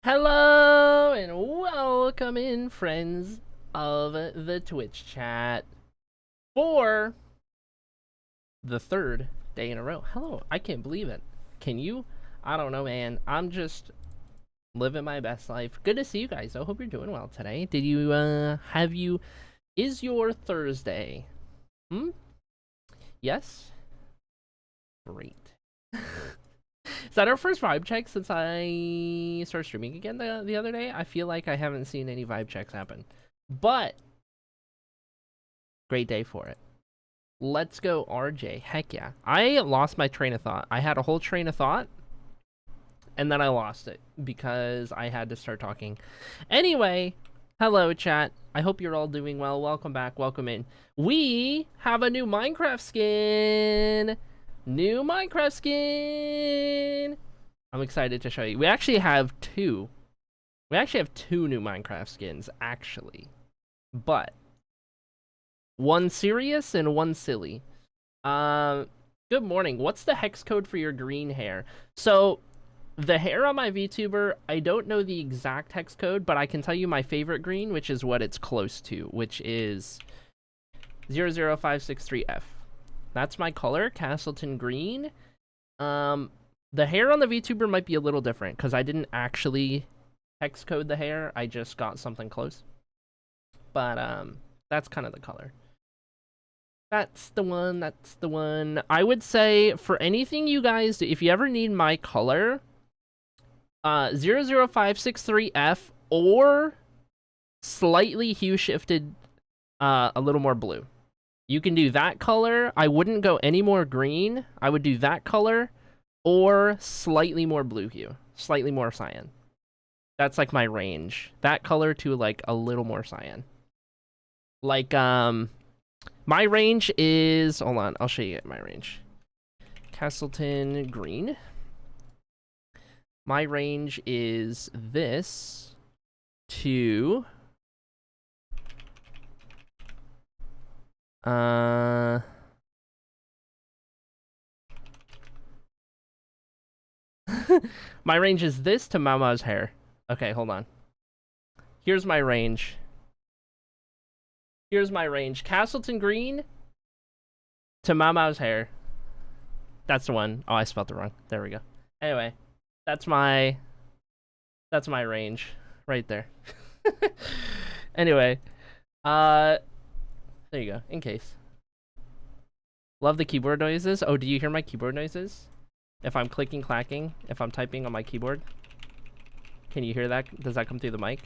Hello and welcome in, friends of the Twitch chat, for the third day in a row. Hello, I can't believe it. Can you? I don't know, man. I'm just living my best life. Good to see you guys. I hope you're doing well today. Is your Thursday? Yes? Great. Is that our first vibe check since I started streaming again the other day? I feel like I haven't seen any vibe checks happen. But, great day for it. Let's go, RJ. Heck yeah. I lost my train of thought. I had a whole train of thought, and then I lost it because I had to start talking. Anyway, hello, chat. I hope you're all doing well. Welcome back. Welcome in. We have a new Minecraft skin. New Minecraft skin. I'm excited to show you. We actually have two. We actually have two new Minecraft skins, actually. But one serious and one silly. Good morning. What's the hex code for your green hair? So, the hair on my VTuber, I don't know the exact hex code, but I can tell you my favorite green, which is what it's close to, which is 00563F. That's my color, Castleton Green. The hair on the VTuber might be a little different because I didn't actually hex code the hair. I just got something close. But that's kind of the color. That's the one. That's the one. I would say for anything you guys do, if you ever need my color, 00563F or slightly hue shifted, a little more blue. You can do that color. I wouldn't go any more green. I would do that color or slightly more blue hue, slightly more cyan. That's like my range. That color to like a little more cyan. Like, my range is, hold on, I'll show you my range. Castleton Green. My range is this to my range is this to Mama's hair. Okay, hold on. Here's my range. Here's my range. Castleton Green to Mama's hair. That's the one. Oh, I spelled it wrong. There we go. Anyway, that's my range right there. Anyway, there you go. In case. Love the keyboard noises. Oh, do you hear my keyboard noises? If I'm clicking, clacking, if I'm typing on my keyboard. Can you hear that? Does that come through the mic?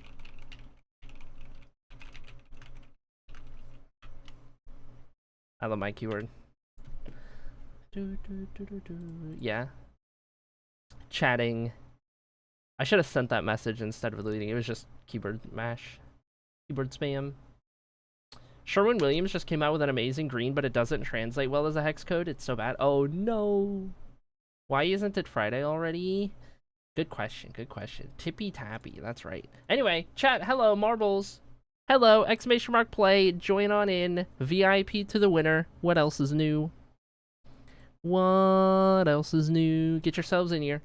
I love my keyboard. Yeah. Chatting. I should have sent that message instead of deleting it. It was just keyboard mash. Keyboard spam. Sherwin-Williams just came out with an amazing green, but it doesn't translate well as a hex code. It's so bad. Oh, no. Why isn't it Friday already? Good question. Good question. Tippy tappy. That's right. Anyway, chat. Hello, Marbles. Hello, exclamation mark play. Join on in. VIP to the winner. What else is new? What else is new? Get yourselves in here.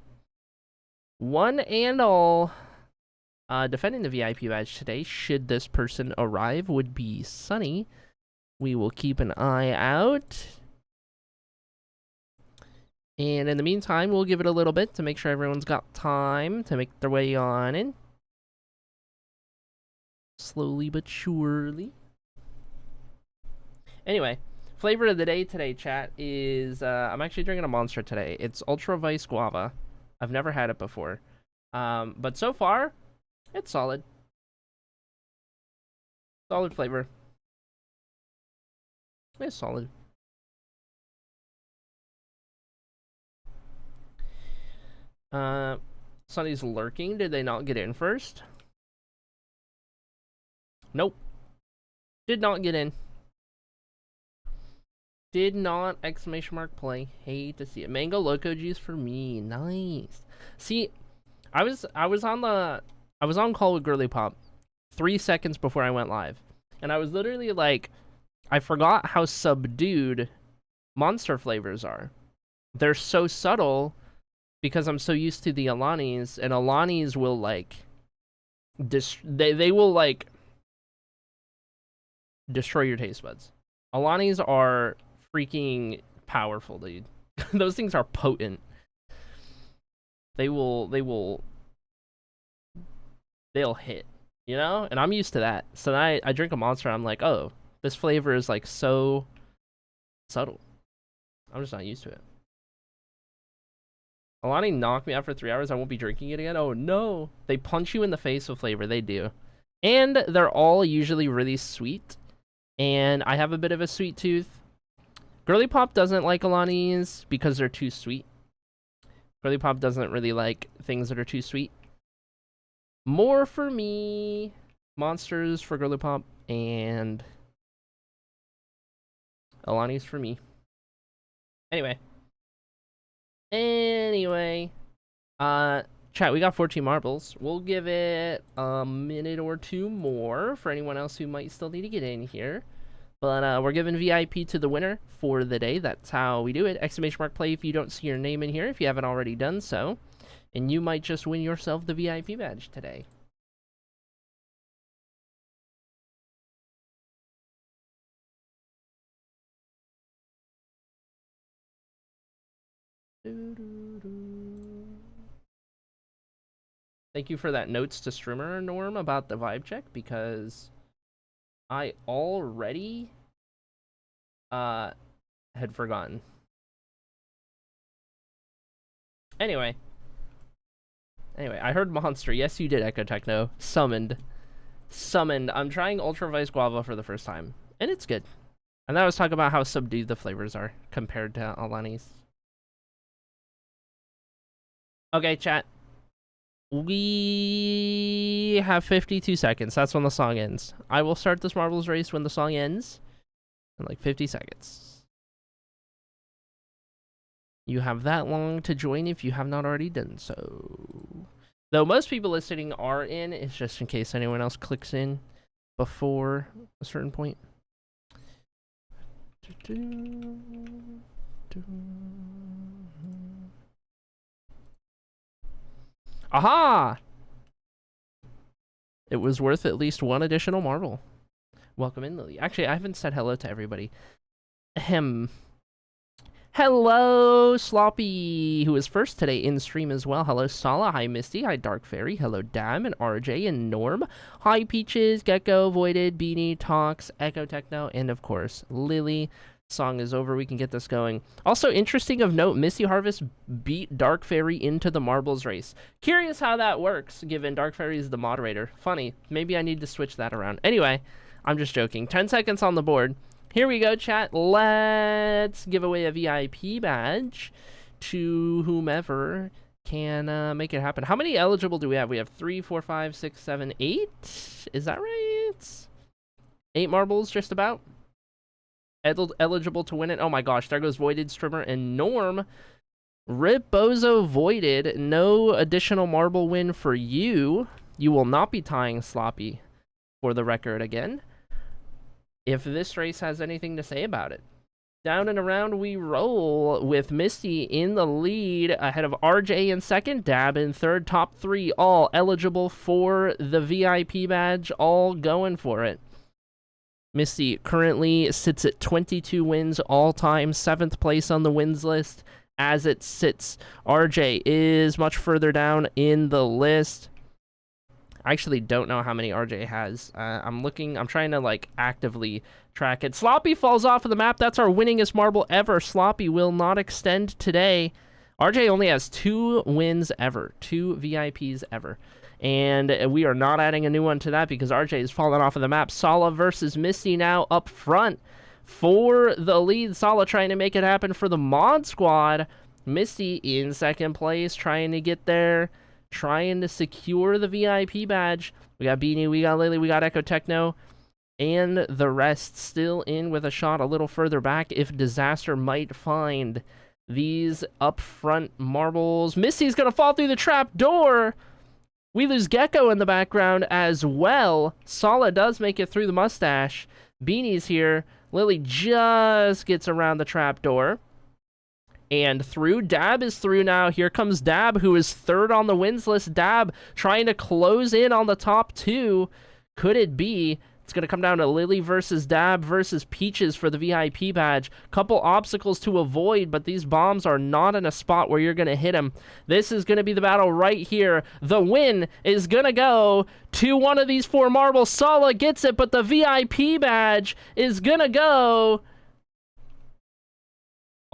One and all. Defending the VIP badge today, should this person arrive, would be Sunny. We will keep an eye out. And in the meantime, we'll give it a little bit to make sure everyone's got time to make their way on in. Slowly but surely. Anyway, flavor of the day today, chat, is I'm actually drinking a Monster today. It's Ultra Vice Guava. I've never had it before. But so far, it's solid. Solid flavor. It's solid. Sunny's lurking. Did they not get in first? Nope. Did not get in. Did not, exclamation mark play. Hate to see it. Mango Loco juice for me. Nice. See, I was on call with Girly Pop 3 seconds before I went live. And I was literally like, I forgot how subdued Monster flavors are. They're so subtle because I'm so used to the Alanis, and Alanis will like They will like destroy your taste buds. Alani's are freaking powerful, dude. Those things are potent. They'll hit, you know? And I'm used to that. So then I drink a Monster, I'm like, oh, this flavor is like so subtle. I'm just not used to it. Alani knocked me out for 3 hours. I won't be drinking it again. Oh no. They punch you in the face with flavor. They do. And they're all usually really sweet. And I have a bit of a sweet tooth. Girly Pop doesn't like Alani's because they're too sweet. Girly Pop doesn't really like things that are too sweet. More for me. Monsters for Girly Pop. And Alani's for me. Anyway, chat, we got 14 marbles. We'll give it a minute or two more for anyone else who might still need to get in here. But we're giving VIP to the winner for the day. That's how we do it. ! Play if you don't see your name in here, if you haven't already done so. And you might just win yourself the VIP badge today. Thank you for that notes to streamer, Norm, about the vibe check, because I already had forgotten. Anyway, I heard monster. Yes, you did, Echo Techno. Summoned. I'm trying Ultra Vice Guava for the first time, and it's good. And I was talking about how subdued the flavors are compared to Alani's. Okay, chat. We have 52 seconds. That's when the song ends. I will start this marbles race when the song ends in like 50 seconds. You have that long to join if you have not already done so. Though most people listening are in, it's just in case anyone else clicks in before a certain point. Aha! It was worth at least one additional marble. Welcome in, Lily. Actually, I haven't said hello to everybody. Ahem. Hello, Sloppy, who is first today in stream as well. Hello, Sala. Hi, Misty. Hi, Dark Fairy. Hello, Dam and RJ and Norm. Hi, Peaches, Gecko, Voided, Beanie, Talks, Echo Techno, and of course, Lily. Song is over. We can get this going. Also, interesting of note, Misty Harvest beat Dark Fairy into the marbles race. Curious how that works, given Dark Fairy is the moderator. Funny. Maybe I need to switch that around. Anyway, I'm just joking. 10 seconds on the board. Here we go, chat. Let's give away a VIP badge to whomever can make it happen. How many eligible do we have? We have 3, 4, 5, 6, 7, 8. Is that right? 8 marbles, just about. Eligible to win it. Oh my gosh, there goes Voided, Streamer, and Norm. Rip Bozo Voided. No additional marble win for you. You will not be tying Sloppy for the record again, if this race has anything to say about it. Down and around we roll, with Misty in the lead, ahead of RJ in second, Dab in third, top 3 all eligible for the VIP badge, all going for it. Misty currently sits at 22 wins all-time, 7th place on the wins list as it sits. RJ is much further down in the list. I actually don't know how many RJ has. I'm trying to like actively track it. Sloppy falls off of the map. That's our winningest marble ever. Sloppy will not extend today. RJ only has 2 wins ever, 2 VIPs ever. And we are not adding a new one to that because RJ has fallen off of the map. Sala versus Misty now up front for the lead. Sala trying to make it happen for the Mod Squad. Misty in second place, trying to get there, trying to secure the VIP badge. We got Beanie, we got Lily, we got Echo Techno, and the rest still in with a shot a little further back if Disaster might find these up front marbles. Misty's gonna fall through the trap door. We lose Gecko in the background as well. Sala does make it through the mustache. Beanie's here. Lily just gets around the trapdoor. and through. Dab is through now. Here comes Dab, who is third on the wins list. Dab trying to close in on the top two. Could it be? It's going to come down to Lily versus Dab versus Peaches for the VIP badge. Couple obstacles to avoid, but these bombs are not in a spot where you're going to hit them. This is going to be the battle right here. The win is going to go to one of these 4 marbles. Sala gets it, but the VIP badge is going to go...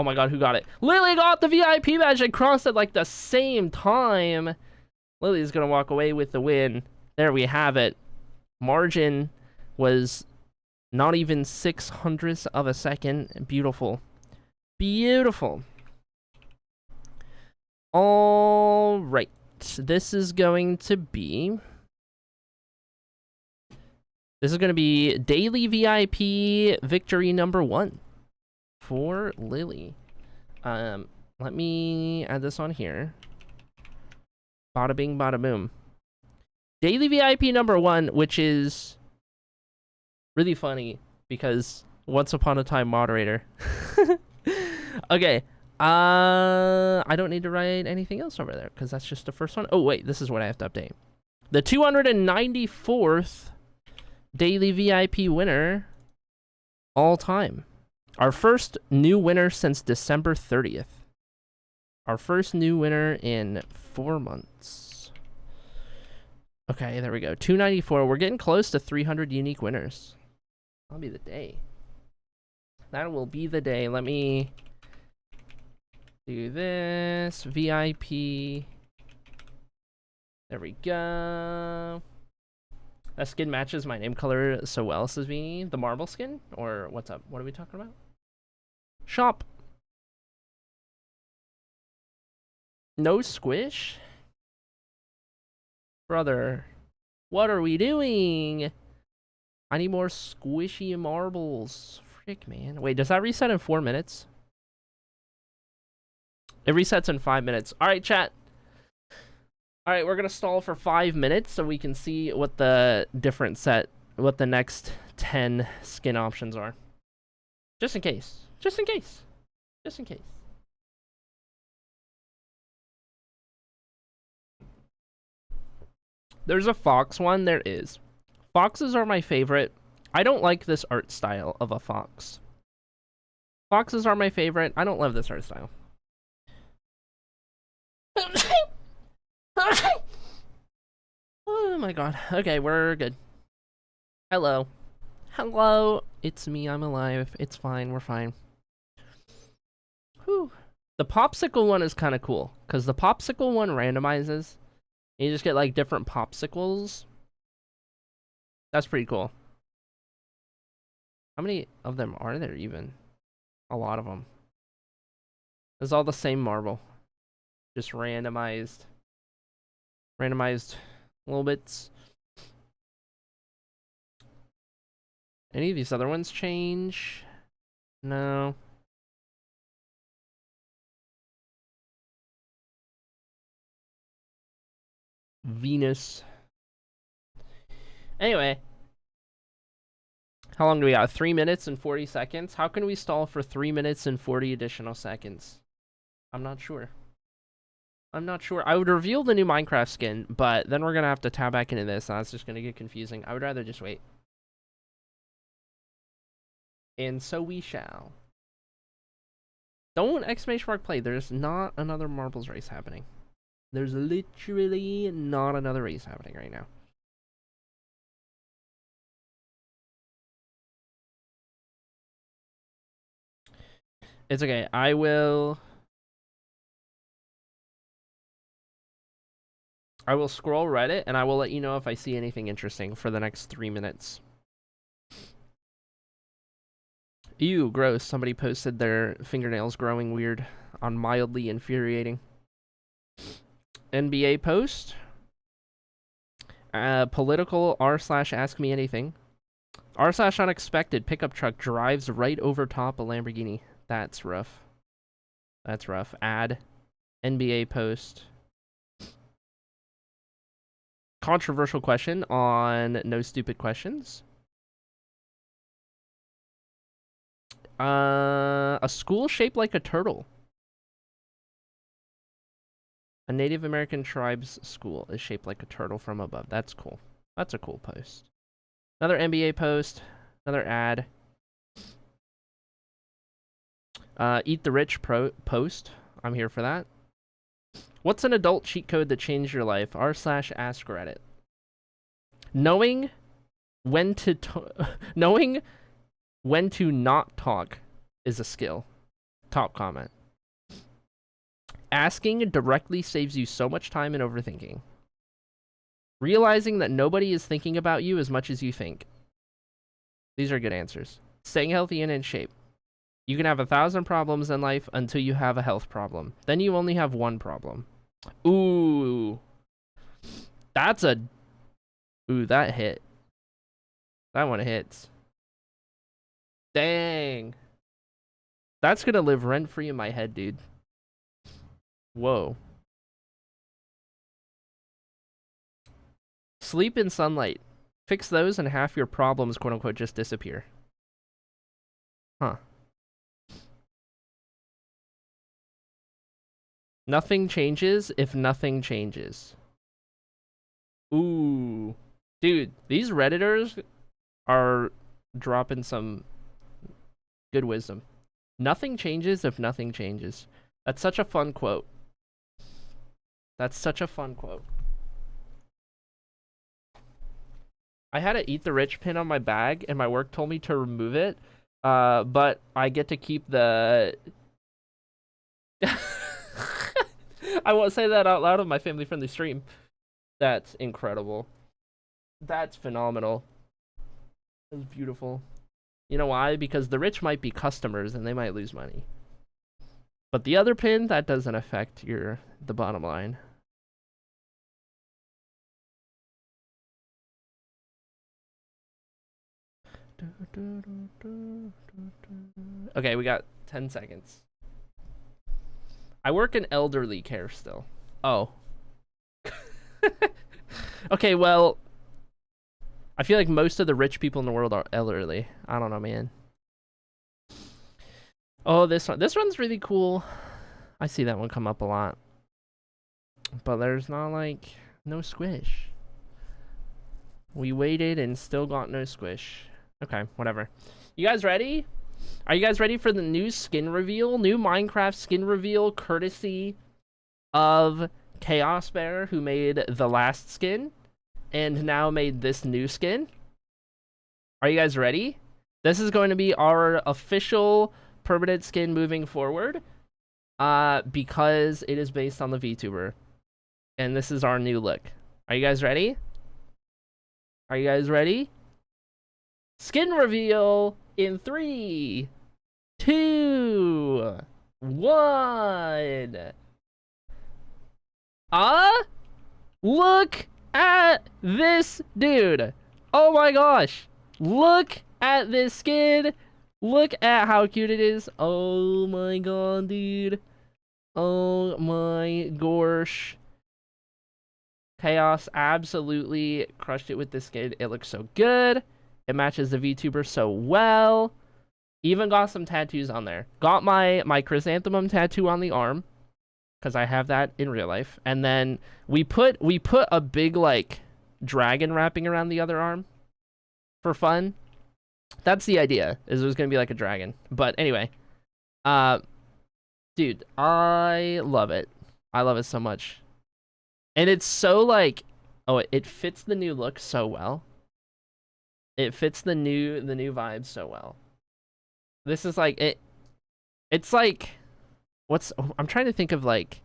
Oh my god, who got it? Lily got the VIP badge and crossed it like the same time. Lily's going to walk away with the win. There we have it. Margin was not even 600ths of a second. Beautiful. Beautiful. All right. This is going to be daily VIP victory number 1 for Lily. Let me add this on here. Bada bing, bada boom. Daily VIP number 1, which is really funny because once upon a time moderator. Okay. I don't need to write anything else over there because that's just the first one. Oh, wait, this is what I have to update. The 294th daily VIP winner all time. Our first new winner since December 30th. Our first new winner in 4 months. Okay, there we go. 294. We're getting close to 300 unique winners. That'll be the day. That will be the day. Let me do this. VIP. There we go. That skin matches my name color so well, says me. The marble skin? Or what's up? What are we talking about? Shop. No squish? Brother, what are we doing? I need more squishy marbles. Frick, man. Wait, does that reset in 4 minutes? It resets in 5 minutes. All right, chat. All right, we're going to stall for 5 minutes so we can see what the what the next 10 skin options are. Just in case. Just in case. Just in case. There's a fox one. There is. Foxes are my favorite. I don't like this art style of a fox. Foxes are my favorite. I don't love this art style. Oh my god. Okay, we're good. Hello. Hello. It's me. I'm alive. It's fine. We're fine. Whew. The popsicle one is kind of cool because the popsicle one randomizes. You just get like different popsicles. That's pretty cool. How many of them are there even? A lot of them. It's all the same marble. Just randomized. Randomized little bits. Any of these other ones change? No. Venus. Anyway. How long do we got? 3 minutes and 40 seconds? How can we stall for 3 minutes and 40 additional seconds? I'm not sure. I'm not sure. I would reveal the new Minecraft skin, but then we're going to have to tab back into this. That's just going to get confusing. I would rather just wait. And so we shall. Don't ! Play. There's not another marbles race happening. There's literally not another race happening right now. It's okay. I will scroll Reddit and I will let you know if I see anything interesting for the next 3 minutes. Ew, gross. Somebody posted their fingernails growing weird on mildly infuriating. NBA post. Political r/ask me anything. r/unexpected pickup truck drives right over top a Lamborghini. That's rough. That's rough. Ad. NBA post. Controversial question on No Stupid Questions. A school shaped like a turtle. A Native American tribe's school is shaped like a turtle from above. That's cool. That's a cool post. Another NBA post. Another ad. Eat the Rich post. I'm here for that. What's an adult cheat code that changed your life? r/ask Reddit. Knowing when to knowing when to not talk is a skill. Top comment. Asking directly saves you so much time and overthinking. Realizing that nobody is thinking about you as much as you think. These are good answers. Staying healthy and in shape. You can have 1,000 problems in life until you have a health problem. Then you only have one problem. Ooh. That's a... Ooh, that hit. That one hits. Dang. That's gonna live rent-free in my head, dude. Whoa. Sleep in sunlight. Fix those and half your problems, quote-unquote, just disappear. Huh. Nothing changes if nothing changes. Ooh. Dude, these Redditors are dropping some good wisdom. Nothing changes if nothing changes. That's such a fun quote. That's such a fun quote. I had a Eat the Rich pin on my bag, and my work told me to remove it. But I get to keep the... I won't say that out loud on my family-friendly stream. That's incredible. That's phenomenal. That's beautiful. You know why? Because the rich might be customers, and they might lose money. But the other pin, that doesn't affect the bottom line. Okay, we got 10 seconds. I work in elderly care still. Oh. Okay, well, I feel like most of the rich people in the world are elderly. I don't know, man. Oh, this one's really cool. I see that one come up a lot. But there's not, like, no squish. We waited and still got no squish. Okay, whatever. You guys ready? Are you guys ready for the new skin reveal? New Minecraft skin reveal courtesy of Chaos Bear, who made the last skin and now made this new skin. Are you guys ready? This is going to be our official permanent skin moving forward because it is based on the VTuber. And this is our new look. Are you guys ready? Are you guys ready? Skin reveal in 3, 2, 1. Look at this dude. Oh my gosh. Look at this skin. Look at how cute it is. Oh my god, dude. Oh my gosh. Chaos absolutely crushed it with this skin. It looks so good. It matches the VTuber so well. Even got some tattoos on there. Got my chrysanthemum tattoo on the arm, because I have that in real life. And then we put a big, like, dragon wrapping around the other arm for fun. That's the idea, is it was going to be like a dragon. But anyway, dude, I love it. I love it so much. And it's so, like, oh, it fits the new look so well. It fits the new vibe so well. This is like it's like I'm trying to think of, like,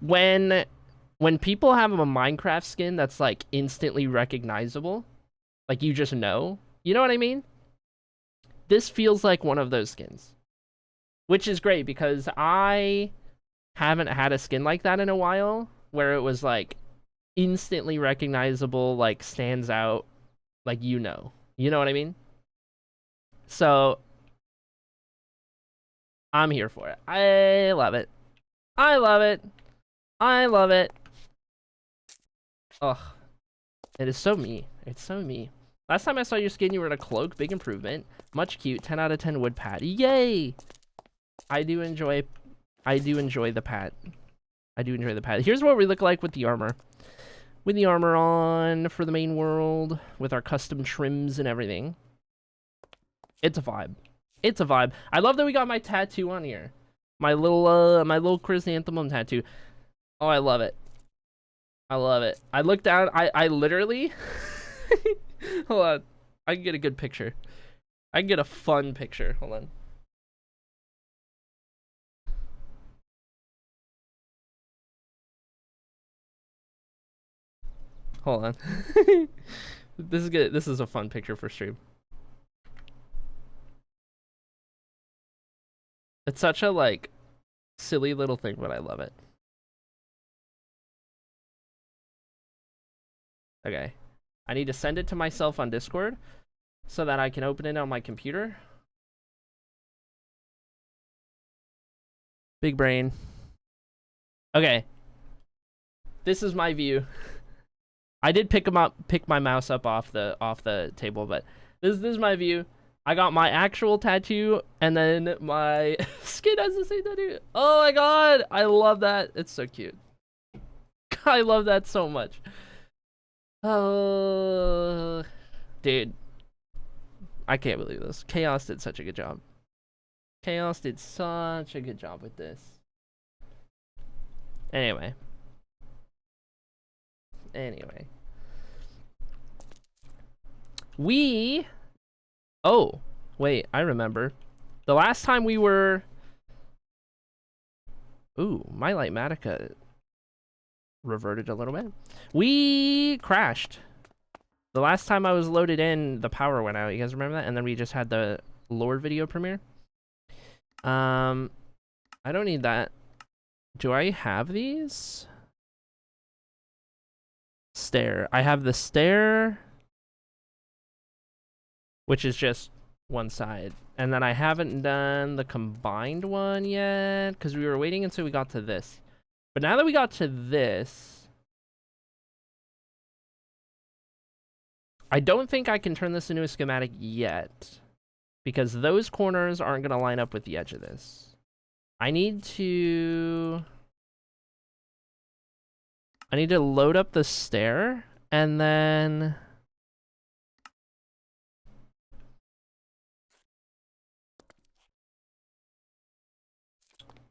when people have a Minecraft skin that's, like, instantly recognizable, like, you just know. You know what I mean? This feels like one of those skins. Which is great because I haven't had a skin like that in a while where it was, like, instantly recognizable, like, stands out, like, you know what I mean? So I'm here for it. I love it. I love it. I love it. Ugh, it is so me. It's so me. Last time I saw your skin, you were in a cloak. Big improvement. Much cute. 10 out of 10 wood pat. Yay! I do enjoy the pat. I do enjoy the pad. Here's what we look like with the armor. With the armor on for the main world, with our custom trims and everything. It's a vibe. It's a vibe. I love that we got my tattoo on here. My little chrysanthemum tattoo. Oh, I love it. I love it. I looked down. I literally. Hold on. I can get a good picture. I can get a fun picture. Hold on. Hold on. This is good. This is a fun picture for stream. It's such a like silly little thing, but I love it. Okay. I need to send it to myself on Discord so that I can open it on my computer. Big brain. Okay. This is my view. I did pick my mouse up off the table, but this is my view. I got my actual tattoo, and then my skin has the same tattoo. Oh my god, I love that. It's so cute. I love that so much. Oh, dude, I can't believe this. Chaos did such a good job. Chaos did such a good job with this. Anyway. Oh, wait, I remember. The last time we were... Ooh, my Lightmatica reverted a little bit. We crashed. The last time I was loaded in, the power went out. You guys remember that? And then we just had the lore video premiere. I don't need that. Do I have these? Stair. I have the stair, which is just one side. And then I haven't done the combined one yet, because we were waiting until we got to this. But now that we got to this, I don't think I can turn this into a schematic yet, because those corners aren't going to line up with the edge of this. I need to load up the stair, and then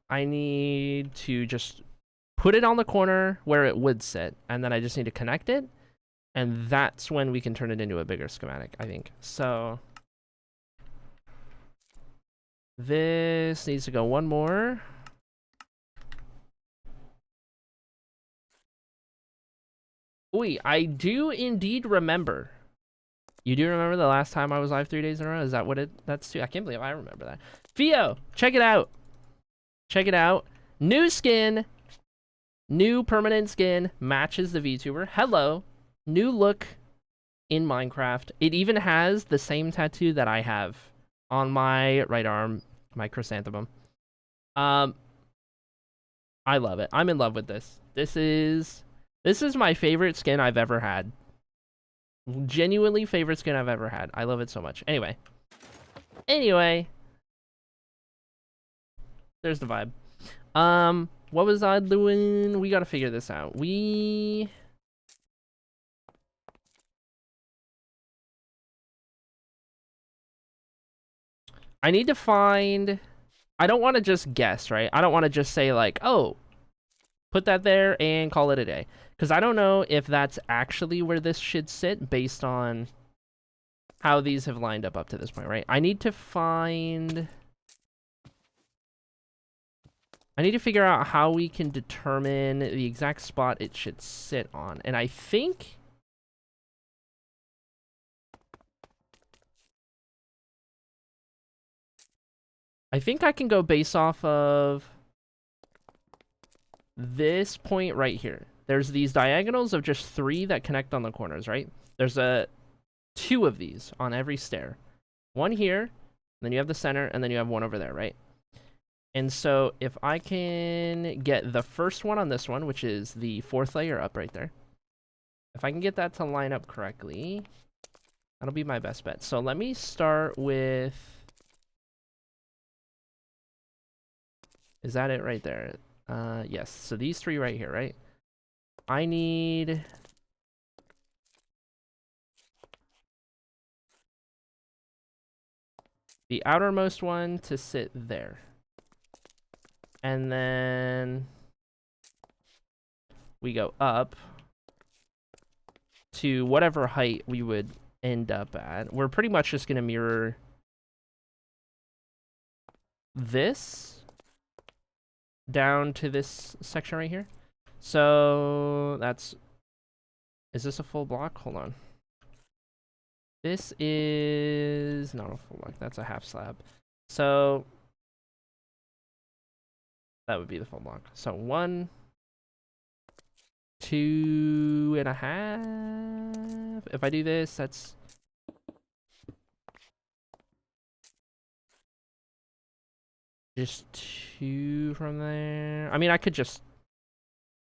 I need to just put it on the corner where it would sit, and then I just need to connect it, and that's when we can turn it into a bigger schematic, I think. So this needs to go one more. Ooh, I do indeed remember. You do remember the last time I was live 3 days in a row? Is that what that's to? I can't believe I remember that. Theo, check it out. Check it out. New skin. New permanent skin. Matches the VTuber. Hello. New look in Minecraft. It even has the same tattoo that I have on my right arm. My chrysanthemum. I love it. I'm in love with this. This is my favorite skin I've ever had. Genuinely favorite skin I've ever had. I love it so much. Anyway. There's the vibe. What was I doing? We gotta figure this out. I need to find... I don't want to just guess, right? I don't want to just say like, oh, put that there and call it a day. Because I don't know if that's actually where this should sit based on how these have lined up to this point, right? I need to figure out how we can determine the exact spot it should sit on. And I think... I can go based off of this point right here. There's these diagonals of just 3 that connect on the corners, right? There's 2 of these on every stair. One here, then you have the center, and then you have one over there, right? And so if I can get the first one on this one, which is the 4th layer up right there, if I can get that to line up correctly, that'll be my best bet. So let me start with... Is that it right there? Yes, so these three right here, right? I need the outermost one to sit there. And then we go up to whatever height we would end up at. We're pretty much just going to mirror this down to this section right here. So that's... Is this a full block? Hold on. This is not a full block. That's a half slab. So that would be the full block. So 1, 2.5. If I do this, that's just 2 from there. I mean, I could just...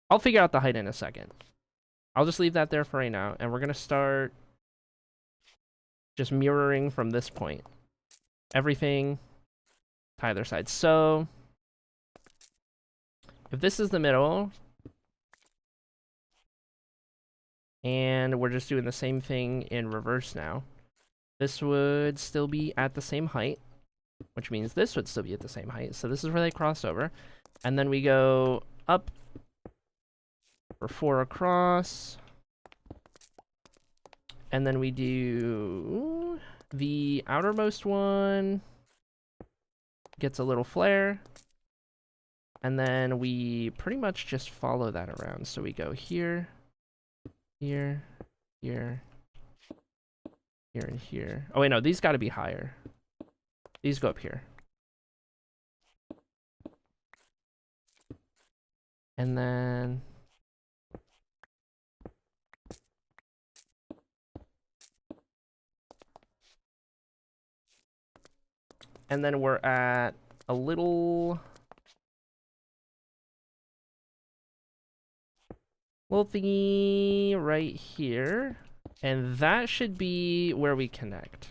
I'll figure out the height in a second. I'll just leave that there for right now. And we're going to start just mirroring from this point. Everything to either side. So if this is the middle, and we're just doing the same thing in reverse now, this would still be at the same height, which means this would still be at the same height. So this is where they cross over. And then we go up for 4 across. And then we do the outermost one gets a little flare. And then we pretty much just follow that around. So we go here, here, here, here, and here. Oh, wait, no, these got to be higher. These go up here. And then... And then we're at a little thingy right here. And that should be where we connect.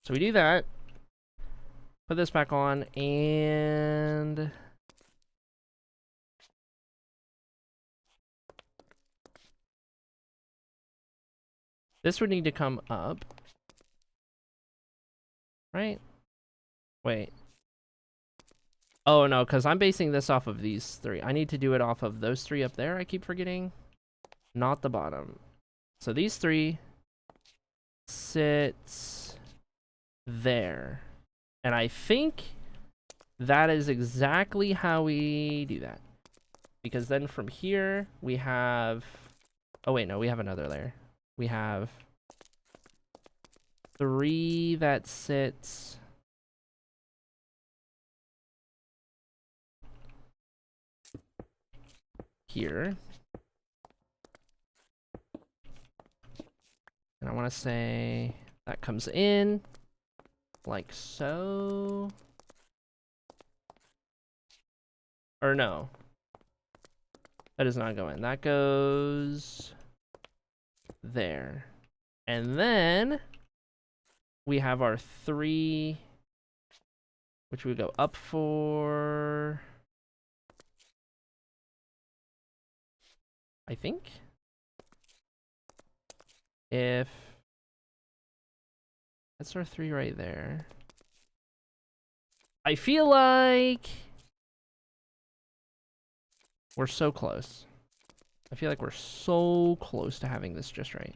So we do that. Put this back on, and this would need to come up. Right? Wait. Oh, no, because I'm basing this off of these 3. I need to do it off of those 3 up there, I keep forgetting. Not the bottom. So these 3 sit there. And I think that is exactly how we do that. Because then from here, we have... Oh, wait, no, we have another layer. We have 3 that sits here. And I want to say that comes in like so. Or no. That does not go in. That goes there. And then we have our 3, which we go up for, I think. If that's our 3 right there. I feel like we're so close. I feel like we're so close to having this just right.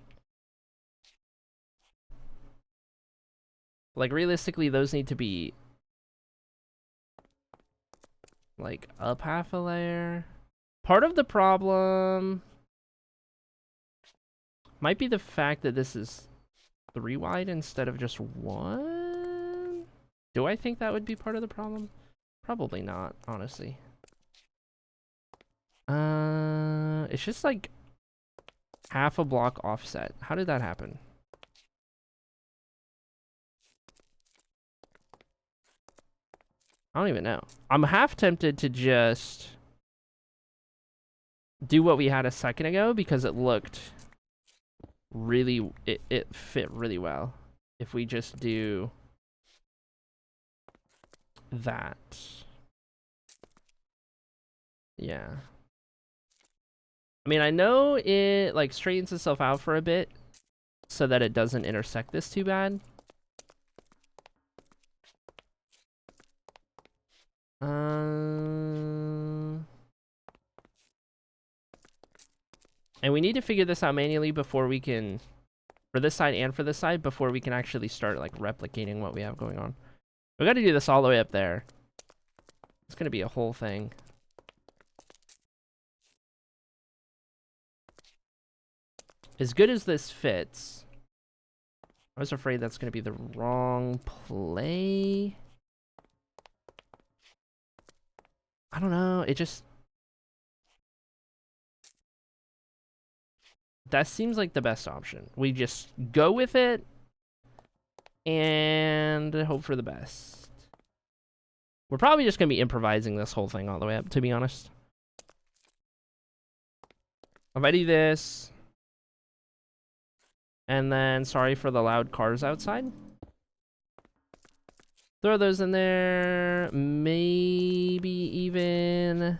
Like, realistically, those need to be like up half a layer. Part of the problem might be the fact that this is 3 wide instead of just 1. Do I think that would be part of the problem? Probably not, honestly. It's just like half a block offset. How did that happen? I don't even know. I'm half tempted to just do what we had a second ago because it looked really, it fit really well. If we just do that. Yeah. I mean, I know it, like, straightens itself out for a bit so that it doesn't intersect this too bad. And we need to figure this out manually before we can, for this side and for this side, before we can actually start, like, replicating what we have going on. We gotta do this all the way up there. It's gonna be a whole thing. As good as this fits, I was afraid that's gonna be the wrong play. I don't know, it just... That seems like the best option. We just go with it and hope for the best. We're probably just gonna be improvising this whole thing all the way up, to be honest. If I do this, and then sorry for the loud cars outside. Throw those in there. Maybe even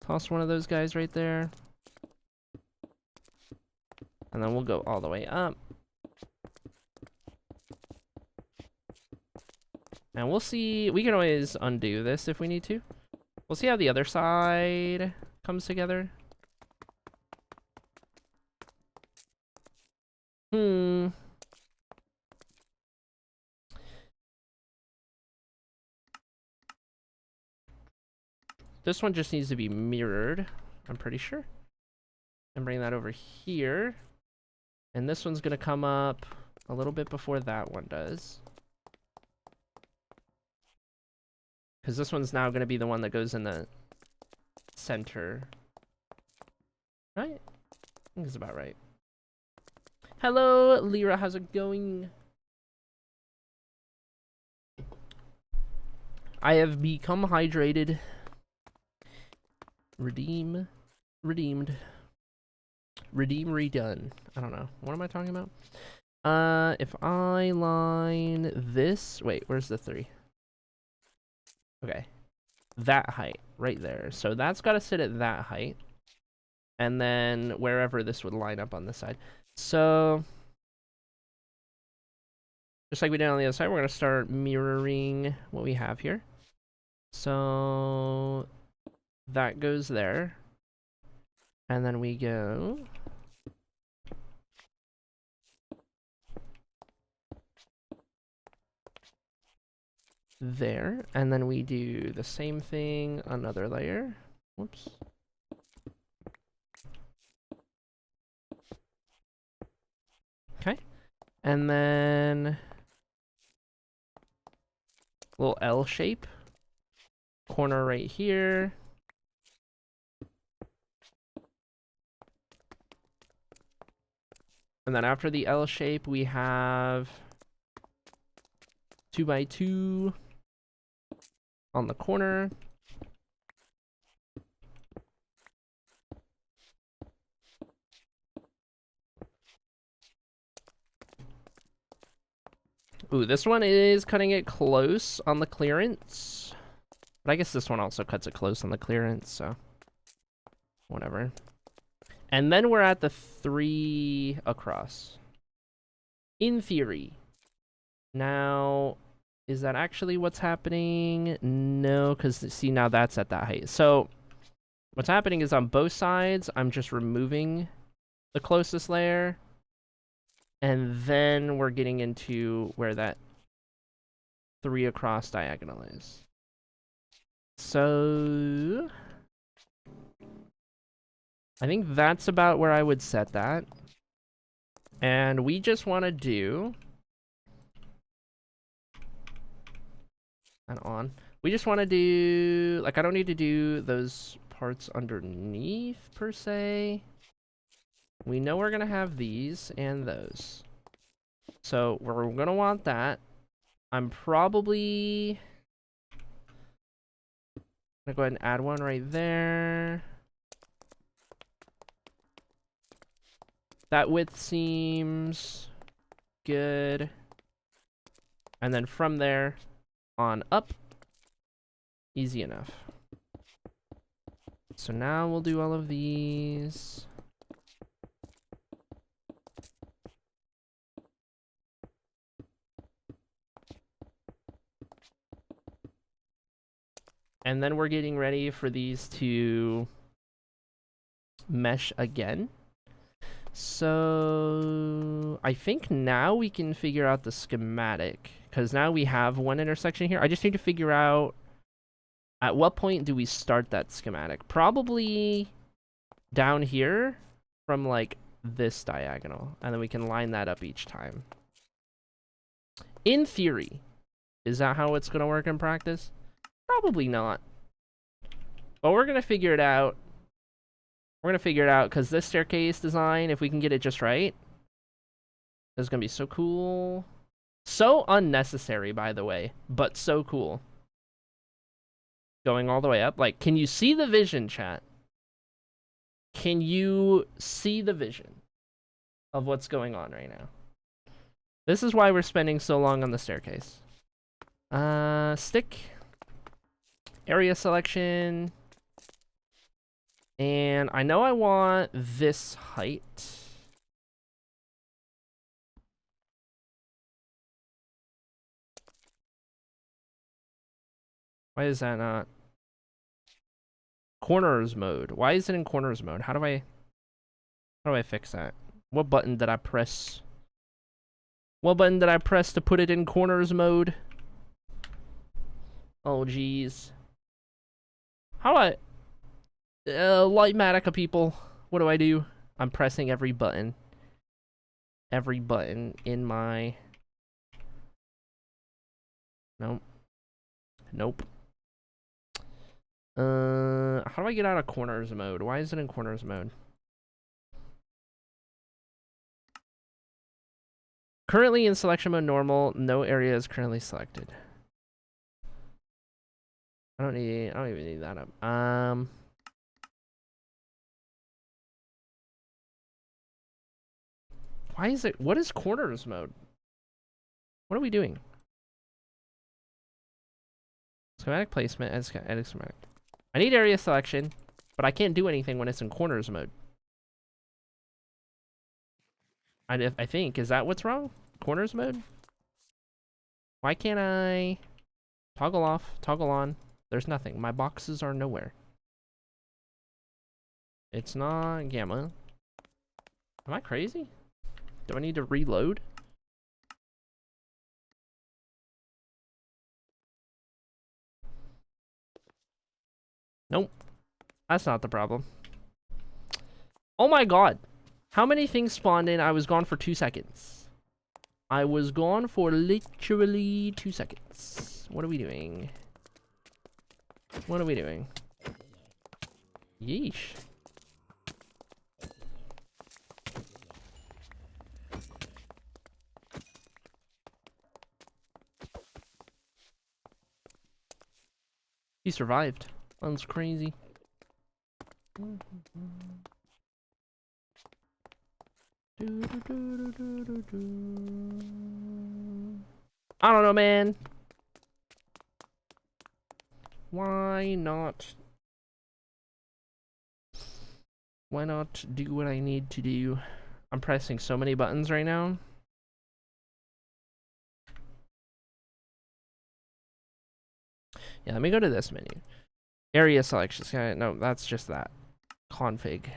toss one of those guys right there. And then we'll go all the way up. And we'll see. We can always undo this if we need to. We'll see how the other side comes together. This one just needs to be mirrored, I'm pretty sure. And bring that over here. And this one's gonna come up a little bit before that one does. Because this one's now gonna be the one that goes in the center. Right? I think it's about right. Hello, Lyra, how's it going? I have become hydrated. Redeemed. Redeem, redone. I don't know. What am I talking about? If I line this... Wait, where's the 3? Okay. That height, right there. So that's got to sit at that height. And then wherever this would line up on this side. So... Just like we did on the other side, we're going to start mirroring what we have here. So... That goes there. And then we go... there, and then we do the same thing, another layer. Whoops. Okay, and then little L shape, corner right here. And then after the L shape, we have 2x2 on the corner. Ooh, this one is cutting it close on the clearance. But I guess this one also cuts it close on the clearance, so whatever. And then we're at the 3 across. In theory. Now... Is that actually what's happening? No, because see, now that's at that height. So what's happening is on both sides, I'm just removing the closest layer. And then we're getting into where that 3 across diagonal is. So I think that's about where I would set that. And we just want to do... And on. We just want to do, like, I don't need to do those parts underneath per se. We know we're going to have these and those. So we're going to want that. I'm probably going to go ahead and add one right there. That width seems good. And then from there on up, easy enough. So now we'll do all of these. And then we're getting ready for these to mesh again. So I think now we can figure out the schematic, because now we have one intersection here. I just need to figure out at what point do we start that schematic. Probably down here from like this diagonal, and then we can line that up each time. In theory, is that how it's going to work in practice? Probably not. But we're going to figure it out. We're going to figure it out because this staircase design, if we can get it just right, is going to be so cool. So unnecessary, by the way, but so cool. Going all the way up. Like, can you see the vision, chat? Can you see the vision of what's going on right now? This is why we're spending so long on the staircase. Stick. Area selection. And I know I want this height. Why is that not? Corners mode. Why is it in corners mode? How do I fix that? What button did I press? What button did I press to put it in corners mode? Oh, jeez. How do I... Lightmatica people. What do I do? I'm pressing every button. Every button in my... Nope. Nope. How do I get out of corners mode? Why is it in corners mode? Currently in selection mode normal, no area is currently selected. I don't even need that up. Why is it, what is corners mode? What are we doing? Schematic placement, edit schematic. I need area selection, but I can't do anything when it's in corners mode. I think, is that what's wrong? Corners mode? Why can't I toggle off, toggle on? There's nothing. My boxes are nowhere. It's not gamma. Am I crazy? Do I need to reload? Nope. That's not the problem. Oh my god. How many things spawned in? I was gone for 2 seconds. I was gone for literally 2 seconds. What are we doing? What are we doing? Yeesh. He survived. That's crazy. I don't know, man. Why not? Why not do what I need to do? I'm pressing so many buttons right now. Yeah, let me go to this menu. Area selection. No, that's just that. Config.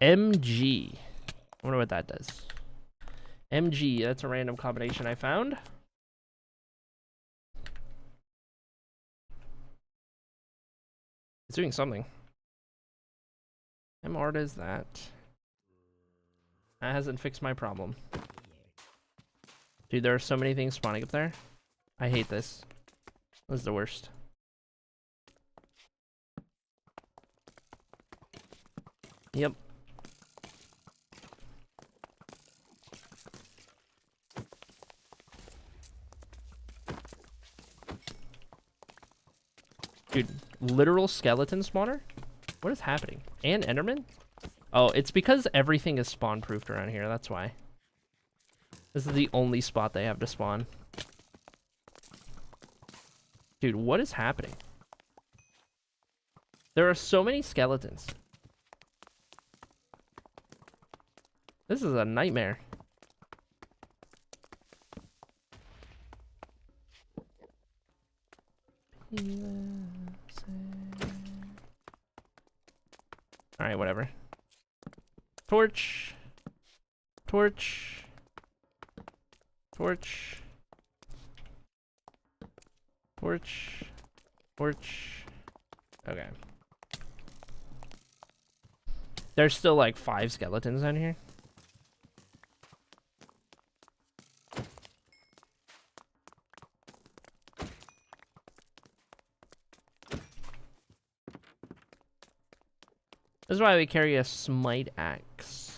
MG. I wonder what that does. MG, that's a random combination I found. It's doing something. MArt is that. That hasn't fixed my problem. Dude, there are so many things spawning up there. I hate this. This is the worst. Yep. Dude, literal skeleton spawner? What is happening? And Enderman? Oh, it's because everything is spawn-proofed around here, that's why. This is the only spot they have to spawn. Dude, what is happening? There are so many skeletons. This is a nightmare. Alright, whatever. Torch. Torch. Torch. Torch. Torch. Okay. There's still like 5 skeletons down here. This is why we carry a smite axe.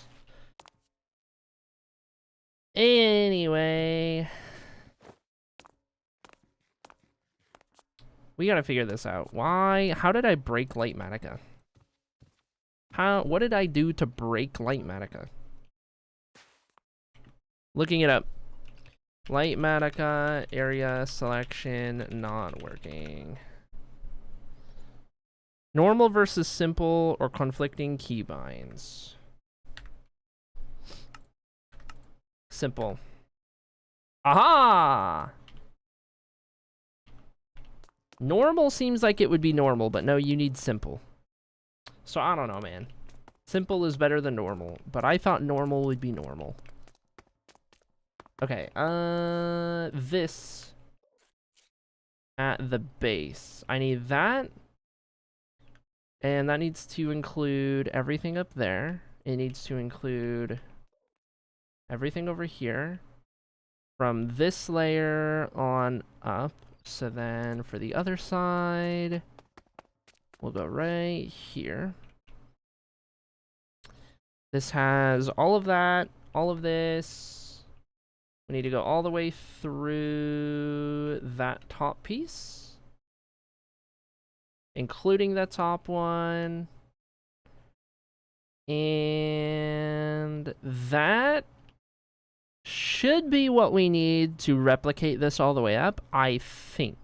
Anyway. We gotta figure this out. Why? How did I break Light Matica? What did I do to break Light Matica? Looking it up. Light Matica area selection not working. Normal versus simple or conflicting keybinds. Simple. Aha! Normal seems like it would be normal, but no, you need simple. So I don't know, man. Simple is better than normal, but I thought normal would be normal. Okay, this at the base. I need that. And that needs to include everything up there. It needs to include everything over here. From this layer on up. So then for the other side, we'll go right here. This has all of that, all of this. We need to go all the way through that top piece, including the top one. And that should be what we need to replicate this all the way up, I think.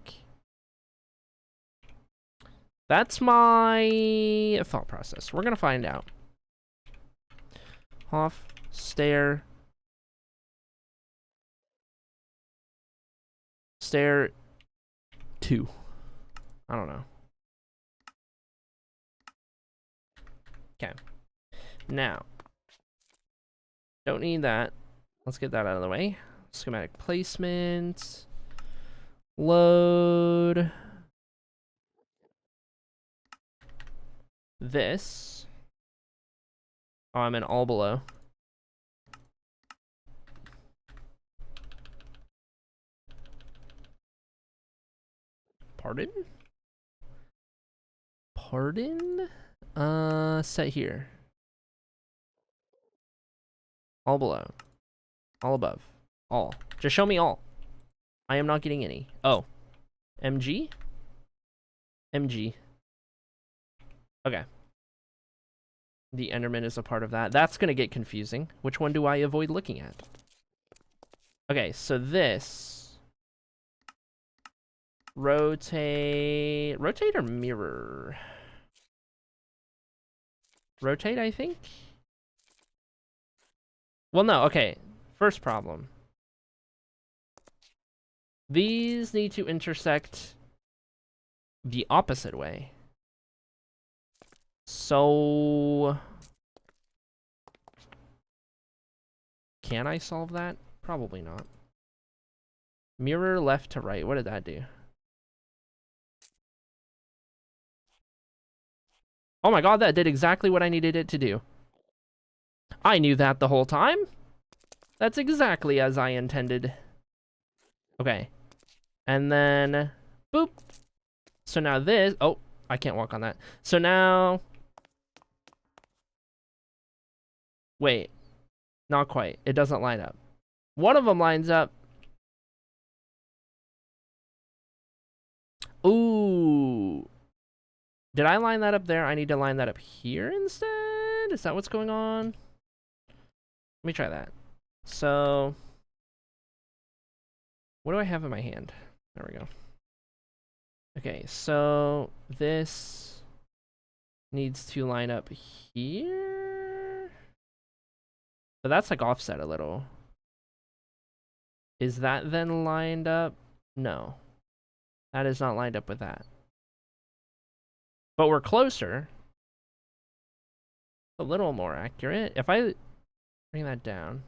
That's my thought process. We're gonna find out. Off, stair. Stair 2. I don't know. Okay. Now, don't need that. Let's get that out of the way. Schematic placement. Load. This. Oh, I'm in all below. Pardon? Pardon? Set here. All below. All above. All. Just show me all. I am not getting any. Oh. MG? MG. Okay. The Enderman is a part of that. That's going to get confusing. Which one do I avoid looking at? Okay, so this. Rotate. Rotate or mirror? Rotate, I think? Well, no, okay. First problem. These need to intersect the opposite way. So... can I solve that? Probably not. Mirror left to right. What did that do? Oh my god, that did exactly what I needed it to do. I knew that the whole time. That's exactly as I intended. Okay. And then, boop. So now this, oh, I can't walk on that. So now, wait, not quite. It doesn't line up. One of them lines up. Ooh. Did I line that up there? I need to line that up here instead? Is that what's going on? Let me try that. So, what do I have in my hand? There we go. Okay, so this needs to line up here. But that's like offset a little. Is that then lined up? No. That is not lined up with that. But we're closer. A little more accurate. If I bring that down.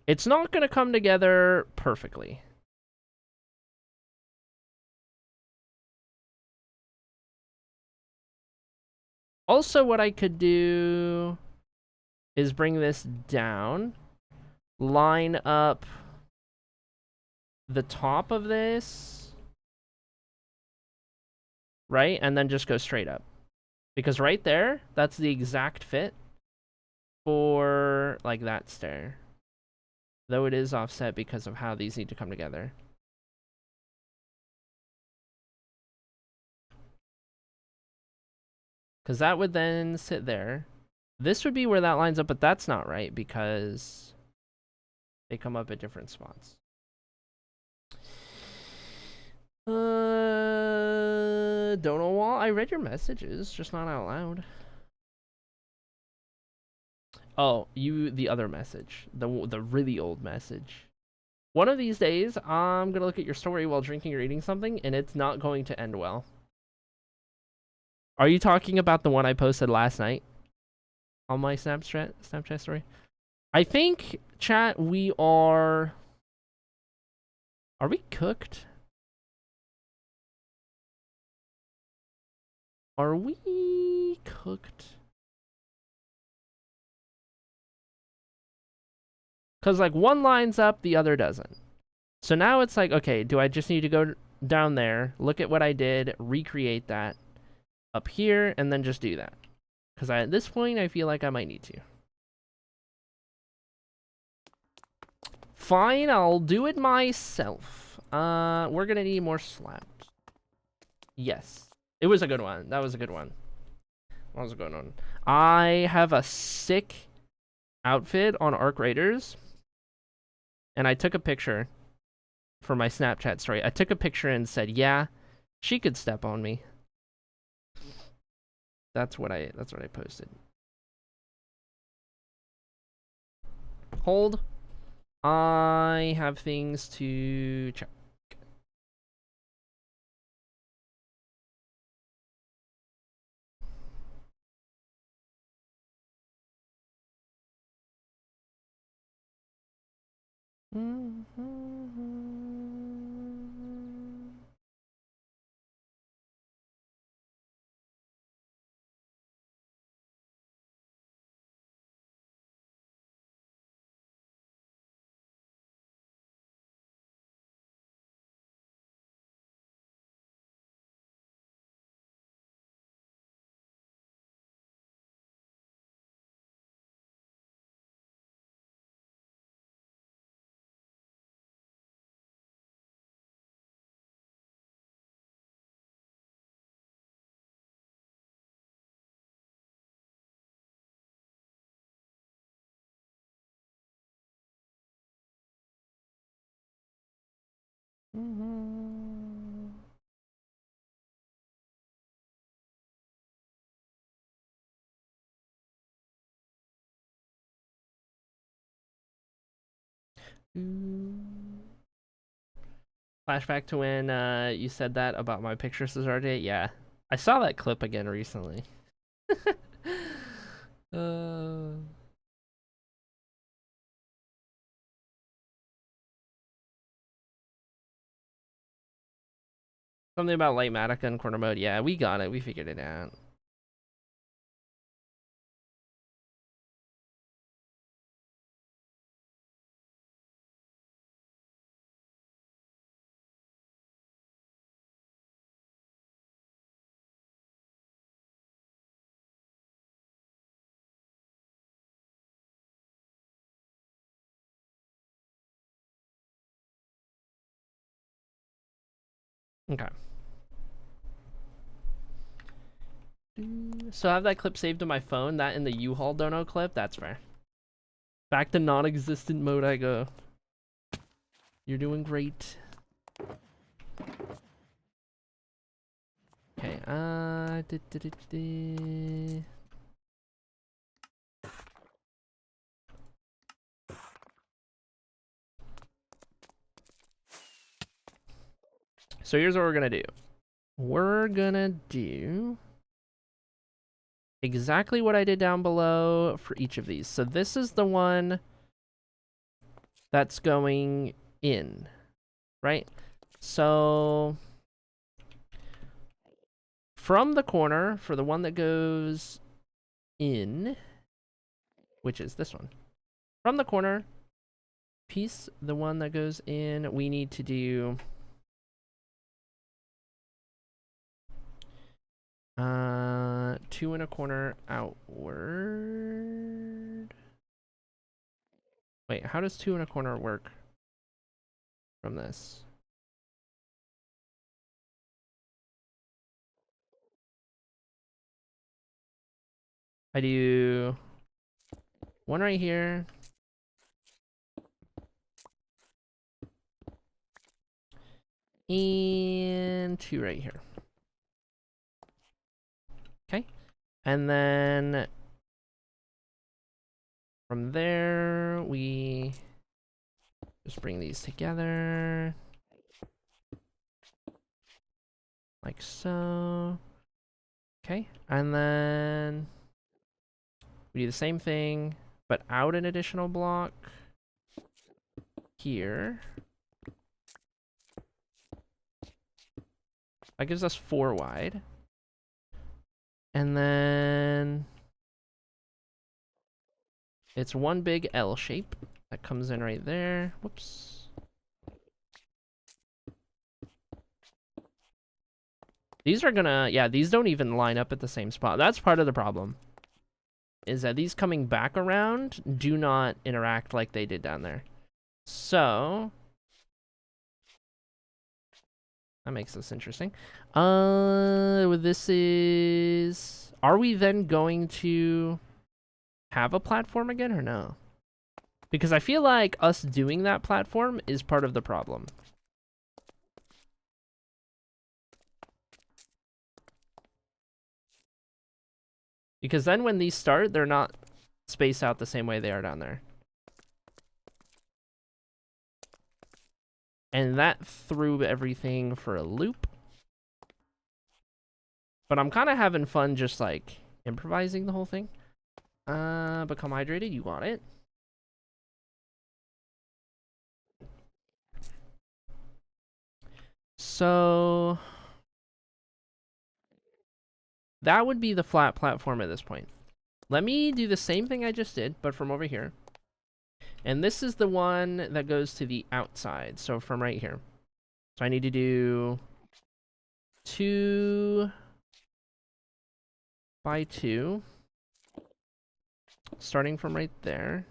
It's not going to come together perfectly. Also, what I could do is bring this down, line up the top of this, right? And then just go straight up. Because right there, that's the exact fit for like that stair. Though it is offset because of how these need to come together. Because that would then sit there. This would be where that lines up, but that's not right because they come up at different spots. Don't know why. I read your messages, just not out loud. Oh, the other message. The really old message. One of these days, I'm gonna look at your story while drinking or eating something, and it's not going to end well. Are you talking about the one I posted last night on my Snapchat story? I think, chat, we are... Are we cooked? Are we cooked? Because, like, one lines up, the other doesn't. So now it's like, okay, do I just need to go down there, look at what I did, recreate that up here, and then just do that? Because at this point, I feel like I might need to. Fine, I'll do it myself. We're gonna need more slabs. Yes. It was a good one. That was a good one. What was going on? I have a sick outfit on Arc Raiders, and I took a picture for my Snapchat story. I took a picture and said, "Yeah, she could step on me." That's what I posted. Hold. I have things to check. Flashback to when you said that about my picture scissor date. Yeah, I saw that clip again recently. Something about Lightmatica and corner mode. Yeah, we got it. We figured it out. Okay. So I have that clip saved to my phone. That in the U-Haul dono clip. That's fair. Back to non-existent mode I go. You're doing great. Okay, So here's what we're gonna do. We're gonna do exactly what I did down below for each of these. So this is the one that's going in, right? So from the corner, for the one that goes in, which is this one, from the corner piece, the one that goes in, we need to do 2 in a corner outward. Wait, how does 2 in a corner work from this? I do 1 right here. And 2 right here. Okay. And then from there, we just bring these together. Like so. Okay. And then we do the same thing, but out an additional block here. That gives us 4 wide. And then it's one big L shape that comes in right there. Whoops. These are gonna, yeah, these don't even line up at the same spot. That's part of the problem. Is that these coming back around do not interact like they did down there. So that makes this interesting. This is, are we then going to have a platform again or no? Because I feel like us doing that platform is part of the problem. Because then when these start, they're not spaced out the same way they are down there. And that threw everything for a loop. But I'm kind of having fun just like improvising the whole thing. Become hydrated, you want it. So that would be the flat platform at this point. Let me do the same thing I just did, but from over here. And this is the one that goes to the outside. So from right here. So I need to do 2 by 2. Starting from right there.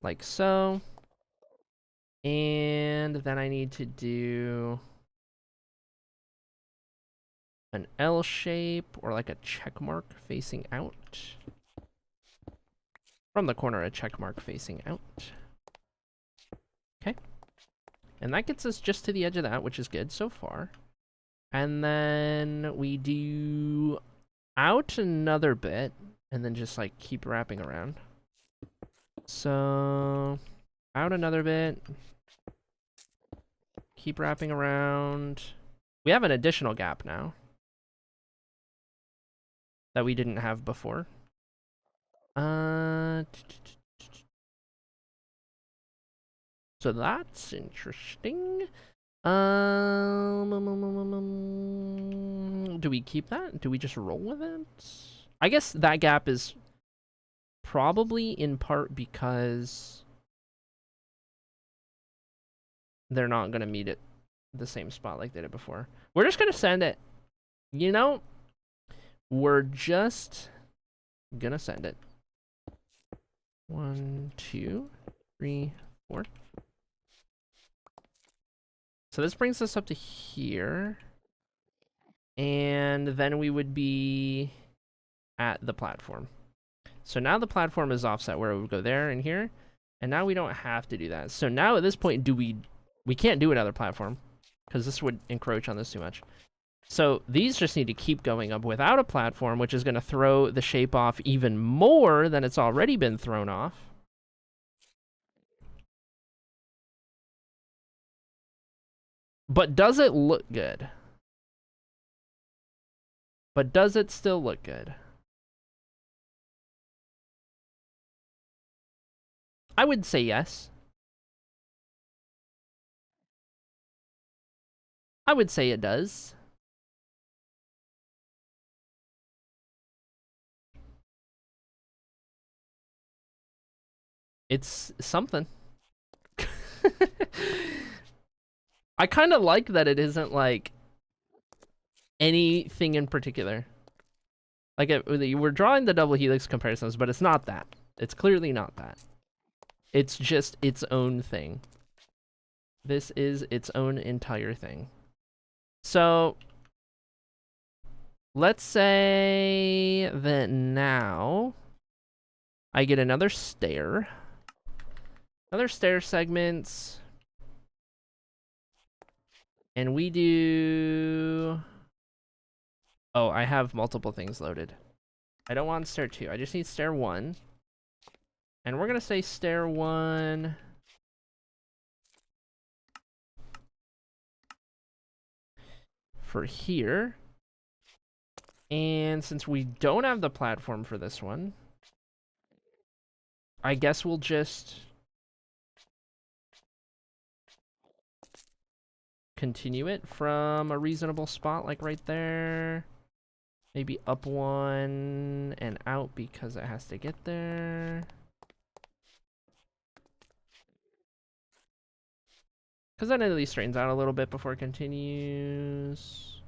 Like so. And then I need to do an L shape or like a check mark facing out. From the corner, a check mark facing out. Okay. And that gets us just to the edge of that, which is good so far. And then we do out another bit and then just like keep wrapping around. So out another bit. Keep wrapping around. We have an additional gap now that we didn't have before. So So that's interesting. Do we keep that? Do we just roll with it? I guess that gap is probably in part because they're not going to meet at the same spot like they did before. We're just going to send it. You know, we're just going to send it. 1, 2, 3, 4. So this brings us up to here. And then we would be at the platform. So now the platform is offset where it would go there and here. And now we don't have to do that. So now at this point, we can't do another platform because this would encroach on this too much. So these just need to keep going up without a platform, which is going to throw the shape off even more than it's already been thrown off. But does it look good? But does it still look good? I would say yes. I would say it does. It's something. I kind of like that it isn't like anything in particular. Like we're drawing the double helix comparisons, but it's not that. It's clearly not that. It's just its own thing. This is its own entire thing. So let's say that now I get another stair. Another stair segments. And we do... Oh, I have multiple things loaded. I don't want stair 2. I just need stair 1. And we're going to say stair 1... for here. And since we don't have the platform for this one, I guess we'll just continue it from a reasonable spot, like right there. Maybe up 1 and out because it has to get there. Because then it at least straightens out a little bit before it continues.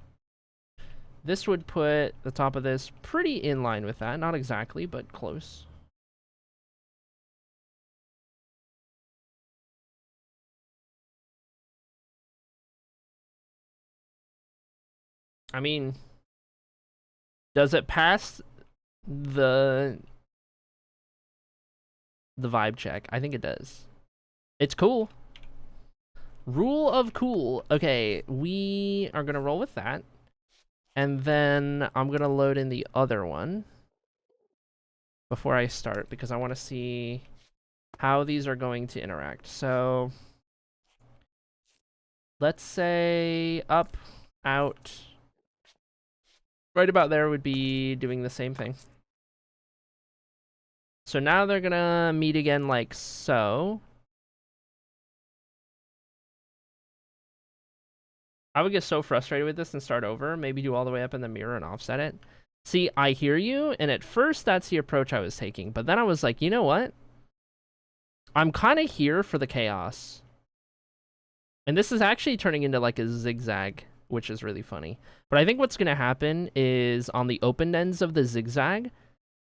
This would put the top of this pretty in line with that. Not exactly, but close. I mean, does it pass the vibe check? I think it does. It's cool. Rule of cool. Okay, we are going to roll with that. And then I'm going to load in the other one before I start because I want to see how these are going to interact. So let's say up, out. Right about there would be doing the same thing. So now they're going to meet again like so. I would get so frustrated with this and start over. Maybe do all the way up in the mirror and offset it. See, I hear you, and at first that's the approach I was taking. But then I was like, you know what? I'm kind of here for the chaos. And this is actually turning into like a zigzag, which is really funny. But I think what's going to happen is on the open ends of the zigzag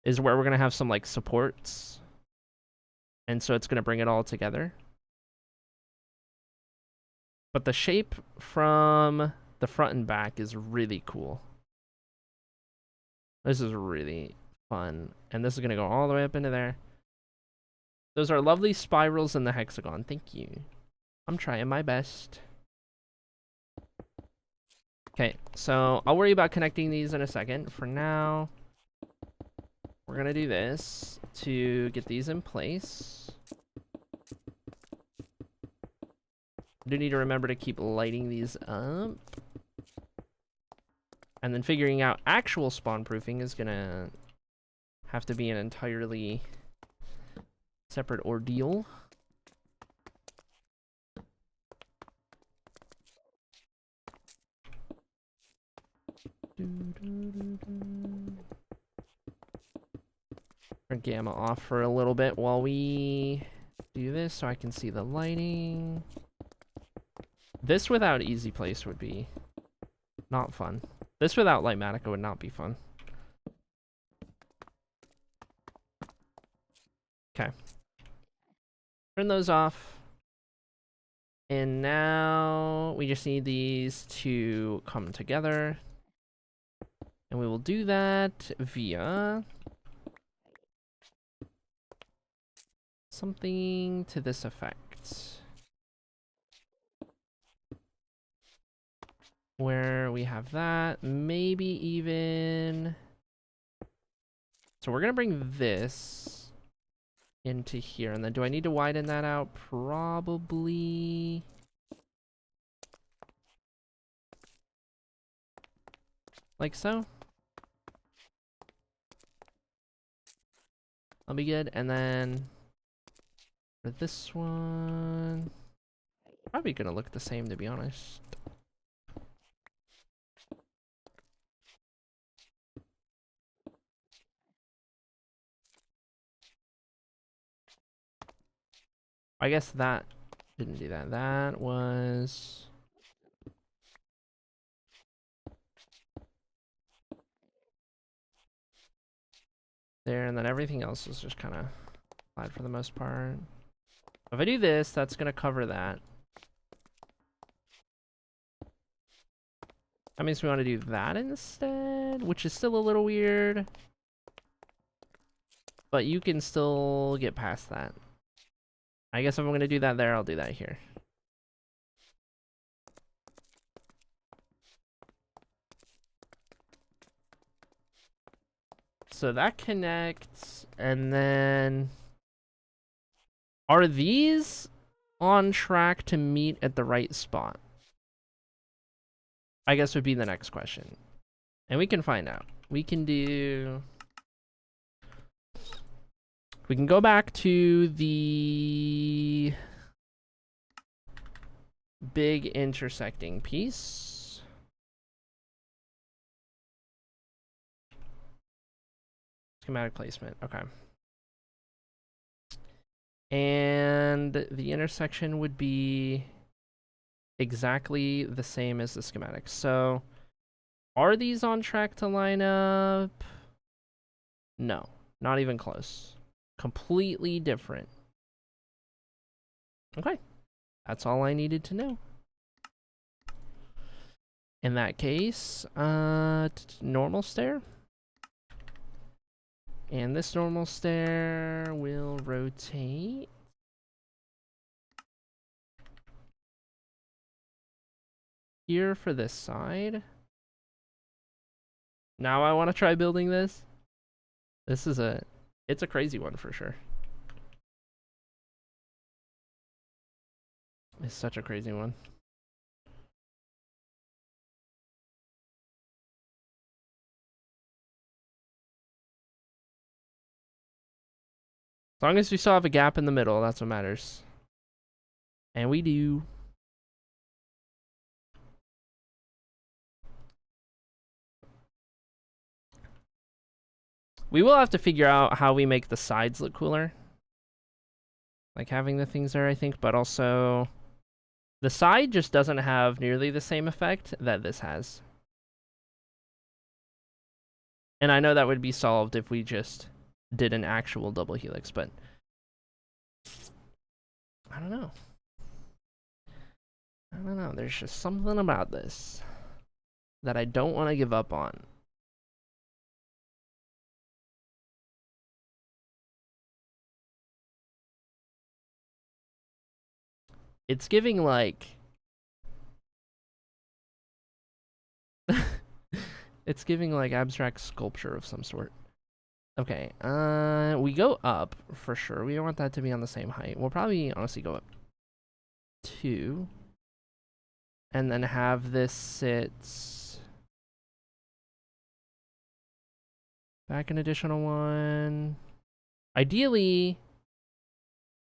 is where we're going to have some like supports. And so it's going to bring it all together. But the shape from the front and back is really cool. This is really fun. And this is going to go all the way up into there. Those are lovely spirals in the hexagon. Thank you. I'm trying my best. Okay, so I'll worry about connecting these in a second. For now, we're going to do this to get these in place. I do need to remember to keep lighting these up. And then figuring out actual spawn proofing is going to have to be an entirely separate ordeal. Turn gamma off for a little bit while we do this so I can see the lighting. This without easy place would be not fun. This without Lightmatica would not be fun. Okay. Turn those off. And now we just need these to come together. And we will do that via something to this effect. Where we have that, maybe even... So we're gonna bring this into here, and then do I need to widen that out? Probably... like so. That'll be good, and then for this one... probably gonna look the same, to be honest. I guess that didn't do that. That was... there, and then everything else is just kind of applied for the most part. If I do this, that's going to cover that. That means we want to do that instead, which is still a little weird. But you can still get past that. I guess if I'm going to do that there, I'll do that here. So that connects, and then... are these on track to meet at the right spot? I guess would be the next question. And we can find out. We can do... we can go back to the big intersecting piece. Schematic placement, okay. And the intersection would be exactly the same as the schematic. So, are these on track to line up? No, not even close. Completely different. Okay, that's all I needed to know. In that case, normal stair. And this normal stair will rotate. Here for this side. Now I want to try building this. This is it's a crazy one for sure. It's such a crazy one. As long as we still have a gap in the middle, that's what matters. And we do. We will have to figure out how we make the sides look cooler. Like having the things there, I think, but also the side just doesn't have nearly the same effect that this has. And I know that would be solved if we just did an actual double helix, but I don't know. I don't know. There's just something about this that I don't want to give up on. It's giving like... it's giving like abstract sculpture of some sort. Okay, we go up for sure. We don't want that to be on the same height. We'll probably honestly go up 2. And then have this sit back an additional 1. Ideally,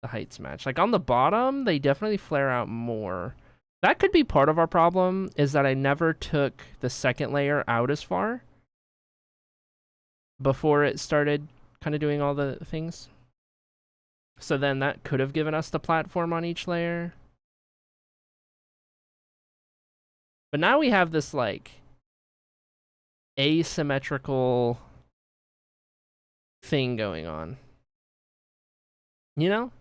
the heights match. Like on the bottom, they definitely flare out more. That could be part of our problem, is that I never took the second layer out as far before it started kind of doing all the things. So then that could have given us the platform on each layer. But now we have this, like, asymmetrical thing going on. You know?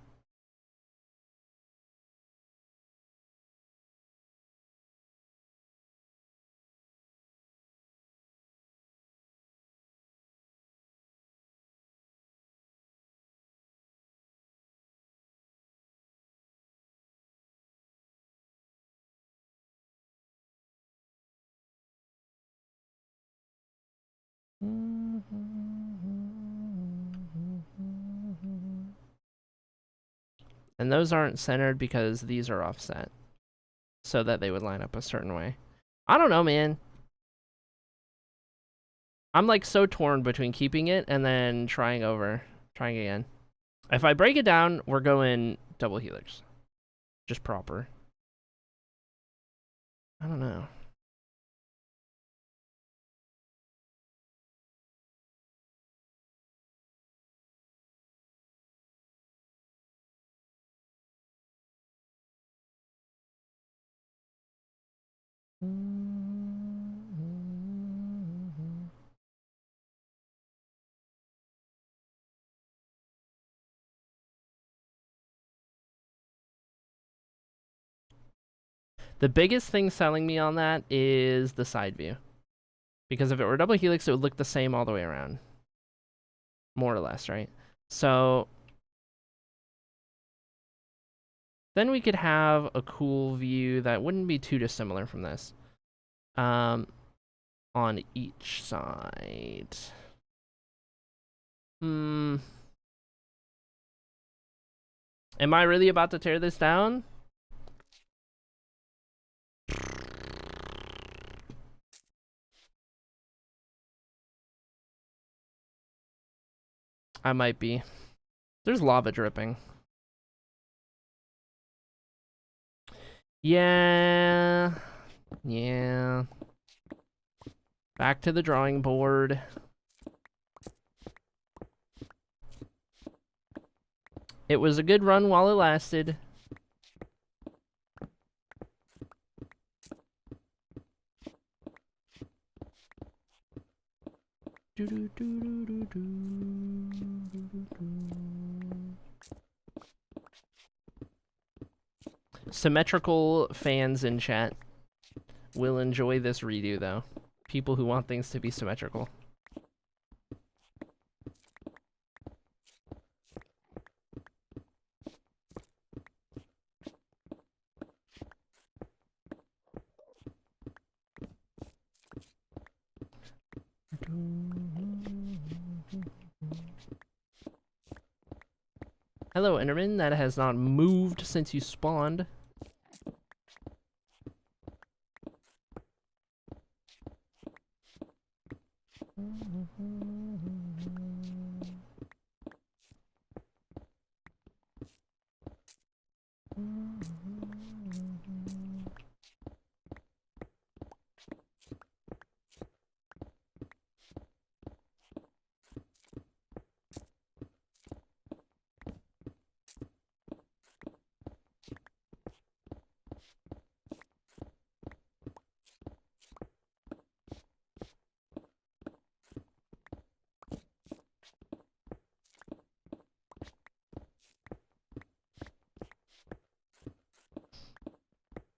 And those aren't centered because these are offset, so that they would line up a certain way. I don't know, man. I'm like so torn between keeping it and then trying again. If I break it down, we're going double helix. Just proper. I don't know. The biggest thing selling me on that is the side view. Because if it were double helix, it would look the same all the way around. More or less, right? So then we could have a cool view that wouldn't be too dissimilar from this. On each side. Am I really about to tear this down? I might be. There's lava dripping. Yeah. Yeah. Back to the drawing board. It was a good run while it lasted. Symmetrical fans in chat will enjoy this redo, though. People who want things to be symmetrical. Hello, Enderman. That has not moved since you spawned.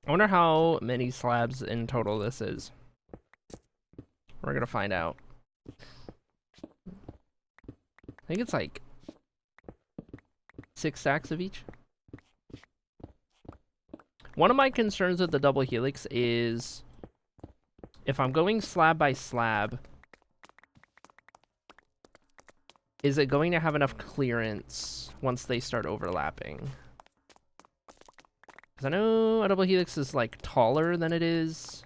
I wonder how many slabs in total this is. We're gonna find out. I think it's like 6 stacks of each. One of my concerns with the double helix is if I'm going slab by slab, is it going to have enough clearance once they start overlapping? Because I know a double helix is like taller than it is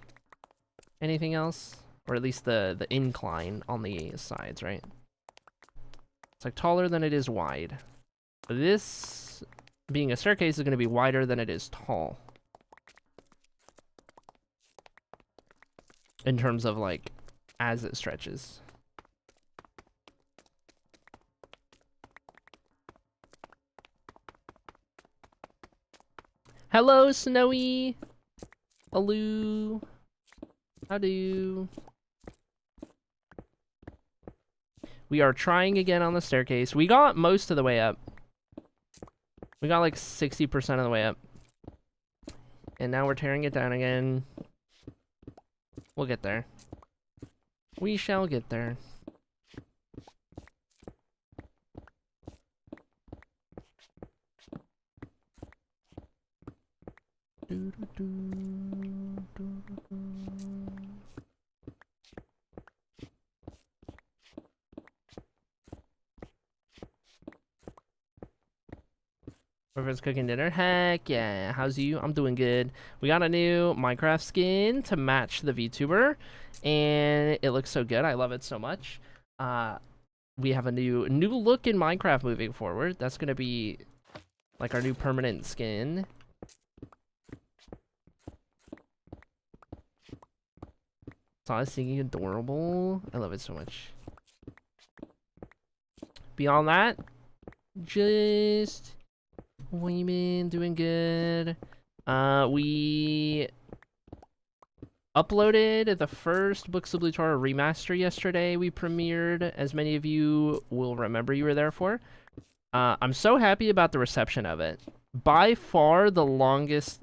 anything else, or at least the incline on the sides, right? It's like taller than it is wide. But this, being a staircase, is going to be wider than it is tall. in terms of like as it stretches. Hello, Snowy. Hello. How do? We are trying again on the staircase. We got most of the way up. We got like 60% of the way up. And now we're tearing it down again. We'll get there. We shall get there. Whoever's cooking dinner, heck yeah. How's you? I'm doing good. We got a new Minecraft skin to match the VTuber, and it looks so good. I love it so much. We have a new look in Minecraft moving forward. That's gonna be like our new permanent skin. Saw singing adorable. I love it so much. Beyond that, just women doing good. We uploaded the first Books of Blue Tora remaster yesterday. We premiered, as many of you will remember you were there for. I'm so happy about the reception of it. By far the longest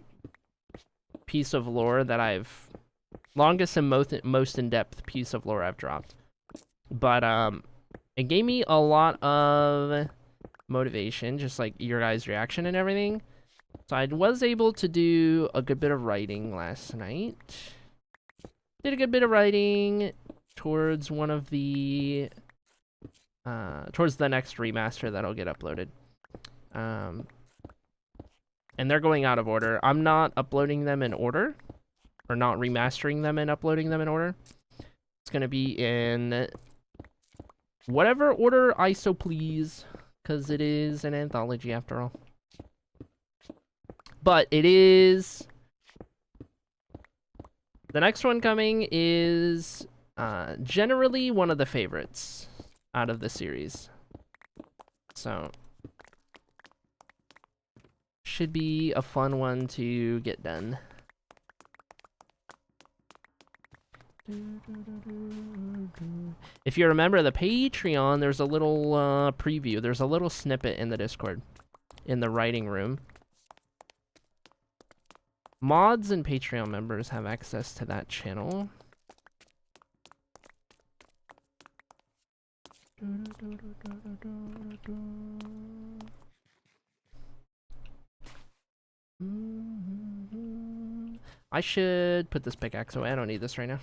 piece of lore that longest and most in-depth piece of lore I've dropped. But it gave me a lot of motivation, just like your guys' reaction and everything. So I was able to do a good bit of writing last night. Did a good bit of writing towards one of the towards the next remaster that'll get uploaded. And they're going out of order. I'm not uploading them in order, or not remastering them and uploading them in order. It's gonna be in whatever order I so please, because it is an anthology after all. But it is... The next one coming is generally one of the favorites out of the series. So, should be a fun one to get done. If you remember the Patreon, there's a little preview. There's a little snippet in the Discord, in the writing room. Mods and Patreon members have access to that channel. I should put this pickaxe away. I don't need this right now.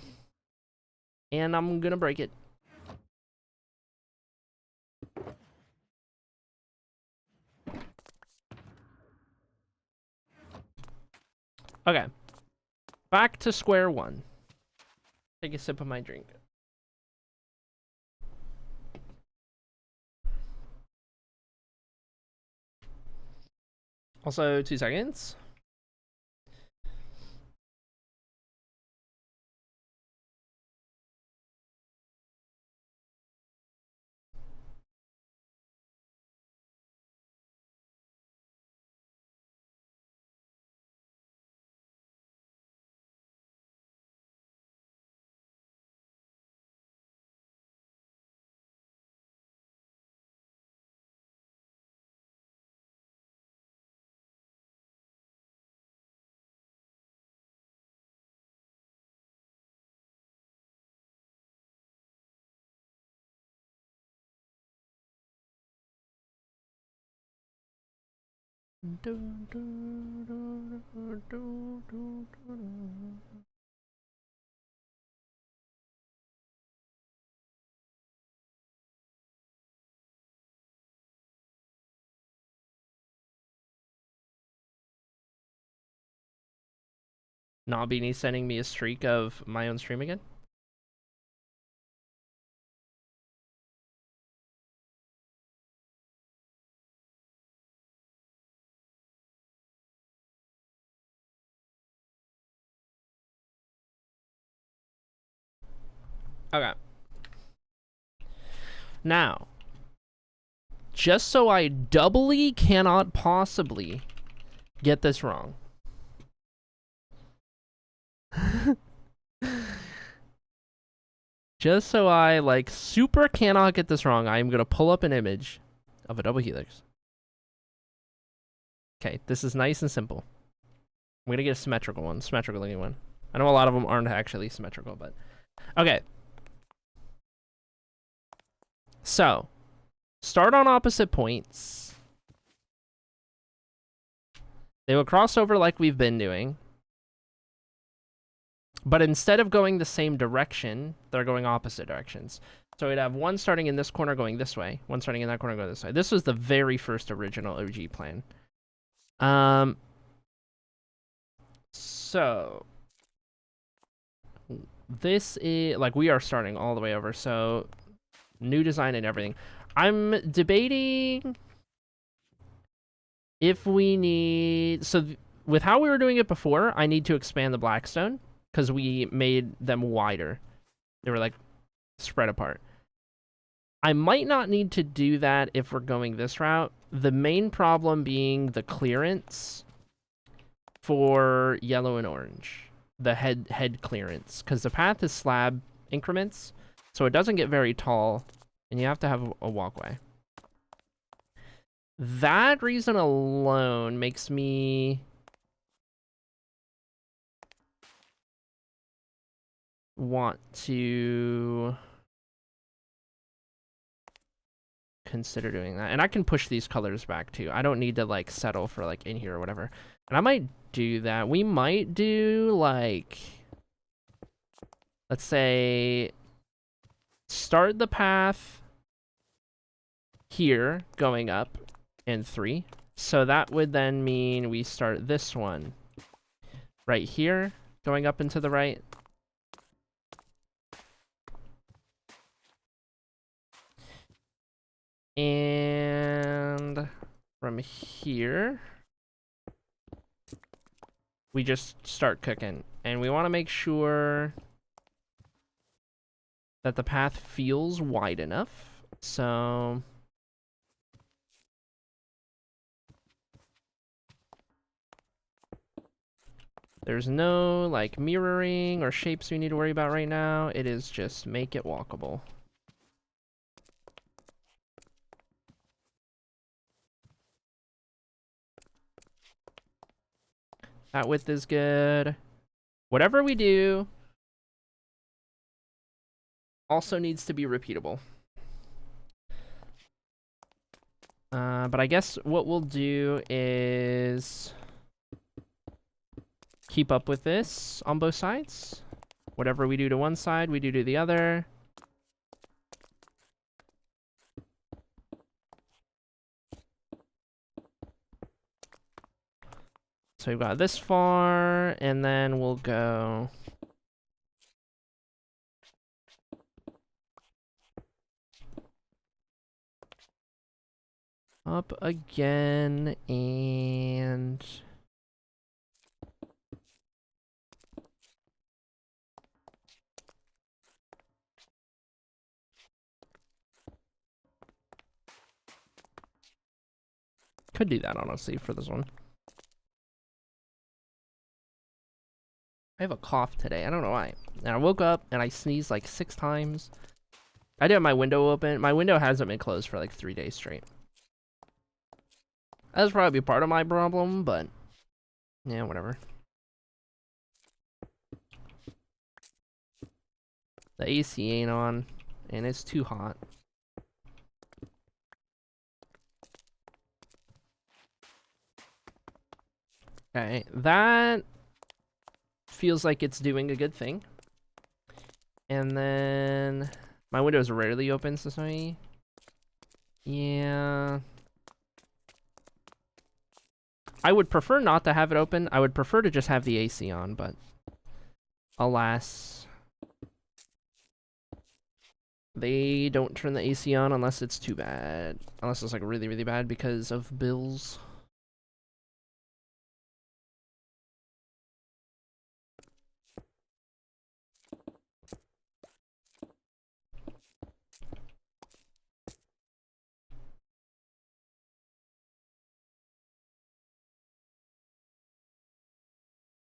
And I'm gonna break it. Okay. Back to square one. Take a sip of my drink. Also, 2 seconds. Nobby sending me a streak of my own stream again. Okay. Now, just so I doubly cannot possibly get this wrong. Just so I, like, super cannot get this wrong, I'm going to pull up an image of a double helix. Okay, this is nice and simple. I'm going to get a symmetrical one, symmetrical looking one. I know a lot of them aren't actually symmetrical, but... Okay. So, start on opposite points. They will cross over like we've been doing. But instead of going the same direction, they're going opposite directions. So we'd have one starting in this corner going this way, one starting in that corner going this way. This was the very first original OG plan. So this is like we are starting all the way over. So new design and everything. I'm debating if we need with how we were doing it before, I need to expand the Blackstone because we made them wider. They were like spread apart. I might not need to do that if we're going this route. The main problem being the clearance for yellow and orange. The head clearance. Because the path is slab increments, so it doesn't get very tall, and you have to have a walkway. That reason alone makes me want to consider doing that. And I can push these colors back too. I don't need to like settle for like in here or whatever. And I might do that. We might do like, let's say, start the path here going up in 3. So that would then mean we start this one right here going up and to the right. And from here, we just start cooking. And we want to make sure that the path feels wide enough. So there's no like mirroring or shapes we need to worry about right now. It is just make it walkable. That width is good. Whatever we do also needs to be repeatable. But I guess what we'll do is keep up with this on both sides. Whatever we do to one side, we do to the other. So we've got this far, and then we'll go up again, and could do that honestly for this one. I have a cough today. I don't know why. And I woke up and I sneezed like 6 times. I did have my window open. My window hasn't been closed for like 3 days straight. That's probably part of my problem, but yeah, whatever. The AC ain't on, and it's too hot. Okay, that feels like it's doing a good thing. And then my window is rarely open, so sorry. Yeah. I would prefer not to have it open. I would prefer to just have the AC on, but alas, they don't turn the AC on unless it's too bad. Unless it's like really, really bad because of bills.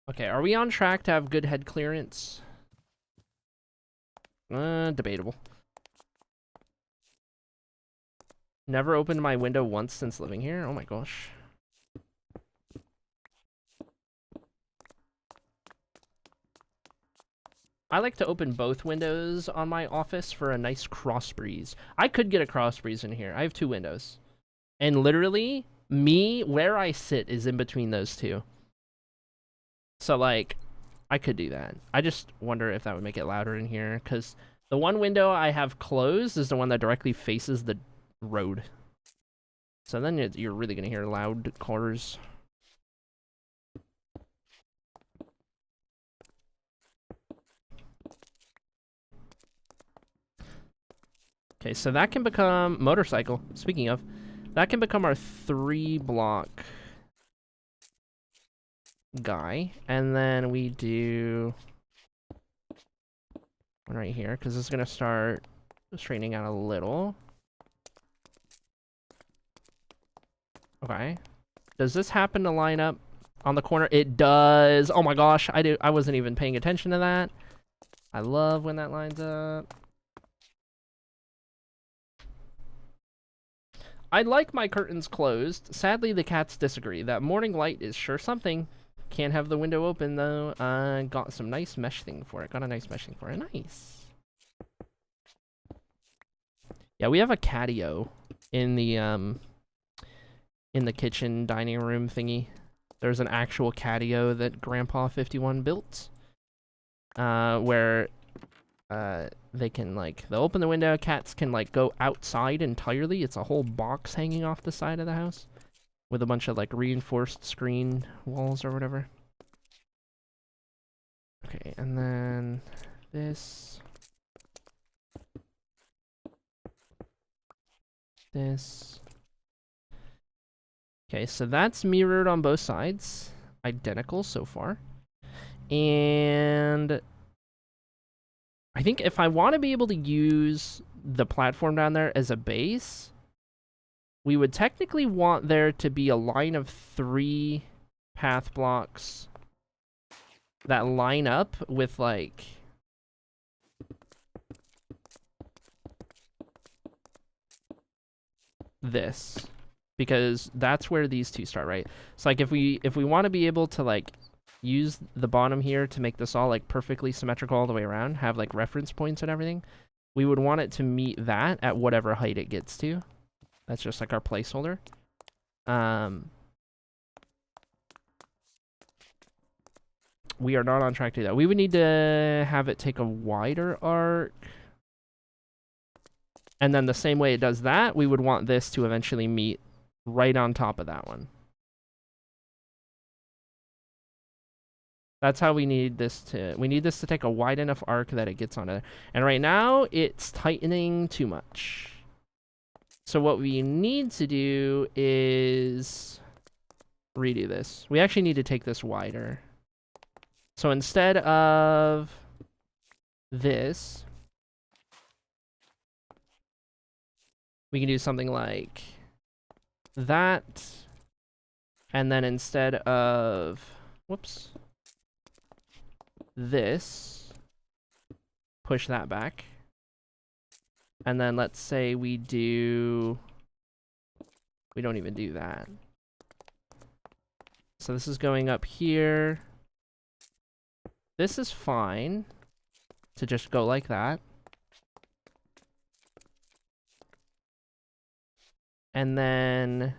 Okay, are we on track to have good head clearance? Debatable. Never opened my window once since living here. Oh my gosh. I like to open both windows on my office for a nice cross breeze. I could get a cross breeze in here. I have 2 windows. And literally, where I sit is in between those 2. So, like, I could do that. I just wonder if that would make it louder in here, because the one window I have closed is the one that directly faces the road. So then you're really going to hear loud cars. Okay, so that can become motorcycle. Speaking of, that can become our 3-block guy. And then we do one right here, because it's going to start straightening out a little. Okay. Does this happen to line up on the corner? It does. Oh my gosh, I wasn't even paying attention to that. I love when that lines up. I'd like my curtains closed. Sadly, the cats disagree. That morning light is sure something. Can't have the window open, though. Got some nice mesh thing for it. Got a nice mesh thing for it. Nice. Yeah, we have a catio in the kitchen dining room thingy. There's an actual catio that Grandpa 51 built. Where they can, like, they'll open the window, cats can, like, go outside entirely. It's a whole box hanging off the side of the house with a bunch of, like, reinforced screen walls or whatever. Okay, and then this. Okay, so that's mirrored on both sides. Identical so far. And I think if I want to be able to use the platform down there as a base, we would technically want there to be a line of 3 path blocks that line up with, like, this, because that's where these 2 start, right? So, like, if we want to be able to, like, use the bottom here to make this all, like, perfectly symmetrical all the way around, have, like, reference points and everything, we would want it to meet that at whatever height it gets to. That's just, like, our placeholder. We are not on track to do that. We would need to have it take a wider arc. And then the same way it does that, we would want this to eventually meet right on top of that one. That's how we need this to take a wide enough arc that it gets on it. And right now, it's tightening too much. So what we need to do is redo this. We actually need to take this wider. So instead of this, we can do something like that. And then instead of, whoops, this, push that back. And then let's say we don't even do that. So this is going up here. This is fine to just go like that. And then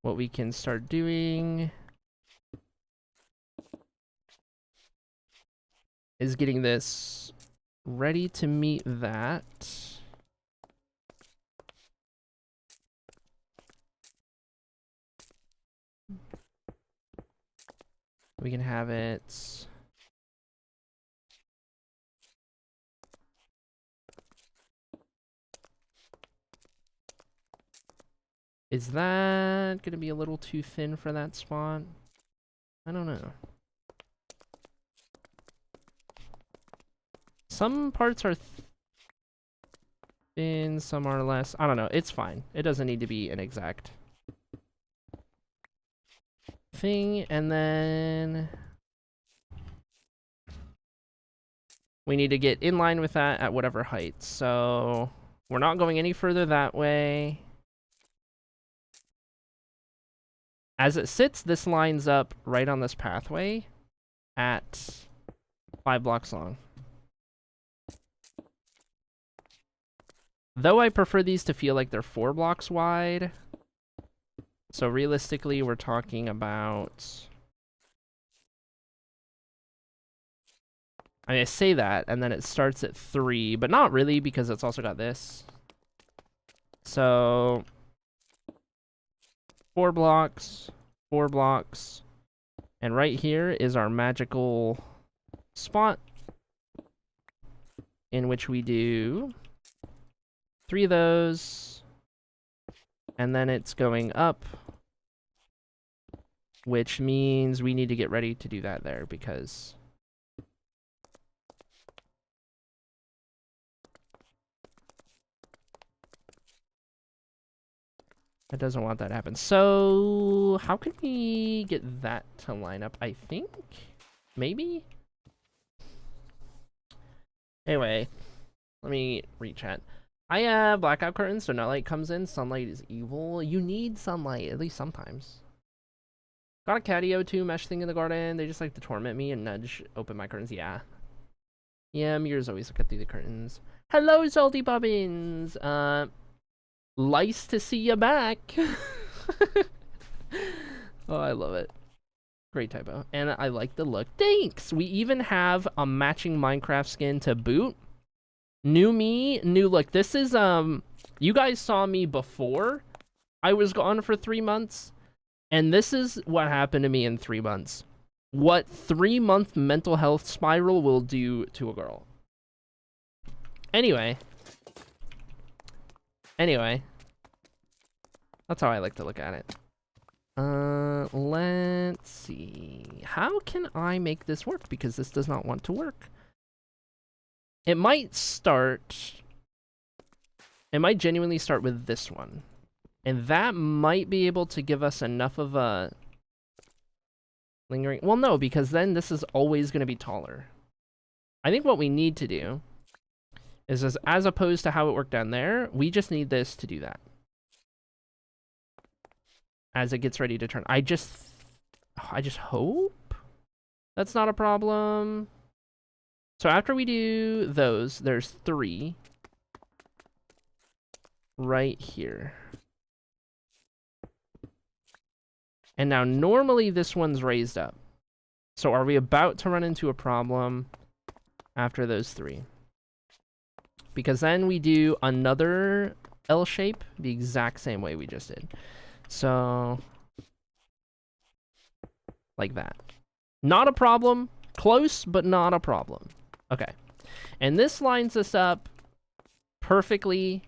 what we can start doing is getting this ready to meet that. We can have it is that gonna be a little too thin for that spot? I don't know. Some parts are thin, some are less. I don't know. It's fine. It doesn't need to be an exact. thing, and then we need to get in line with that at whatever height. So we're not going any further that way. As it sits, this lines up right on this pathway at 5 blocks long. Though I prefer these to feel like they're 4 blocks wide. So realistically, we're talking about... I mean, I say that, and then it starts at 3, but not really, because it's also got this. So... 4 blocks, 4 blocks, and right here is our magical spot in which we do 3 of those, and then it's going up, which means we need to get ready to do that there, because it doesn't want that to happen. So how can we get that to line up? I think maybe. Anyway, let me re-chat. I have blackout curtains, so no light comes in. Sunlight is evil. You need sunlight, at least sometimes. Got a catio too, mesh thing in the garden. They just like to torment me and nudge open my curtains. Yeah. Yeah, mirrors always look at through the curtains. Hello, Salty Bobbins! Nice to see you back! Oh, I love it. Great typo. And I like the look. Thanks! We even have a matching Minecraft skin to boot. New me, new look. This is, you guys saw me before I was gone for 3 months. And this is what happened to me in 3 months. What 3-month mental health spiral will do to a girl. Anyway. That's how I like to look at it. Let's see. How can I make this work? Because this does not want to work. It might genuinely start with this one. And that might be able to give us enough of a lingering... Well, no, because then this is always going to be taller. I think what we need to do is, as opposed to how it worked down there, we just need this to do that. As it gets ready to turn. I just hope that's not a problem. So after we do those, there's 3 right here. And now normally this one's raised up. So are we about to run into a problem after those 3? Because then we do another L shape the exact same way we just did. So, like that. Not a problem. Close, but not a problem. Okay. And this lines us up perfectly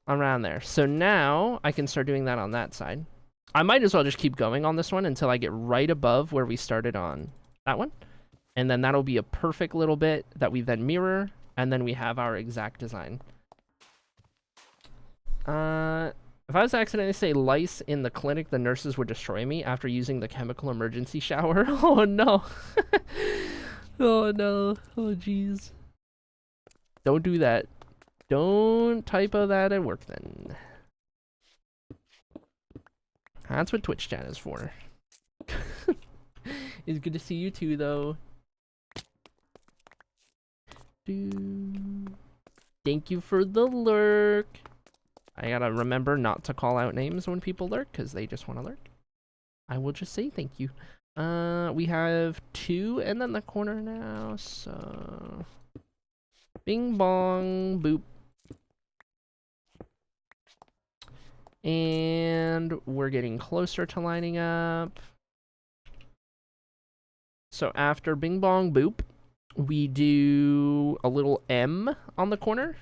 around there. So now I can start doing that on that side. I might as well just keep going on this one until I get right above where we started on that one. And then that'll be a perfect little bit that we then mirror, and then we have our exact design. If I was to accidentally say lice in the clinic, the nurses would destroy me after using the chemical emergency shower. Oh no. Oh no. Oh jeez. Don't do that. Don't typo that at work then. That's what Twitch chat is for. It's good to see you too, though. Thank you for the lurk. I gotta remember not to call out names when people lurk, because they just want to lurk. I will just say thank you. We have 2 and then the corner now, so... Bing bong, boop. And we're getting closer to lining up. So after bing bong, boop, we do a little M on the corner.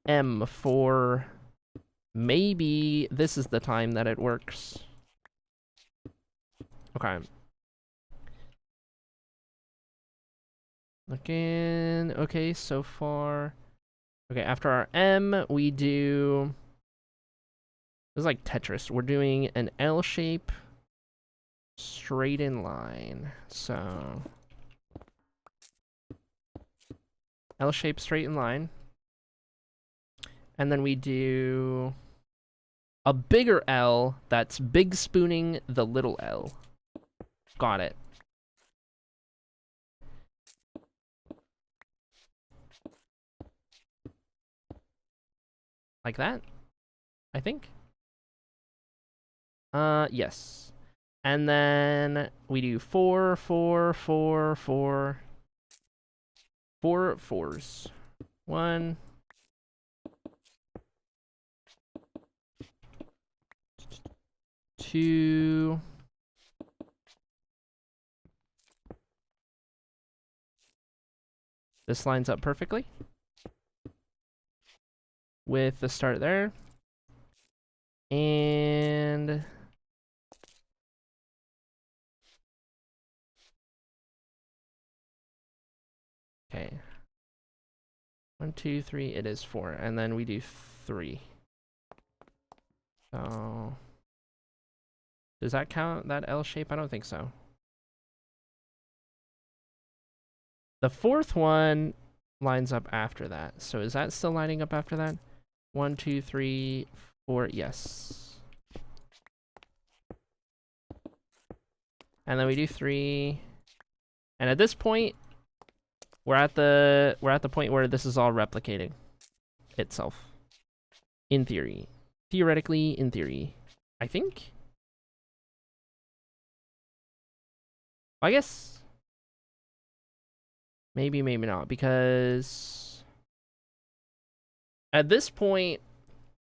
M for maybe this is the time that it works. Okay. Looking okay so far. Okay, after our M, we do This is like Tetris. We're doing an L shape straight in line. So L shape straight in line. And then we do a bigger L that's big spooning the little L. Got it. Like that, I think. Yes. And then we do 4, 4, 4, 4. 4 fours. 1, 2. This lines up perfectly with the start there. And okay. 1, 2, 3, it is 4. And then we do 3. So does that count that L shape? I don't think so. The fourth one lines up after that. So is that still lining up after that? 1, 2, 3, 4. Yes. And then we do 3. And at this point, we're at the point where this is all replicating itself. In theory. Theoretically, in theory. I think? I guess maybe, maybe not, because at this point,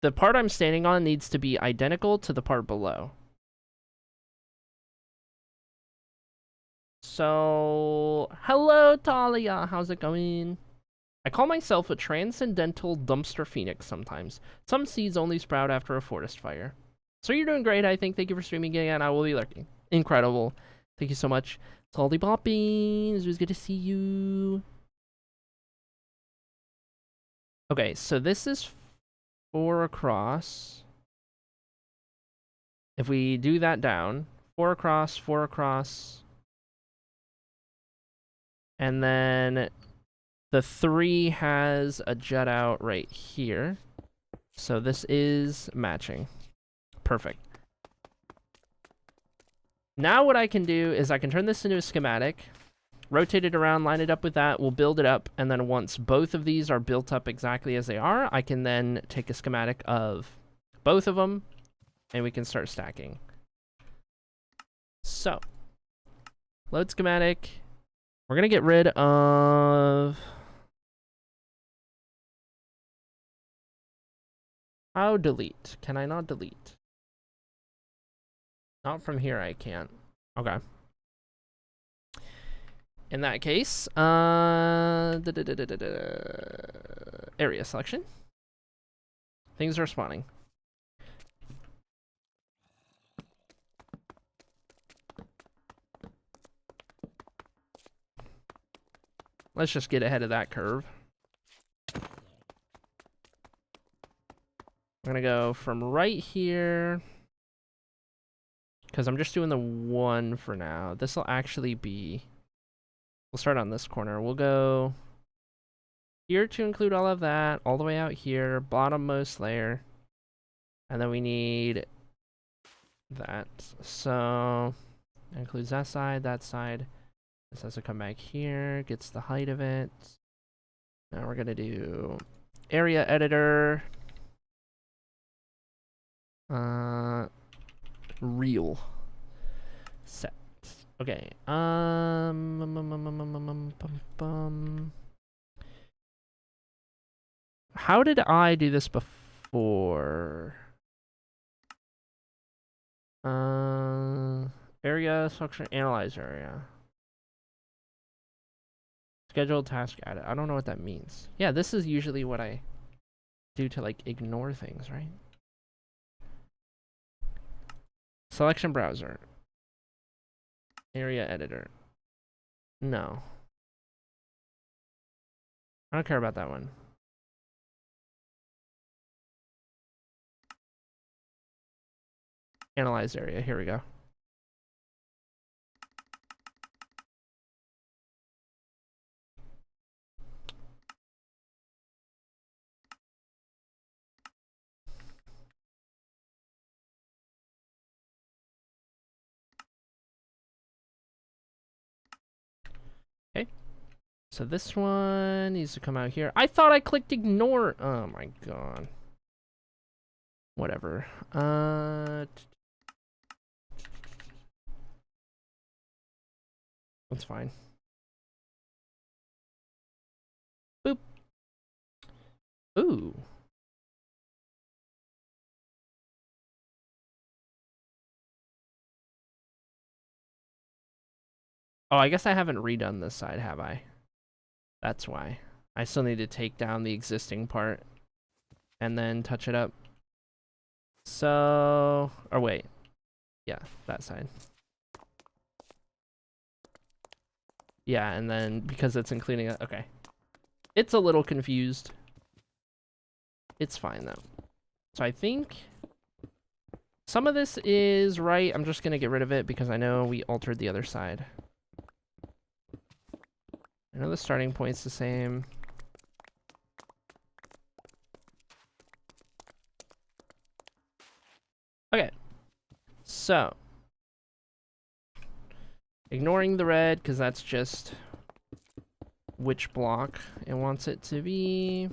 the part I'm standing on needs to be identical to the part below. So, hello, Talia. How's it going? I call myself a transcendental dumpster phoenix sometimes. Some seeds only sprout after a forest fire. So you're doing great, I think. Thank you for streaming again. I will be lurking. Incredible. Thank you so much. Salty Poppins. It was good to see you. Okay, so this is 4 across. If we do that down, 4 across, 4 across. And then the 3 has a jut out right here. So this is matching. Perfect. Now what I can do is I can turn this into a schematic, rotate it around, line it up with that, we'll build it up, and then once both of these are built up exactly as they are, I can then take a schematic of both of them, and we can start stacking. So, load schematic. We're going to get rid of... How delete? Can I not delete? Not from here, I can't. Okay. In that case, area selection. Things are spawning. Let's just get ahead of that curve. I'm gonna go from right here, because I'm just doing the 1 for now. This will actually be, we'll start on this corner. We'll go here to include all of that, all the way out here, bottommost layer. And then we need that. So that includes that side, that side. This has to come back here, gets the height of it. Now we're gonna do area editor. Real set. Okay. How did I do this before? Area structure analyze area. Scheduled task added. I don't know what that means. Yeah, this is usually what I do to like ignore things, right? Selection browser. Area editor. No. I don't care about that one. Analyze area. Here we go. Okay. So this one needs to come out here. I thought I clicked ignore. Oh my god. Whatever. That's fine. Boop. Ooh. Oh, I guess I haven't redone this side, have I? That's why. I still need to take down the existing part and then touch it up. So, or wait. Yeah, that side. Yeah, and then because it's including it, okay. It's a little confused. It's fine though. So I think some of this is right. I'm just gonna get rid of it because I know we altered the other side. I know the starting point's the same. Okay. So ignoring the red because that's just which block it wants it to be.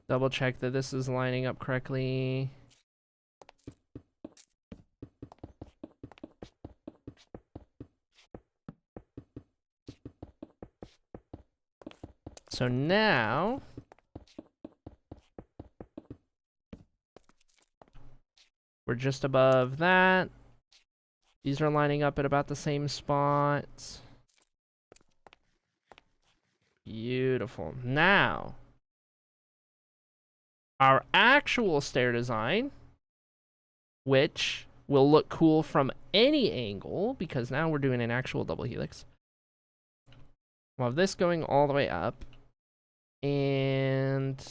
Double check that this is lining up correctly. So now we're just above that. These are lining up at about the same spot. Beautiful. Now, our actual stair design, which will look cool from any angle, because now we're doing an actual double helix. We'll have this going all the way up. And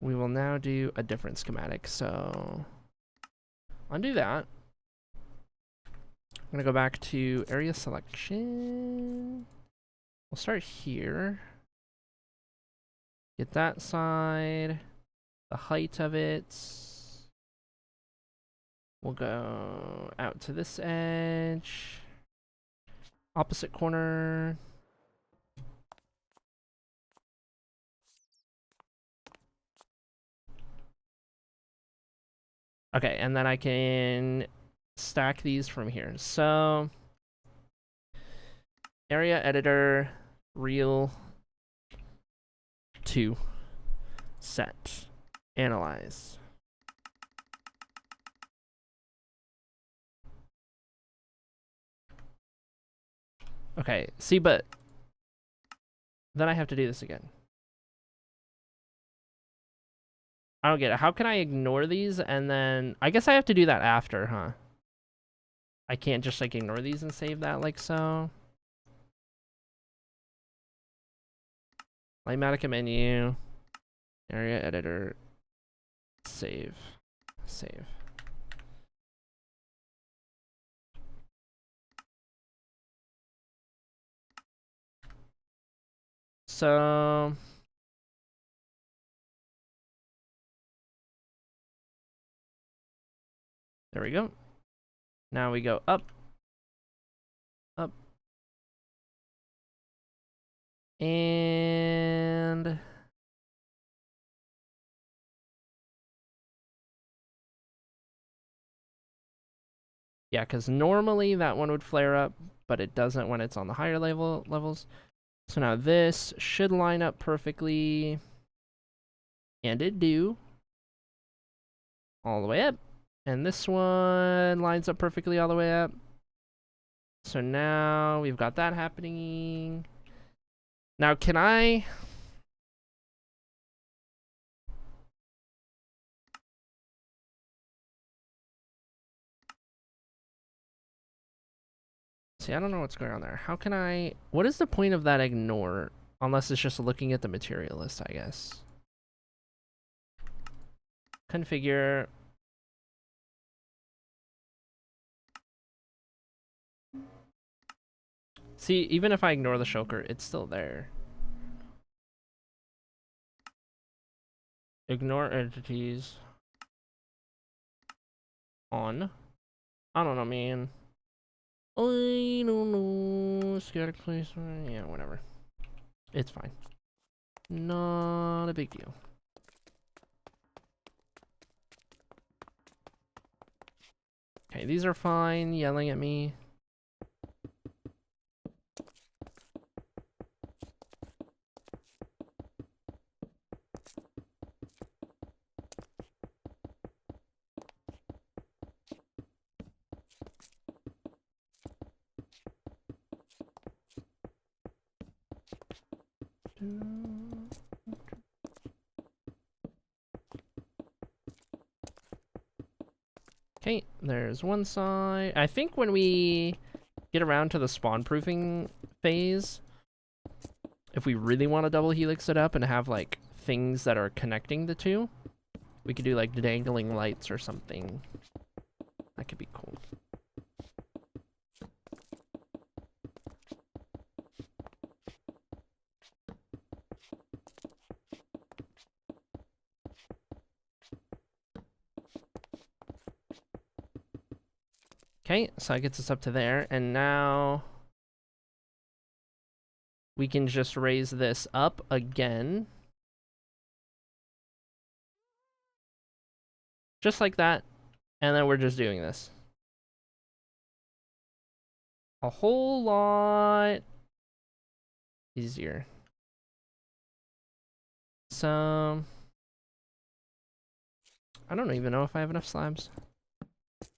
we will now do a different schematic. So, undo that. I'm going to go back to area selection. We'll start here. Get that side. The height of it. We'll go out to this edge. Opposite corner. Okay, and then I can stack these from here. So, area editor, real 2, set, analyze. Okay, see, but then I have to do this again. I don't get it. How can I ignore these and then... I guess I have to do that after, huh? I can't just, like, ignore these and save that like so. Lighmatica menu. Area editor. Save. Save. So... there we go. Now we go up. Up. And... yeah, because normally that one would flare up, but it doesn't when it's on the higher levels. So now this should line up perfectly. And it do. All the way up. And this one lines up perfectly all the way up. So now we've got that happening. Now can I... see, I don't know what's going on there. How can I... what is the point of that ignore? Unless it's just looking at the material list, I guess. Configure. See, even if I ignore the shulker, it's still there. Ignore entities. On. I don't know, man. I don't know. Static placement. Yeah, whatever. It's fine. Not a big deal. Okay, these are fine. Yelling at me. Okay, there's one side. I think when we get around to the spawn proofing phase, if we really want to double helix it up and have like things that are connecting the two, we could do like dangling lights or something. That could be cool. Okay, so that gets us up to there, and now we can just raise this up again. Just like that, and then we're just doing this. A whole lot easier. So, I don't even know if I have enough slabs.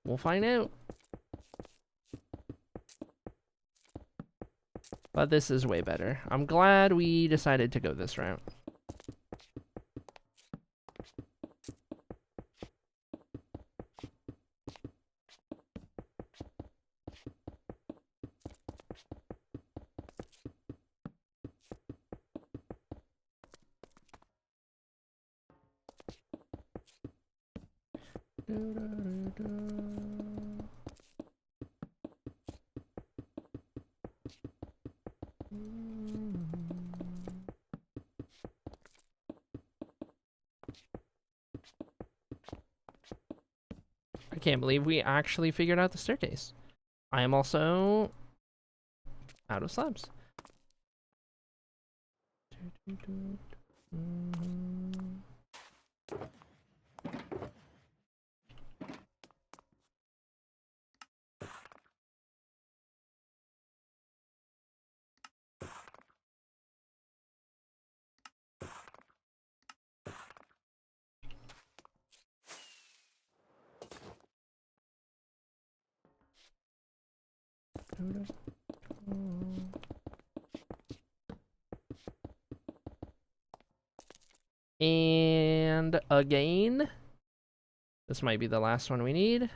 We'll find out. But this is way better. I'm glad we decided to go this route. I can't believe we actually figured out the staircase. I am also out of slabs. And again, this might be the last one we need.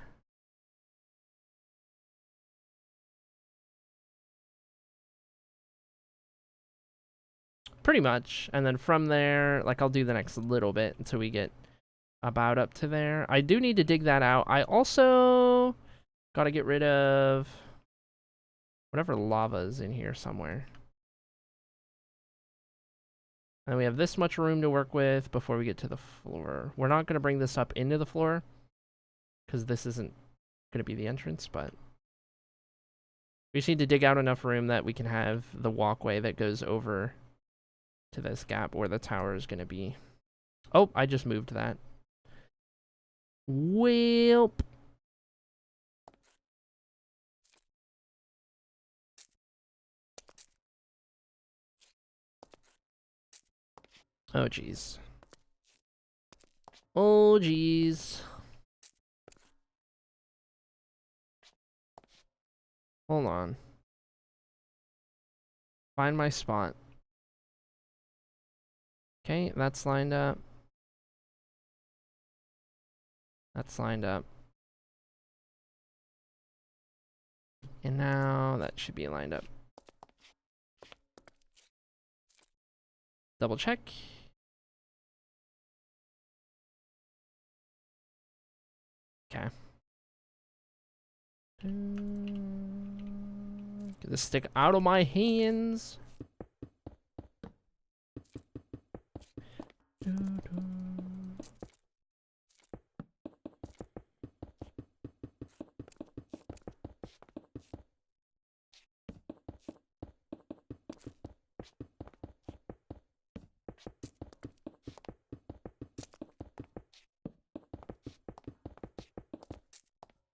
Pretty much. And then from there, like I'll do the next little bit until we get about up to there. I do need to dig that out. I also got to get rid of whatever lava's in here somewhere. And we have this much room to work with before we get to the floor. We're not going to bring this up into the floor because this isn't going to be the entrance, but we just need to dig out enough room that we can have the walkway that goes over to this gap where the tower is going to be. Oh, I just moved that. Welp. Oh, jeez. Oh, jeez. Hold on. Find my spot. Okay, that's lined up. That's lined up. And now that should be lined up. Double check. Okay. Get this stick out of my hands.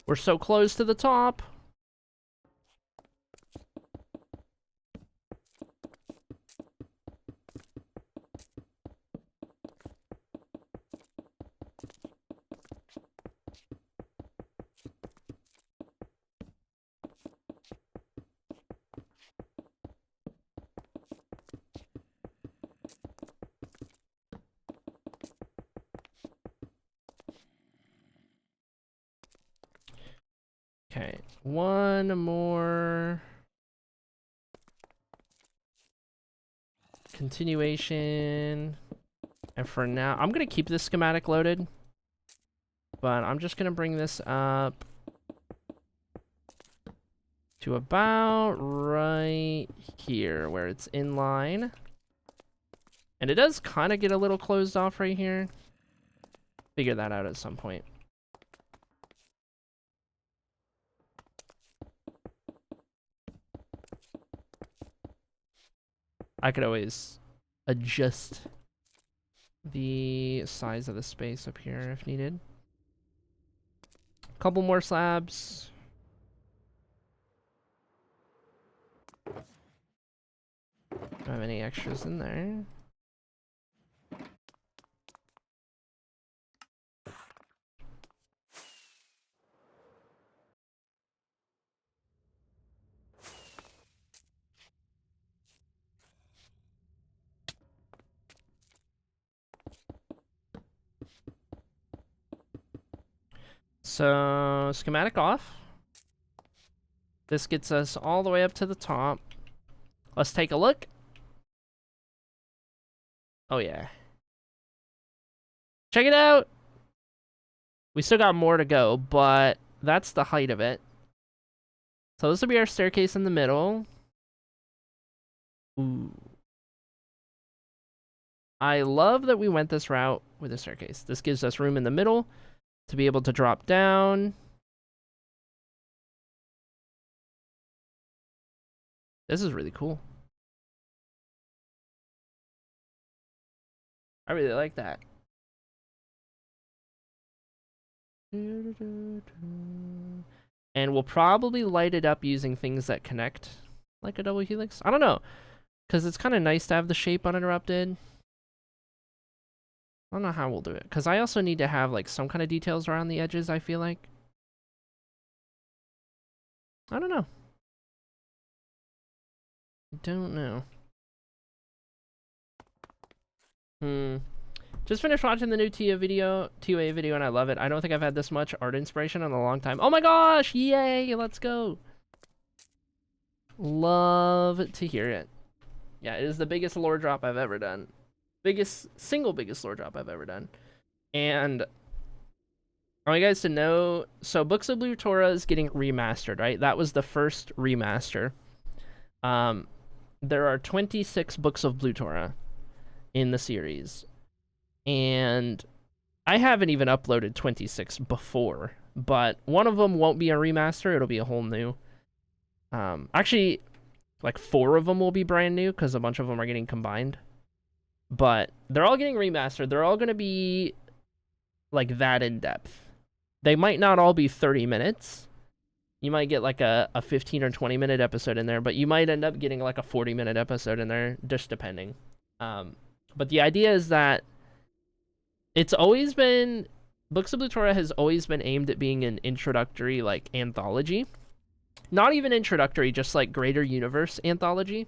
We're so close to the top. Okay, one more continuation. And for now, I'm gonna keep this schematic loaded, but I'm just gonna bring this up to about right here where it's in line. And it does kind of get a little closed off right here. Figure that out at some point. I could always adjust the size of the space up here if needed. Couple more slabs. Don't have any extras in there. So, schematic off. This gets us all the way up to the top. Let's take a look. Oh, yeah. Check it out! We still got more to go, but that's the height of it. So this will be our staircase in the middle. Ooh. I love that we went this route with a staircase. This gives us room in the middle to be able to drop down. This is really cool. I really like that. And we'll probably light it up using things that connect like a double helix. I don't know, because it's kind of nice to have the shape uninterrupted. I don't know how we'll do it, because I also need to have like some kind of details around the edges, I feel like. I don't know. Don't know. Just finished watching the new TOA video and I love it. I don't think I've had this much art inspiration in a long time. Oh my gosh! Yay! Let's go! Love to hear it. Yeah, it is the biggest lore drop I've ever done. Single biggest lore drop I've ever done. And I want you guys to know, so Books of Blue Torah is getting remastered, right? That was the first remaster. There are 26 Books of Blue Torah in the series. And I haven't even uploaded 26 before, but one of them won't be a remaster, it'll be a whole new. Actually, like 4 of them will be brand new, because a bunch of them are getting combined. But they're all getting remastered. They're all going to be like that in depth. They might not all be 30 minutes. You might get like a 15 or 20 minute episode in there, but you might end up getting like a 40-minute episode in there, just depending. But the idea is that it's always been, Books of Blue Torah has always been aimed at being an introductory like anthology. Not even introductory, just like greater universe anthology.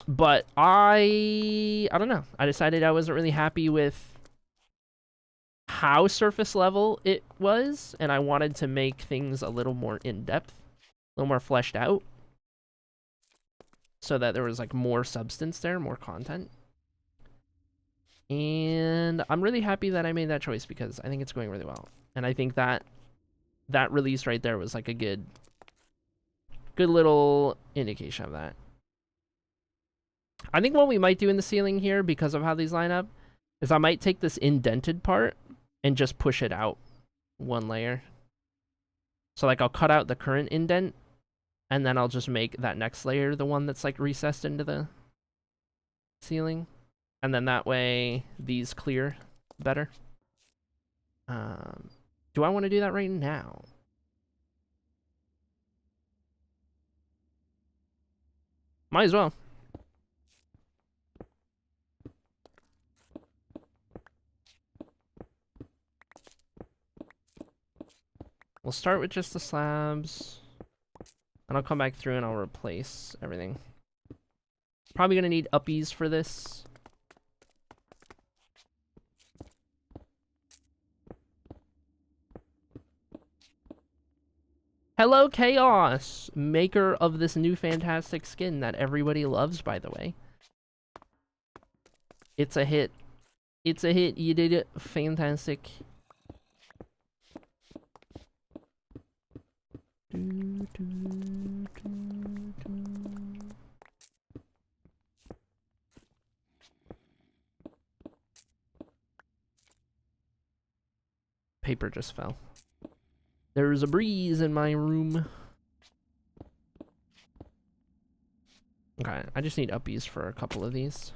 But I don't know. I decided I wasn't really happy with how surface level it was, and I wanted to make things a little more in-depth, a little more fleshed out. so that there was like more substance there, more content. And I'm really happy that I made that choice because I think it's going really well. And I think that that release right there was like a good little indication of that. I think what we might do in the ceiling here, because of how these line up, is I might take this indented part and just push it out one layer. So like I'll cut out the current indent, and then I'll just make that next layer the one that's like recessed into the ceiling. And then that way these clear better. Do I want to do that right now? Might as well. We'll start with just the slabs. And I'll come back through and I'll replace everything. Probably gonna need uppies for this. Hello, Chaos! Maker of this new fantastic skin that everybody loves, by the way. It's a hit. It's a hit. You did it. Fantastic. Paper just fell. There's a breeze in my room. Okay, I just need uppies for a couple of these.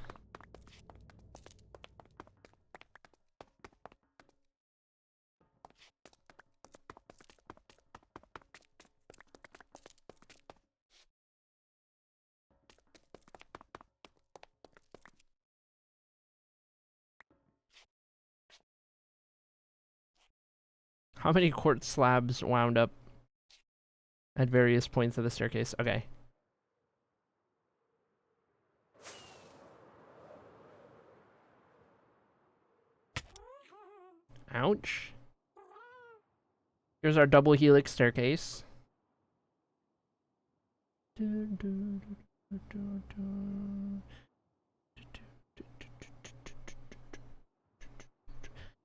How many quartz slabs wound up at various points of the staircase? Okay. Ouch. Here's our double helix staircase.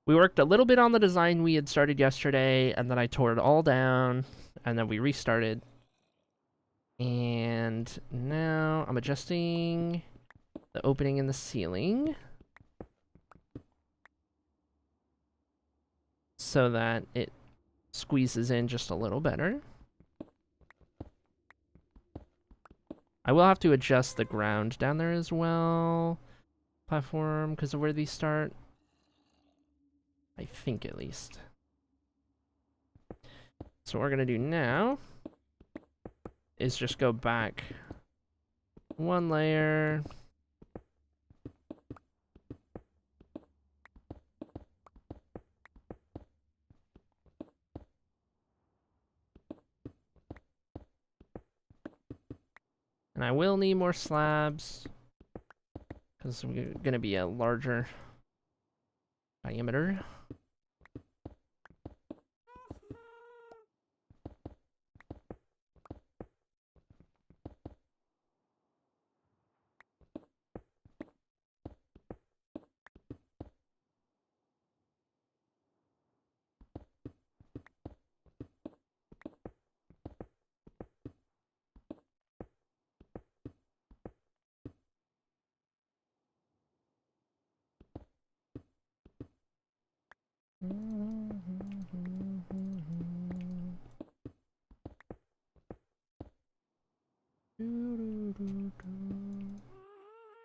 We worked a little bit on the design we had started yesterday, and then I tore it all down, and then we restarted. And now I'm adjusting the opening in the ceiling so that it squeezes in just a little better. I will have to adjust the ground down there as well. Platform, because of where these start. I think, at least. So what we're going to do now is just go back one layer. And I will need more slabs because we're going to be a larger diameter.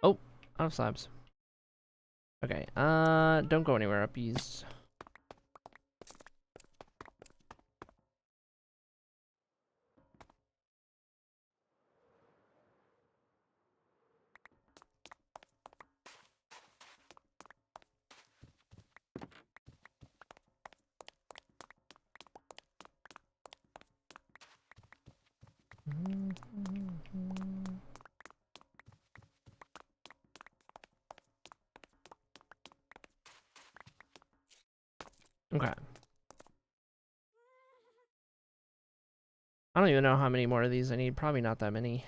Oh, out of slabs. Okay, don't go anywhere, uppies. Okay. I don't even know how many more of these I need. Probably not that many.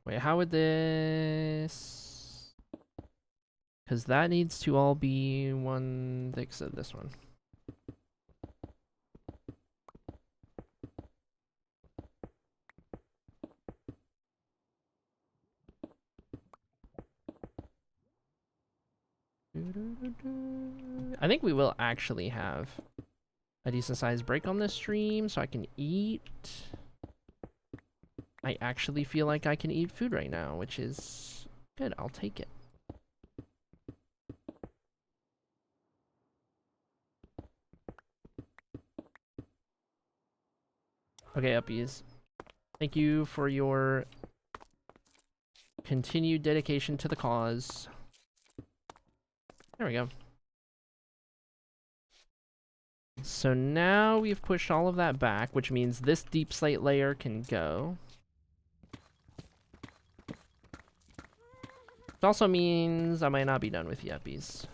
Wait, how would this... Because that needs to all be one fix of this one. I think we will actually have a decent sized break on this stream so I can eat. I actually feel like I can eat food right now, which is good. I'll take it. Okay, uppies. Thank you for your continued dedication to the cause. There we go. So now we've pushed all of that back, which means this deep slate layer can go. It also means I might not be done with yuppies.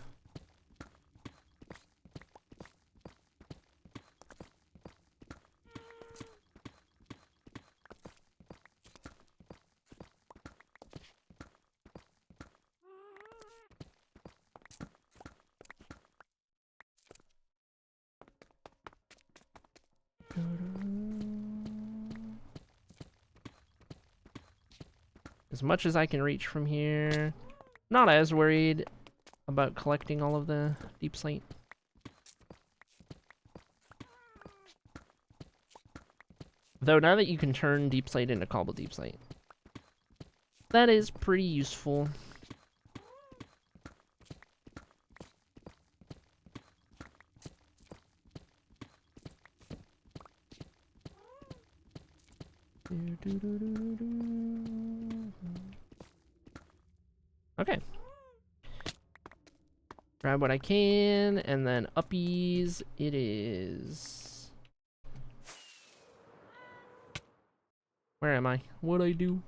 As much as I can reach from here. Not as worried about collecting all of the deep slate. Though now that you can turn deep slate into cobble deep slate, that is pretty useful. Okay. Grab what I can, and then uppies it is. Where am I? What'd I do?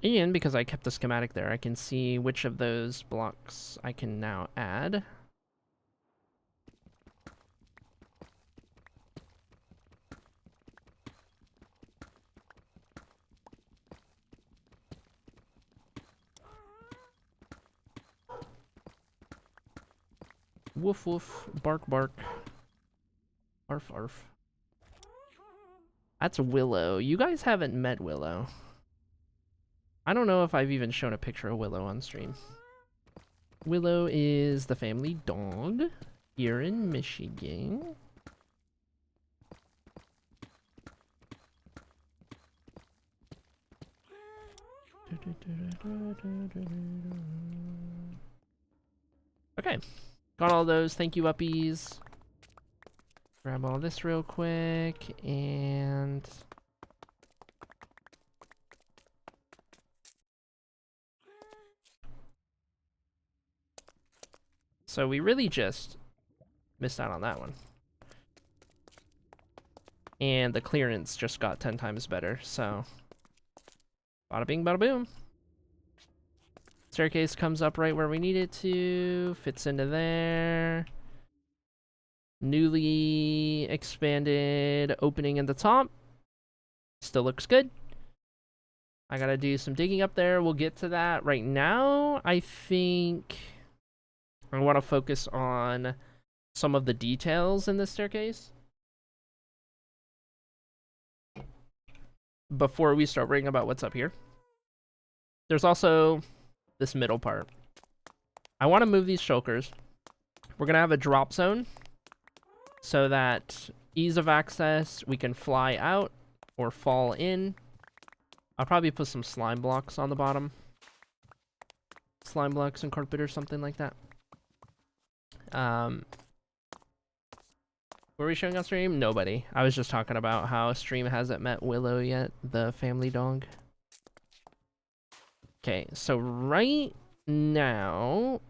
And because I kept the schematic there, I can see which of those blocks I can now add. Woof woof, bark bark. Arf arf. That's Willow. You guys haven't met Willow. I don't know if I've even shown a picture of Willow on stream. Willow is the family dog here in Michigan. Okay, got all those. Thank you, uppies. Grab all this real quick, and so we really just missed out on that one. And the clearance just got 10 times better, so bada bing, bada boom. Staircase comes up right where we need it to, fits into there. Newly expanded opening in the top. Still looks good. I gotta do some digging up there. We'll get to that. Right now, I think I want to focus on some of the details in this staircase before we start worrying about what's up here. There's also this middle part. I want to move these shulkers. We're gonna have a drop zone so that ease of access, we can fly out or fall in. I'll probably put some slime blocks on the bottom. Slime blocks and carpet or something like that. Were we showing on stream? Nobody. I was just talking about how stream hasn't met Willow yet, the family dog. Okay, so right now,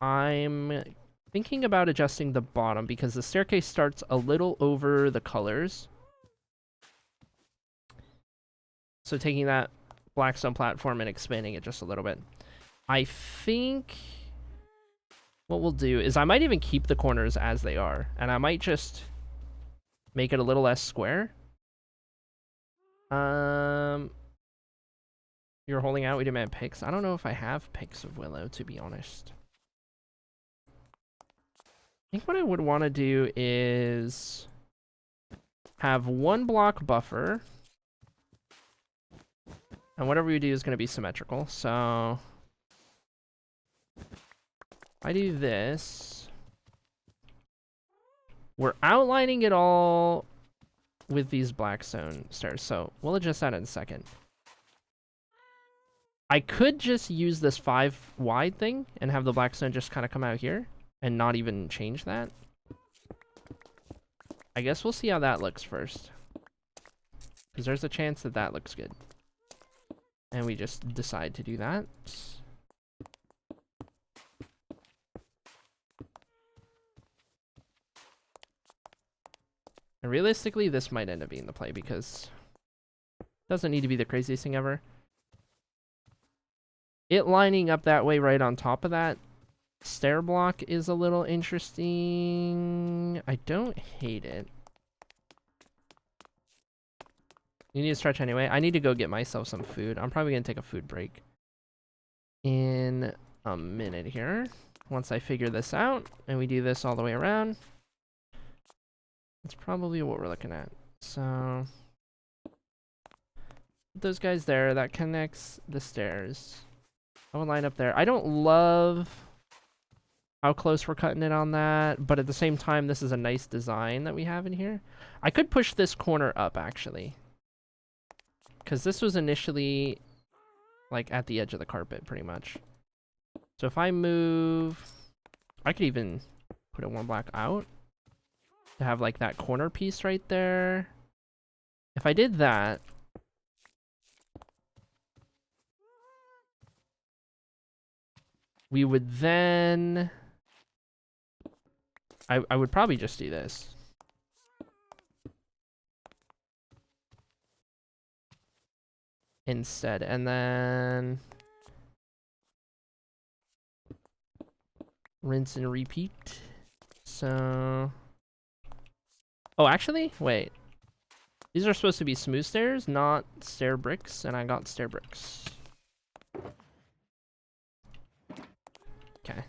I'm thinking about adjusting the bottom because the staircase starts a little over the colors. So taking that blackstone platform and expanding it just a little bit. I think what we'll do is I might even keep the corners as they are, and I might just make it a little less square. You're holding out. We demand picks. I don't know if I have picks of willow, to be honest. I think what I would want to do is have 1 block buffer, and whatever we do is going to be symmetrical. So if I do this, we're outlining it all with these blackstone stairs. So we'll adjust that in a second. I could just use this 5 wide thing and have the blackstone just kind of come out here and not even change that. I guess we'll see how that looks first, because there's a chance that that looks good. And we just decide to do that. And realistically, this might end up being the play because it doesn't need to be the craziest thing ever. It lining up that way right on top of that stair block is a little interesting. I don't hate it. You need to stretch anyway. I need to go get myself some food. I'm probably going to take a food break in a minute here. Once I figure this out and we do this all the way around. That's probably what we're looking at. So put those guys there. That connects the stairs. I will line up there. I don't love how close we're cutting it on that, but at the same time, this is a nice design that we have in here. I could push this corner up, actually, because this was initially like at the edge of the carpet, pretty much. So if I move, I could even put a 1 block out to have like that corner piece right there. If I did that, we would then, I would probably just do this. Instead, and then rinse and repeat. So, oh, actually, wait. These are supposed to be smooth stairs, not stair bricks, and I got stair bricks. Okay.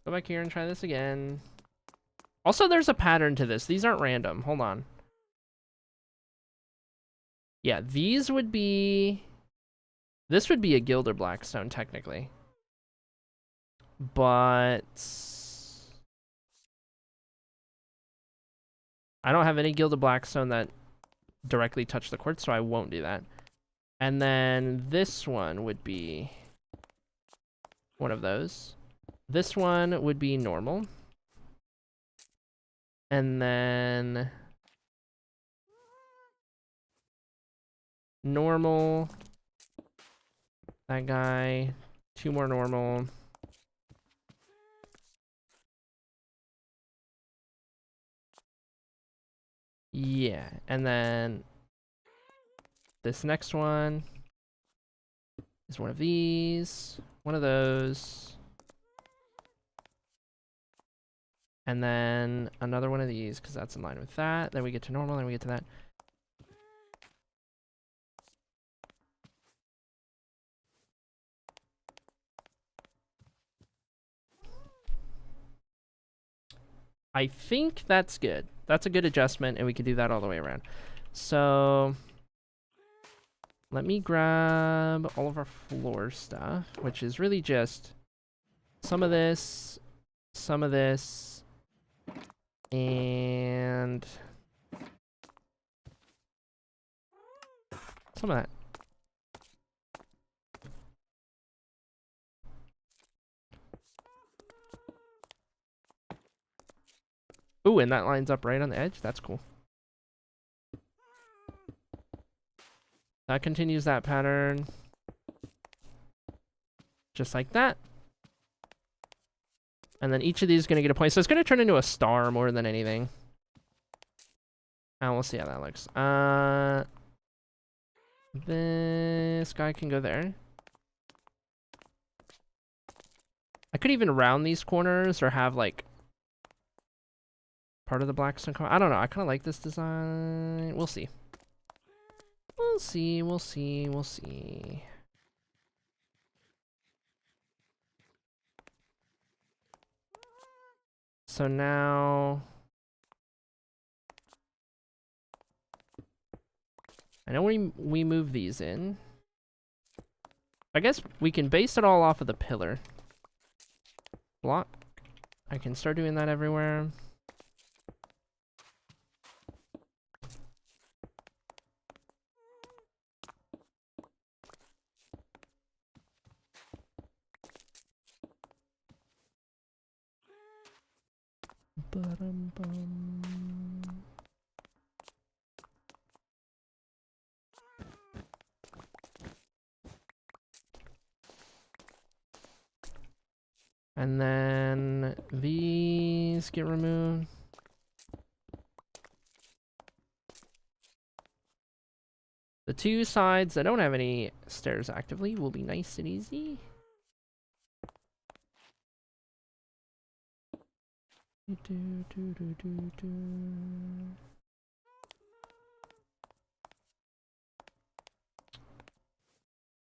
Go back here and try this again. Also, there's a pattern to this. These aren't random. Hold on. Yeah, these would be... This would be a Gilder Blackstone, technically. But... I don't have any Gilded Blackstone that directly touch the quartz, so I won't do that. And then this one would be one of those. This one would be normal. And then normal. That guy. 2 more normal. Yeah, and then this next one is one of these, one of those, and then another one of these, because that's in line with that. Then we get to normal, then we get to that. I think that's good. That's a good adjustment, and we can do that all the way around. So let me grab all of our floor stuff, which is really just some of this, and some of that. Ooh, and that lines up right on the edge. That's cool. That continues that pattern. Just like that. And then each of these is going to get a point. So it's going to turn into a star more than anything. And we'll see how that looks. This guy can go there. I could even round these corners or have like part of the blackstone corner. I don't know. I kind of like this design. We'll see. We'll see. We'll see. We'll see. So now I know we move these in. I guess we can base it all off of the pillar. Block. I can start doing that everywhere. Ba-dum-bum. And then these get removed. The two sides that don't have any stairs actively will be nice and easy.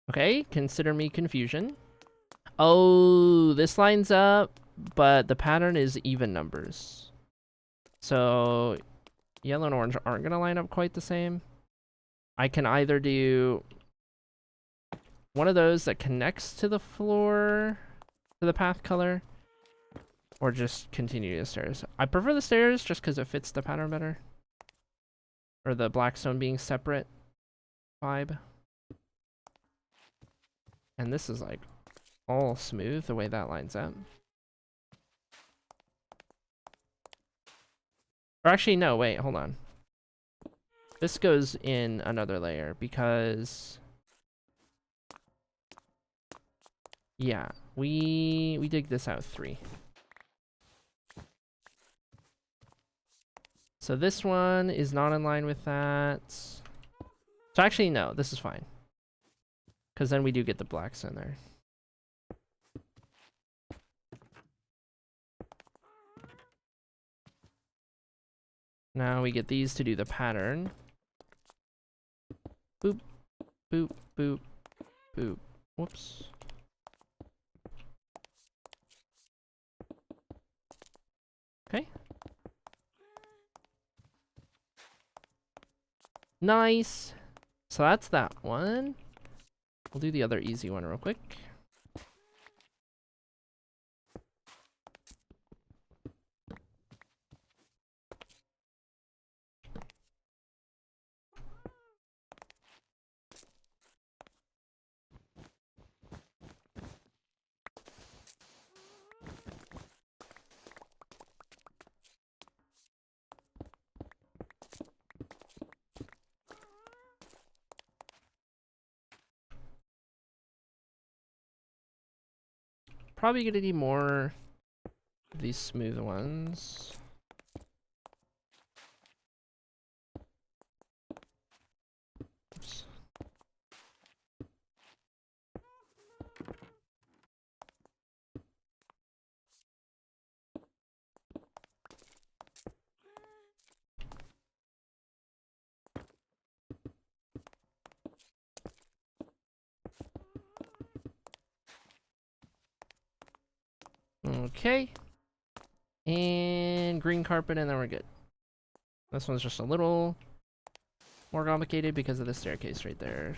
Okay, consider me confusion. Oh, this lines up, but the pattern is even numbers. So yellow and orange aren't going to line up quite the same. I can either do one of those that connects to the floor, to the path color, or just continue the stairs. I prefer the stairs just because it fits the pattern better. Or the blackstone being separate vibe. And this is like all smooth the way that lines up. Or actually, no, wait, hold on. This goes in another layer because... yeah, we dig this out 3. So this one is not in line with that. So actually, no, this is fine. Because then we do get the blacks in there. Now we get these to do the pattern. Boop, boop, boop, boop. Whoops. Okay. Nice. So that's that one. We'll do the other easy one real quick. Probably gonna need more of these smooth ones. Oops. Okay. And green carpet, and then we're good. This one's just a little more complicated because of the staircase right there.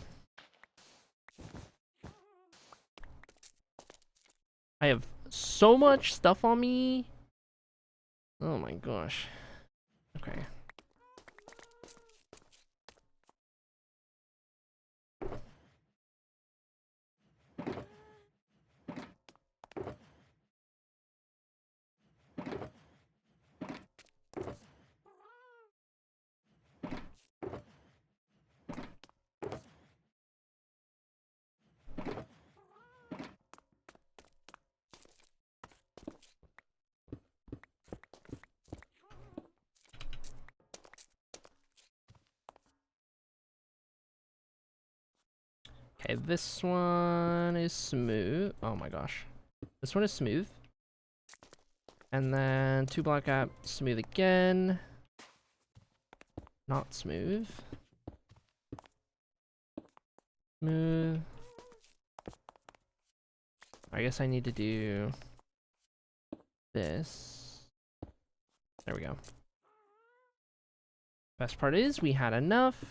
I have so much stuff on me. Oh my gosh. Okay. Okay, this one is smooth. Oh my gosh. This one is smooth. And then 2 block gap, smooth again. Not smooth. Smooth. I guess I need to do this. There we go. Best part is we had enough.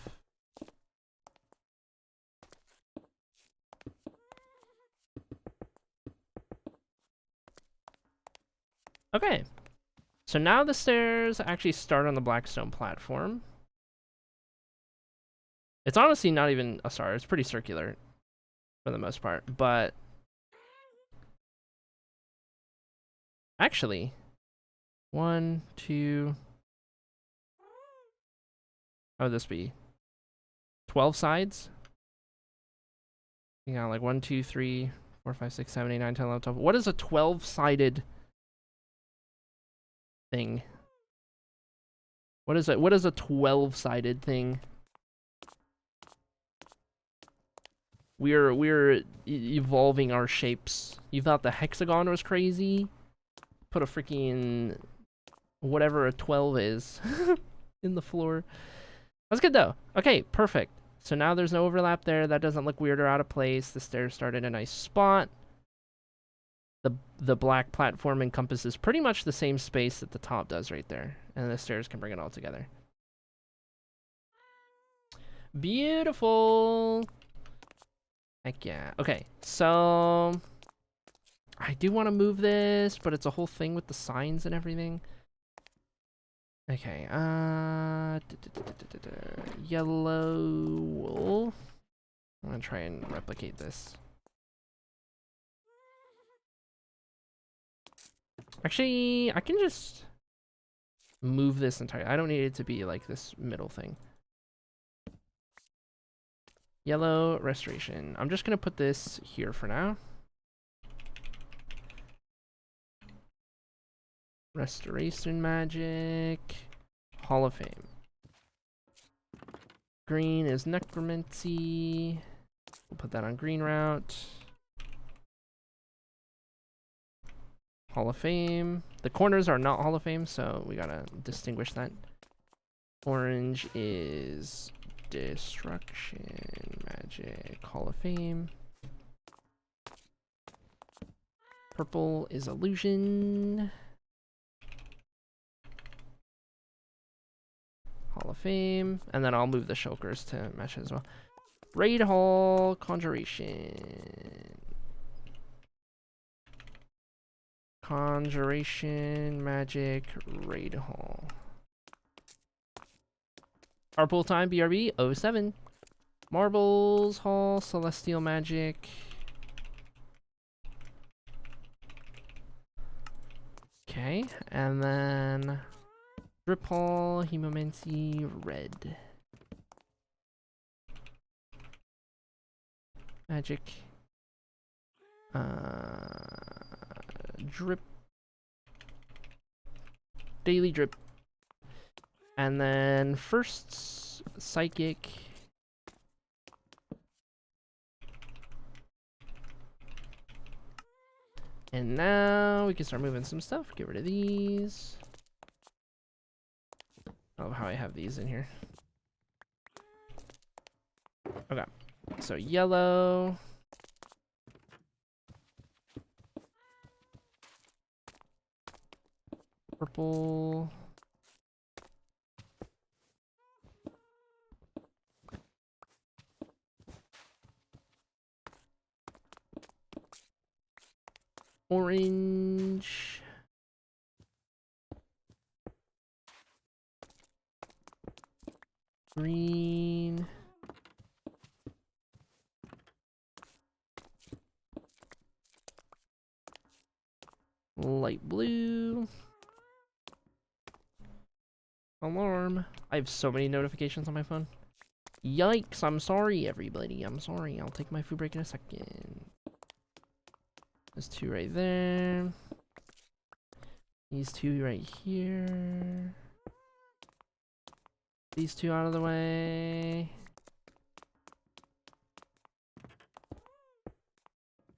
Okay. So now the stairs actually start on the blackstone platform. It's honestly not even a star. It's pretty circular for the most part, but actually, 1, 2. How would this be? 12 sides? You got like 1, 2, 3, 4, 5, 6, 7, 8, 9, 10, 11, 12. What is a 12-sided thing? What is it? What is a 12-sided thing? We're evolving our shapes. You thought the hexagon was crazy? Put a freaking whatever a 12 is in the floor. That's good though. Okay, perfect. So now there's no overlap there. That doesn't look weird or out of place. The stairs start in a nice spot. The black platform encompasses pretty much the same space that the top does right there. And the stairs can bring it all together. Beautiful. Heck yeah. Okay, so I do want to move this, but it's a whole thing with the signs and everything. Okay, yellow wool. I'm gonna try and replicate this. Actually, I can just move this entire. I don't need it to be like this middle thing. Yellow restoration. I'm just gonna put this here for now. Restoration magic. Hall of Fame. Green is necromancy. We'll put that on green route. Hall of Fame. The corners are not Hall of Fame, so we gotta distinguish that. Orange is destruction magic. Hall of Fame. Purple is illusion. Hall of Fame. And then I'll move the shulkers to match as well. Raid Hall, Conjuration. Conjuration, Magic, Raid Hall. Our pool time, BRB, 07. Marbles Hall, Celestial Magic. Okay, and then Drip Hall, Hemomancy, Red. Magic. Drip. Daily Drip. And then first Psychic. And now we can start moving some stuff. Get rid of these. I love how I have these in here. Okay. So yellow. Purple. Orange. Green. Light blue. Alarm. I have so many notifications on my phone. Yikes, I'm sorry, everybody. I'm sorry. I'll take my food break in a second. There's 2 right there. These 2 right here. These 2 out of the way.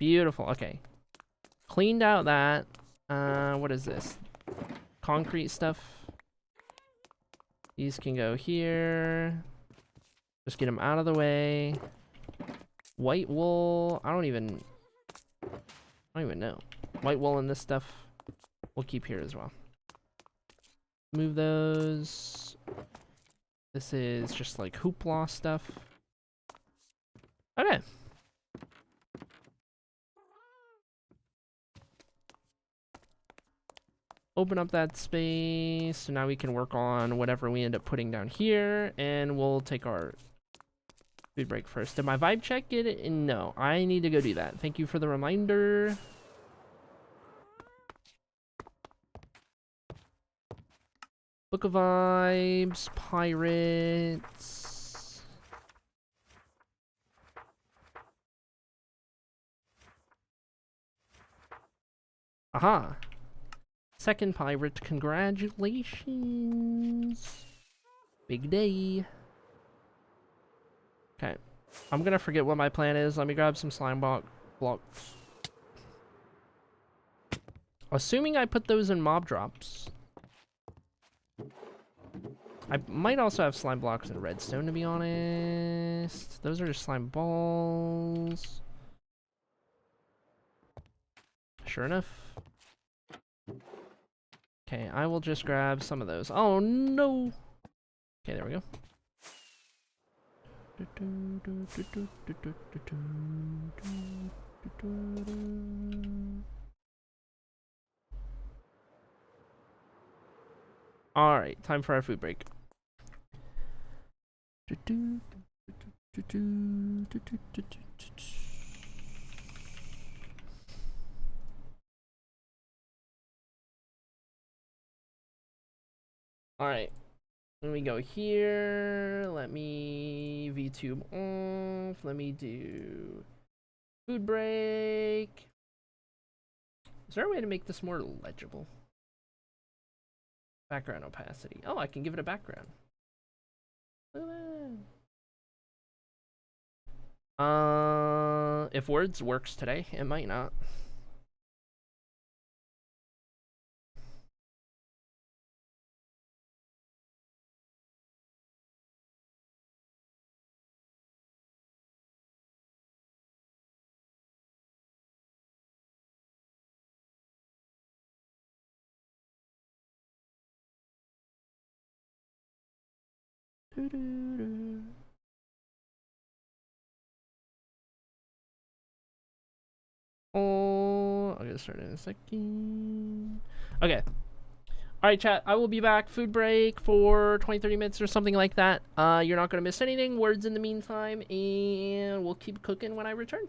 Beautiful. Okay. Cleaned out that. What is this? Concrete stuff. These can go here. Just get them out of the way. White wool. I don't even know. White wool and this stuff we'll keep here as well. Move those. This is just like hoopla stuff. Okay. Open up that space. So now we can work on whatever we end up putting down here. And we'll take our food break first. Did my vibe check get it? No, I need to go do that. Thank you for the reminder. Book of Vibes, Pirates. Aha. Second pirate, congratulations. Big day. Okay. I'm gonna forget what my plan is. Let me grab some slime blocks. Assuming I put those in mob drops. I might also have slime blocks and redstone, to be honest. Those are just slime balls. Sure enough. Okay, I will just grab some of those. Oh, no! Okay, there we go. Alright, time for our food break. Alright, let me go here. Let me VTube off. Let me do food break. Is there a way to make this more legible? Background opacity. Oh, I can give it a background. Look at that. If words works today, it might not. Oh, I'm gonna start in a second. Okay. Alright, chat. I will be back. Food break for 20-30 minutes or something like that. You're not gonna miss anything. Words in the meantime, and we'll keep cooking when I return.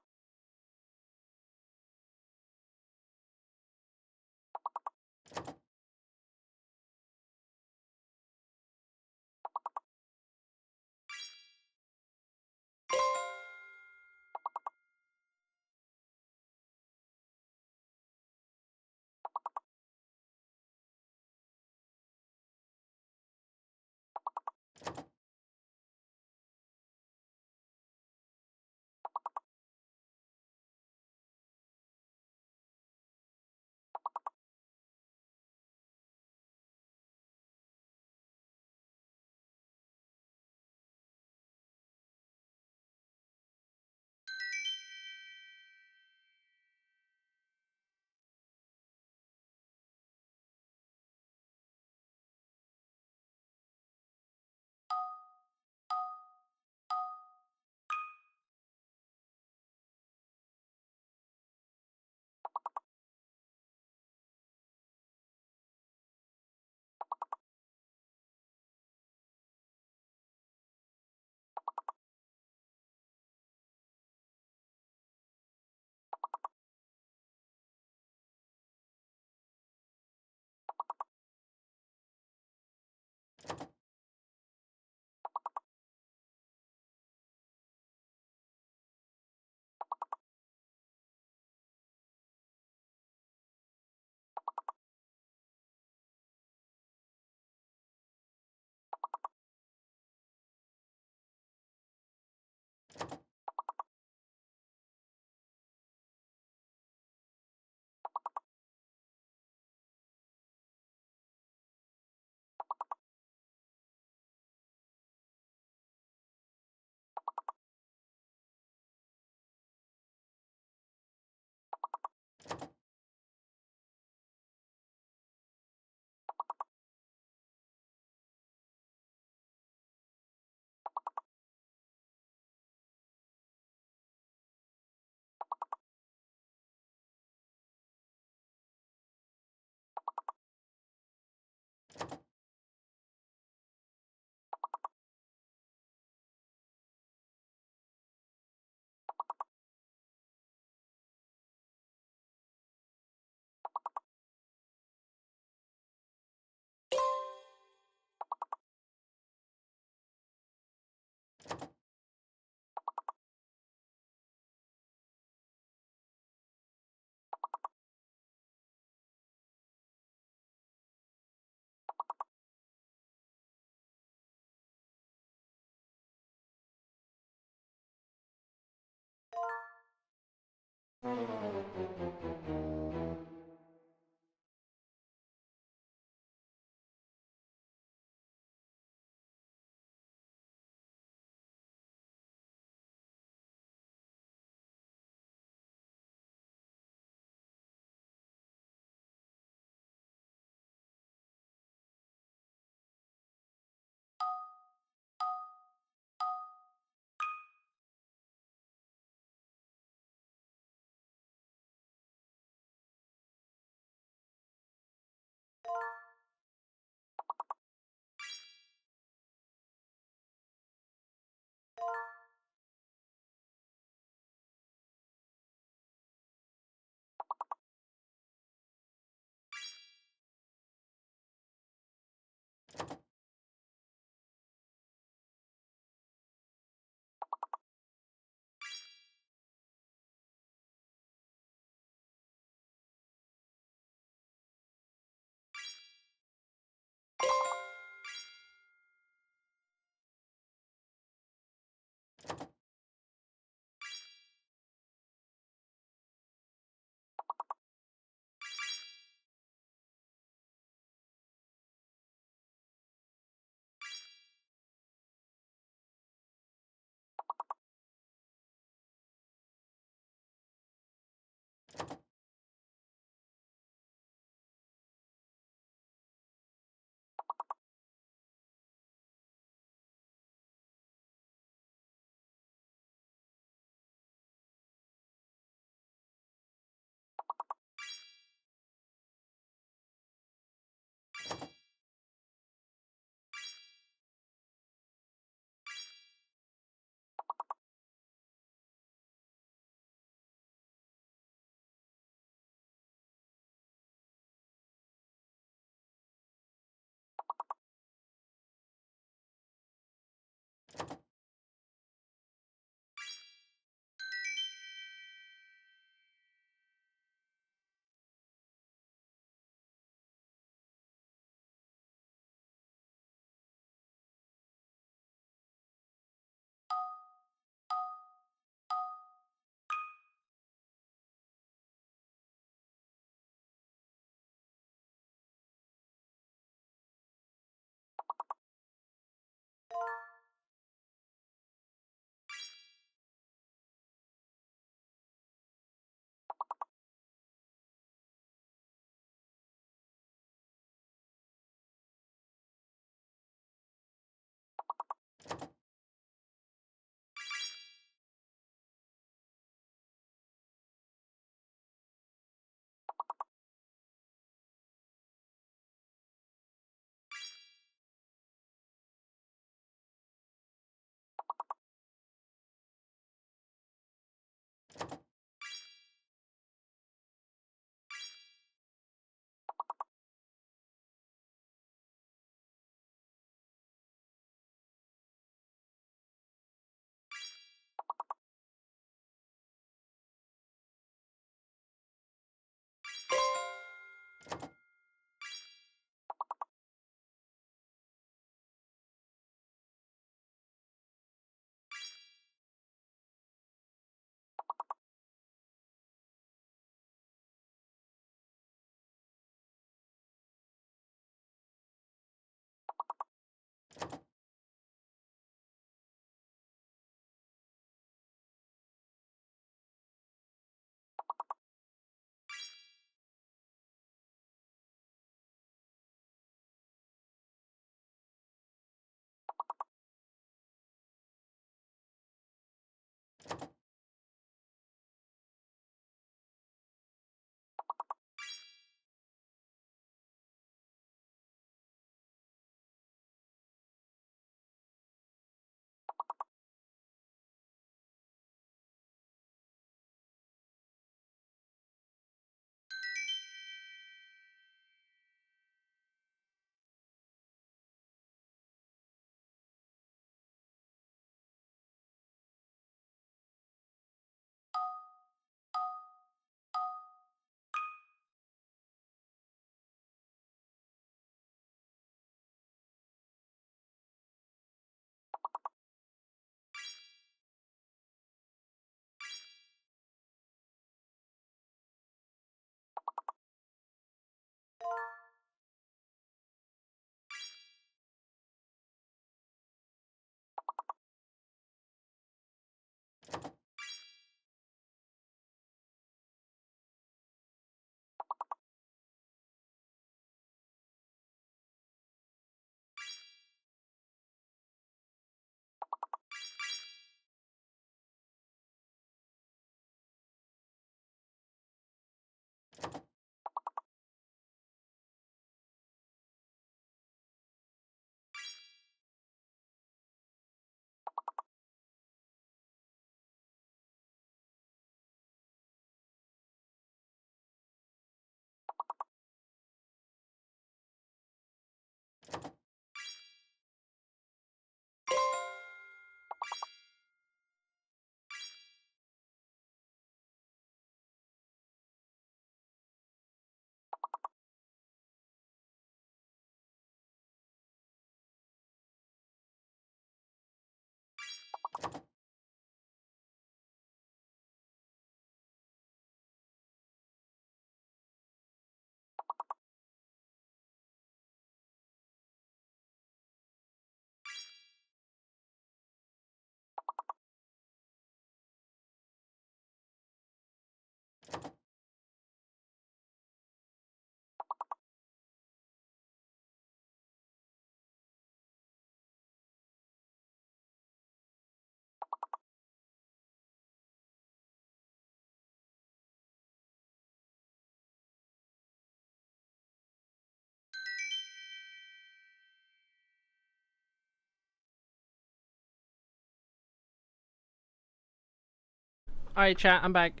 Alright, chat, I'm back.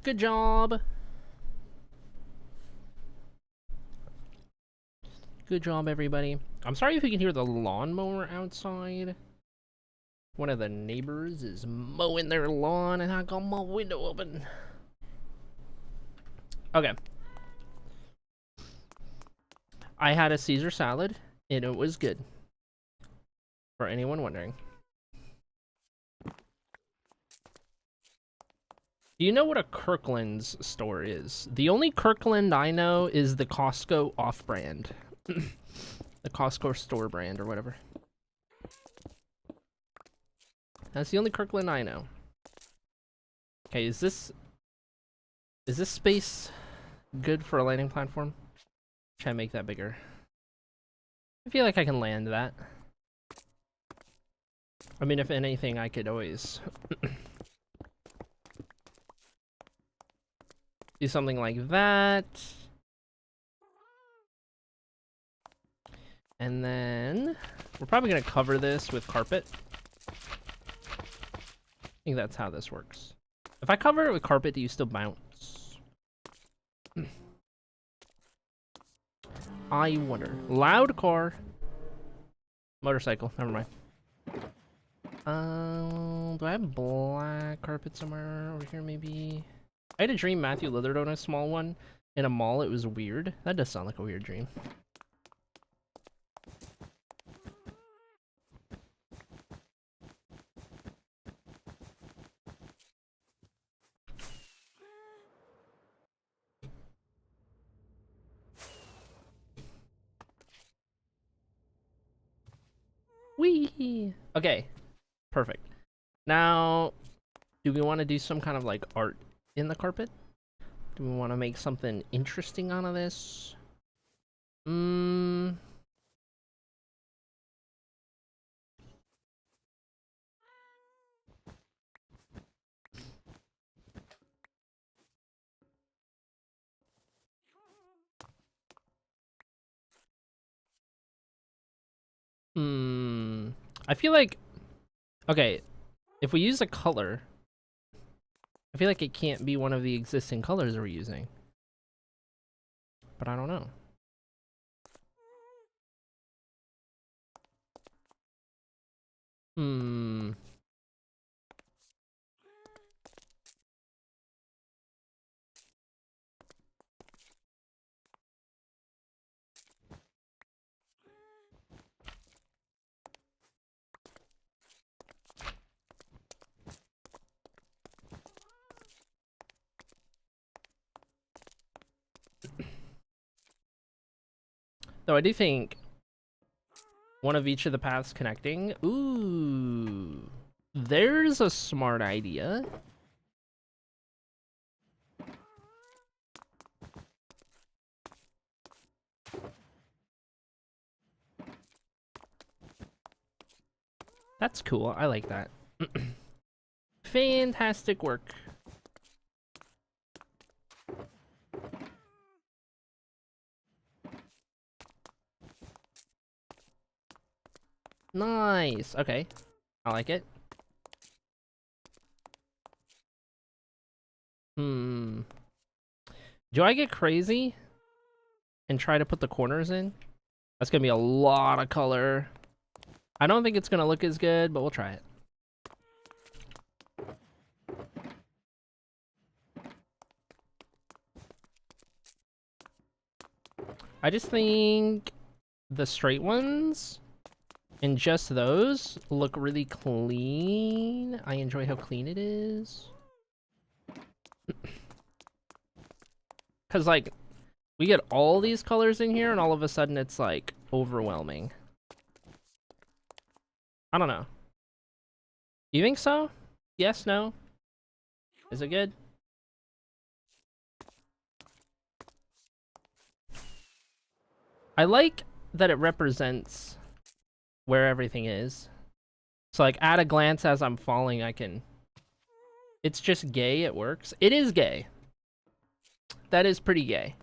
Good job. Good job, everybody. I'm sorry if you can hear the lawnmower outside. One of the neighbors is mowing their lawn and I got my window open. Okay. I had a Caesar salad and it was good. For anyone wondering. Do you know what a Kirkland's store is? The only Kirkland I know is the Costco off-brand. The Costco store brand or whatever. That's the only Kirkland I know. Okay, is this space good for a landing platform? Try and make that bigger. I feel like I can land that. I mean, if anything, I could always do something like that. And then we're probably gonna cover this with carpet. I think that's how this works. If I cover it with carpet, do you still bounce? I wonder. Loud car. Motorcycle. Never mind. Do I have black carpet somewhere over here maybe? I had a dream Matthew Lillard owned a small one in a mall. It was weird. That does sound like a weird dream. Whee! Okay, perfect. Now, do we want to do some kind of like art in the carpet? Do we want to make something interesting out of this? I feel like, okay, if we use a color, I feel like it can't be one of the existing colors we're using. But I don't know. Though I do think one of each of the paths connecting. Ooh, there's a smart idea. That's cool. I like that. Fantastic work. Nice. Okay. I like it. Hmm. Do I get crazy and try to put the corners in? That's gonna be a lot of color. I don't think it's gonna look as good, but we'll try it. I just think the straight ones and just those look really clean. I enjoy how clean it is. Because, like, we get all these colors in here and all of a sudden it's, like, overwhelming. I don't know. You think so? Yes, no? Is it good? I like that it represents where everything is. So, like, at a glance as I'm falling, I can... It's just gay, it works. It is gay. That is pretty gay.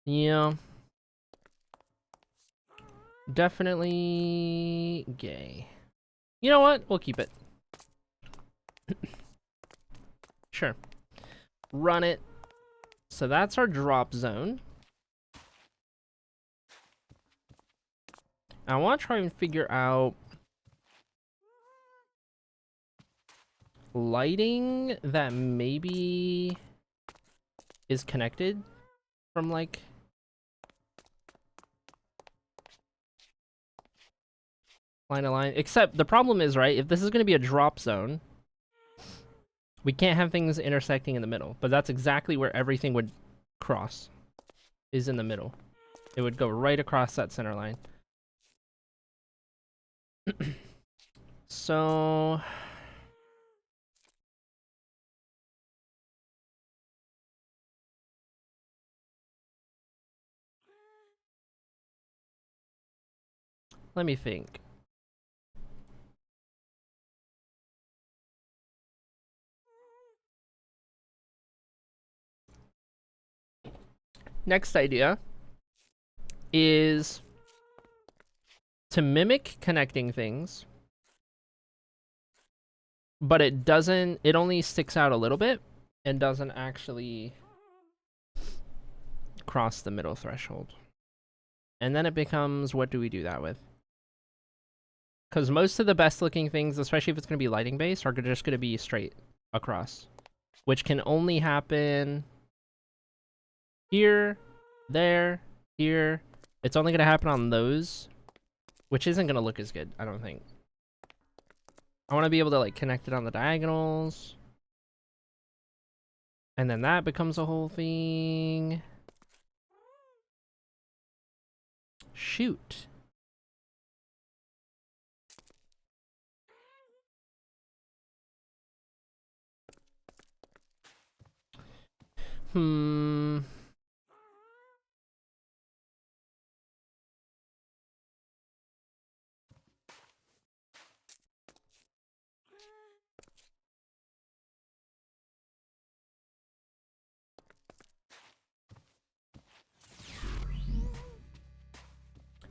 Yeah. Definitely gay. You know what? We'll keep it. Sure. Run it. So that's our drop zone. I want to try and figure out lighting that maybe is connected from, like, line to line. Except the problem is, right, if this is going to be a drop zone, we can't have things intersecting in the middle. But that's exactly where everything would cross, is in the middle. It would go right across that center line. So... let me think. Next idea is to mimic connecting things, but it doesn't, it only sticks out a little bit and doesn't actually cross the middle threshold. And then it becomes, what do we do that with? Because most of the best looking things, especially if it's going to be lighting based, are just going to be straight across, which can only happen here, there, here. It's only going to happen on those, which isn't going to look as good, I don't think. I want to be able to, like, connect it on the diagonals. And then that becomes a whole thing. Shoot. Hmm.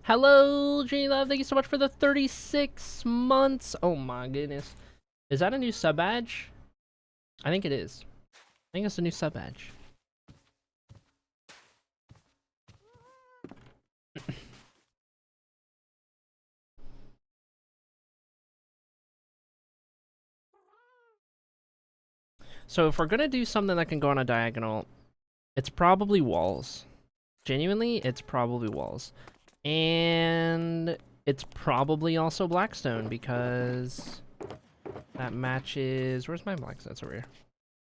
Hello, Jenny Love. Thank you so much for the 36 months. Oh my goodness. Is that a new sub badge? I think it is. I think it's a new sub badge. So if we're gonna do something that can go on a diagonal, it's probably walls. Genuinely, it's probably walls. And it's probably also blackstone because that matches... Where's my blackstone? It's over here.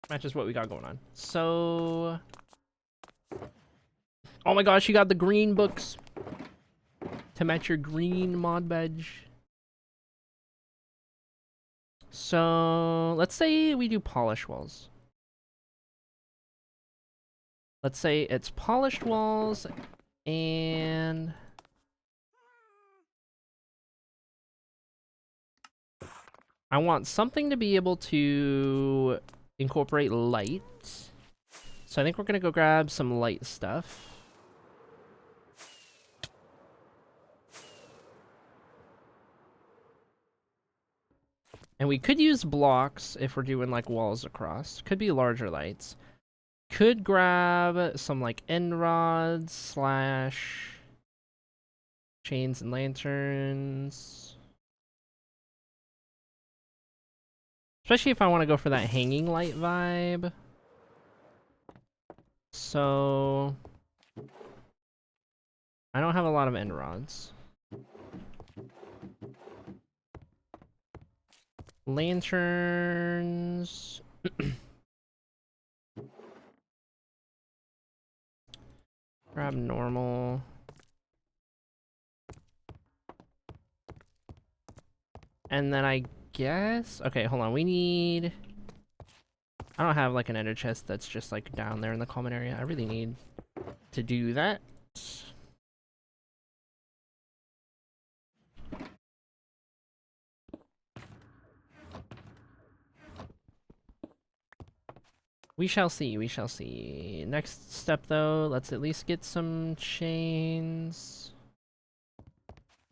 Matches what we got going on. So... oh my gosh, you got the green books to match your green mod badge. So let's say we do polish walls. Let's say it's polished walls and... I want something to be able to incorporate light. So I think we're gonna go grab some light stuff. And we could use blocks if we're doing like walls across. Could be larger lights. Could grab some like end rods slash chains and lanterns. Especially if I want to go for that hanging light vibe. So I don't have a lot of end rods. Lanterns. Grab normal. And then I guess... Okay, hold on. We need... I don't have like an ender chest that's just like down there in the common area. I really need to do that. We shall see, we shall see. Next step though, let's at least get some chains.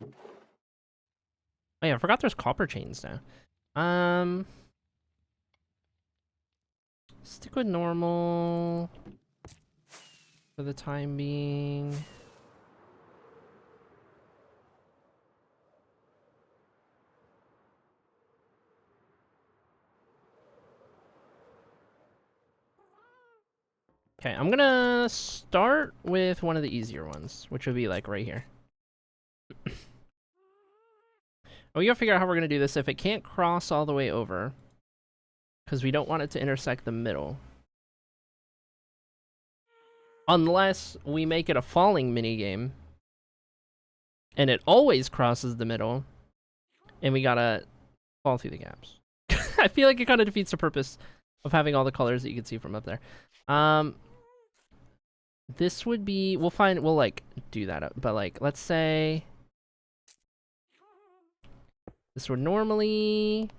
Oh yeah, I forgot there's copper chains now. Stick with normal for the time being. Okay, I'm gonna start with one of the easier ones, which would be like right here. We gotta figure out how we're gonna do this if it can't cross all the way over, because we don't want it to intersect the middle. Unless we make it a falling minigame, and it always crosses the middle, and we gotta fall through the gaps. I feel like it kind of defeats the purpose of having all the colors that you can see from up there. This would be, we'll like do that up, but like, let's say this would normally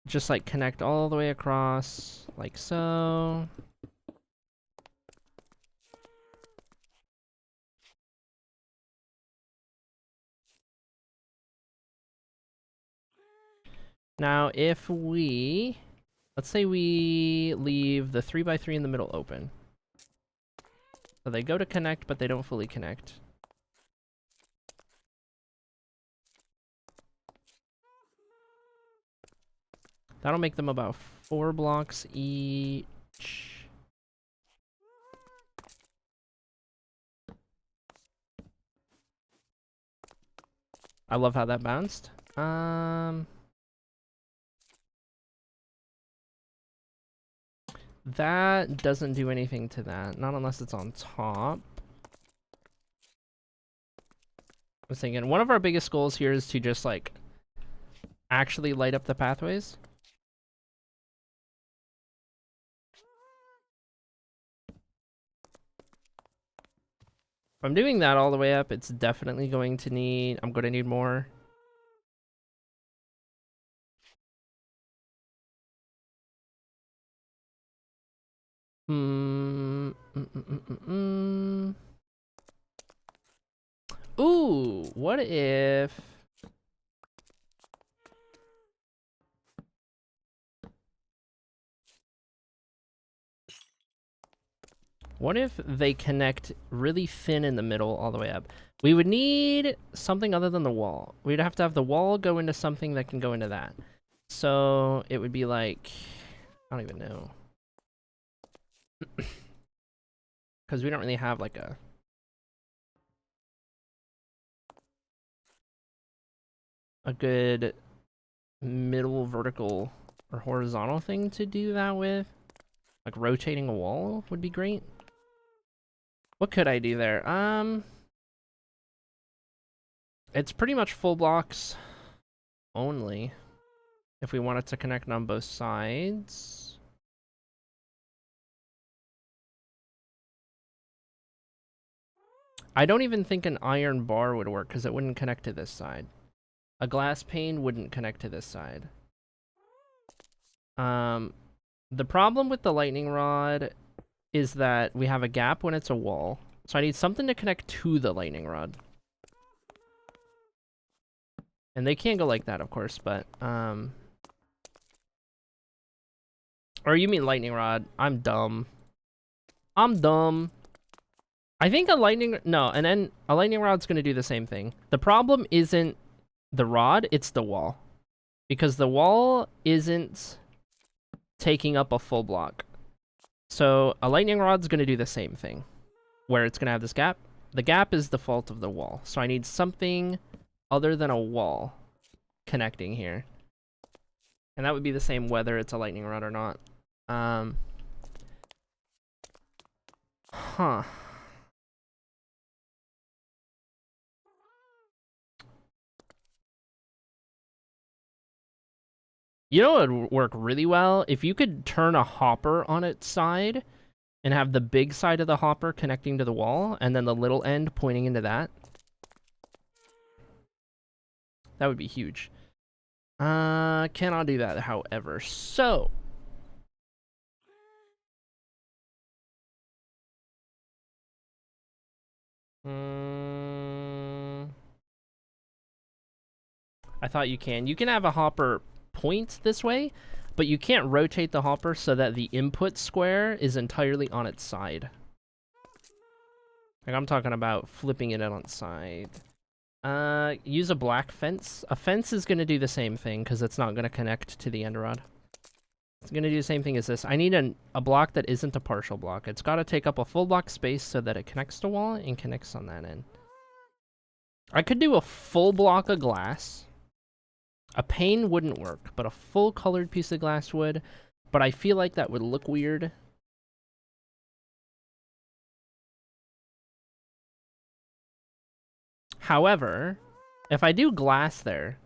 just like connect all the way across, like so. Now, if we, let's say we leave the 3x3 in the middle open. So they go to connect, but they don't fully connect. That'll make them about 4 blocks each. I love how that bounced. That doesn't do anything to that, not unless it's on top. I was thinking one of our biggest goals here is to just like actually light up the pathways. If I'm doing that all the way up, it's definitely going to need, I'm going to need more. Ooh, what if... What if they connect really thin in the middle all the way up? We would need something other than the wall. We'd have to have the wall go into something that can go into that. So it would be like... I don't even know. Because we don't really have like a good middle vertical or horizontal thing to do that with. Like rotating a wall would be great. What could I do there? It's pretty much full blocks only if we want it to connect on both sides. I don't even think an iron bar would work because it wouldn't connect to this side. A glass pane wouldn't connect to this side. The problem with the lightning rod is that we have a gap when it's a wall. So I need something to connect to the lightning rod. And they can't go like that, of course, but Or you mean lightning rod? I'm dumb. I'm dumb. I think a lightning... No, and then a lightning rod's going to do the same thing. The problem isn't the rod, it's the wall. Because the wall isn't taking up a full block. So a lightning rod's going to do the same thing. Where it's going to have this gap. The gap is the fault of the wall. So I need something other than a wall connecting here. And that would be the same whether it's a lightning rod or not. Huh. You know what would work really well? If you could turn a hopper on its side and have the big side of the hopper connecting to the wall and then the little end pointing into that. That would be huge. Cannot do that, however. So... I thought you can. You can have a hopper point this way, but you can't rotate the hopper so that the input square is entirely on its side. Like, I'm talking about flipping it on its side. Use a black fence. A fence is going to do the same thing because it's not going to connect to the end rod. It's going to do the same thing as this. I need a block that isn't a partial block. It's got to take up a full block space so that it connects to wall and connects on that end. I could do a full block of glass. A pane wouldn't work, but a full colored piece of glass would. But I feel like that would look weird. However, if I do glass there,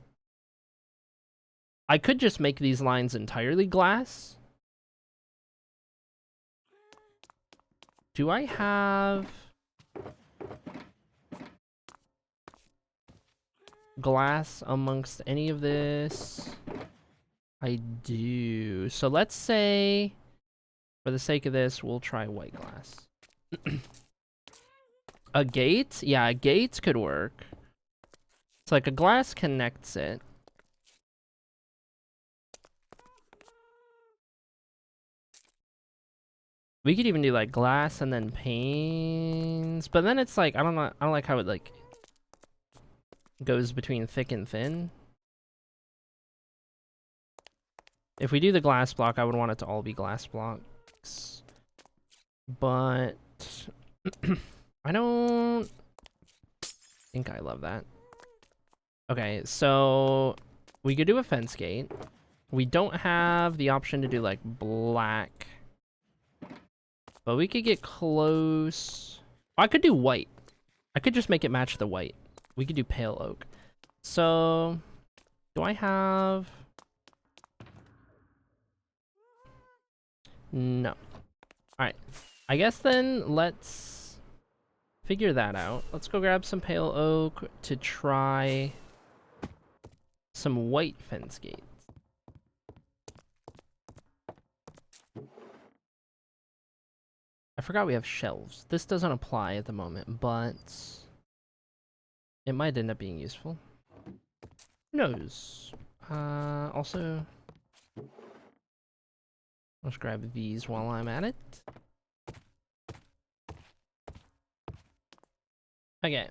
I could just make these lines entirely glass. Do I have glass amongst any of this? I do. So let's say, for the sake of this, we'll try white glass. A gate? Yeah, a gate could work. It's like a glass connects it. We could even do like glass and then panes, but then it's like I don't like how it like goes between thick and thin. If we do the glass block, I would want it to all be glass blocks. But I don't think I love that. Okay, so we could do a fence gate. We don't have the option to do like black. But we could get close. I could do white. I could just make it match the white. We could do pale oak. So, do I have... No. Alright. I guess then let's figure that out. Let's go grab some pale oak to try some white fence gates. I forgot we have shelves. This doesn't apply at the moment, but it might end up being useful. Who knows? Also, let's grab these while I'm at it. Okay,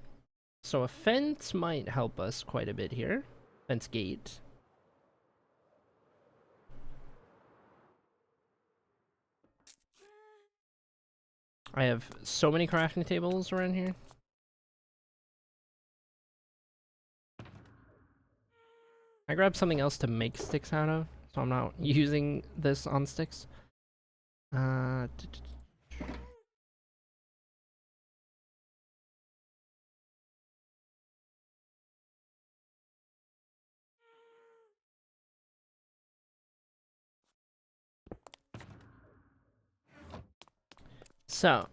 so a fence might help us quite a bit here. Fence gate. I have so many crafting tables around here. I grabbed something else to make sticks out of, so I'm not using this on sticks. So,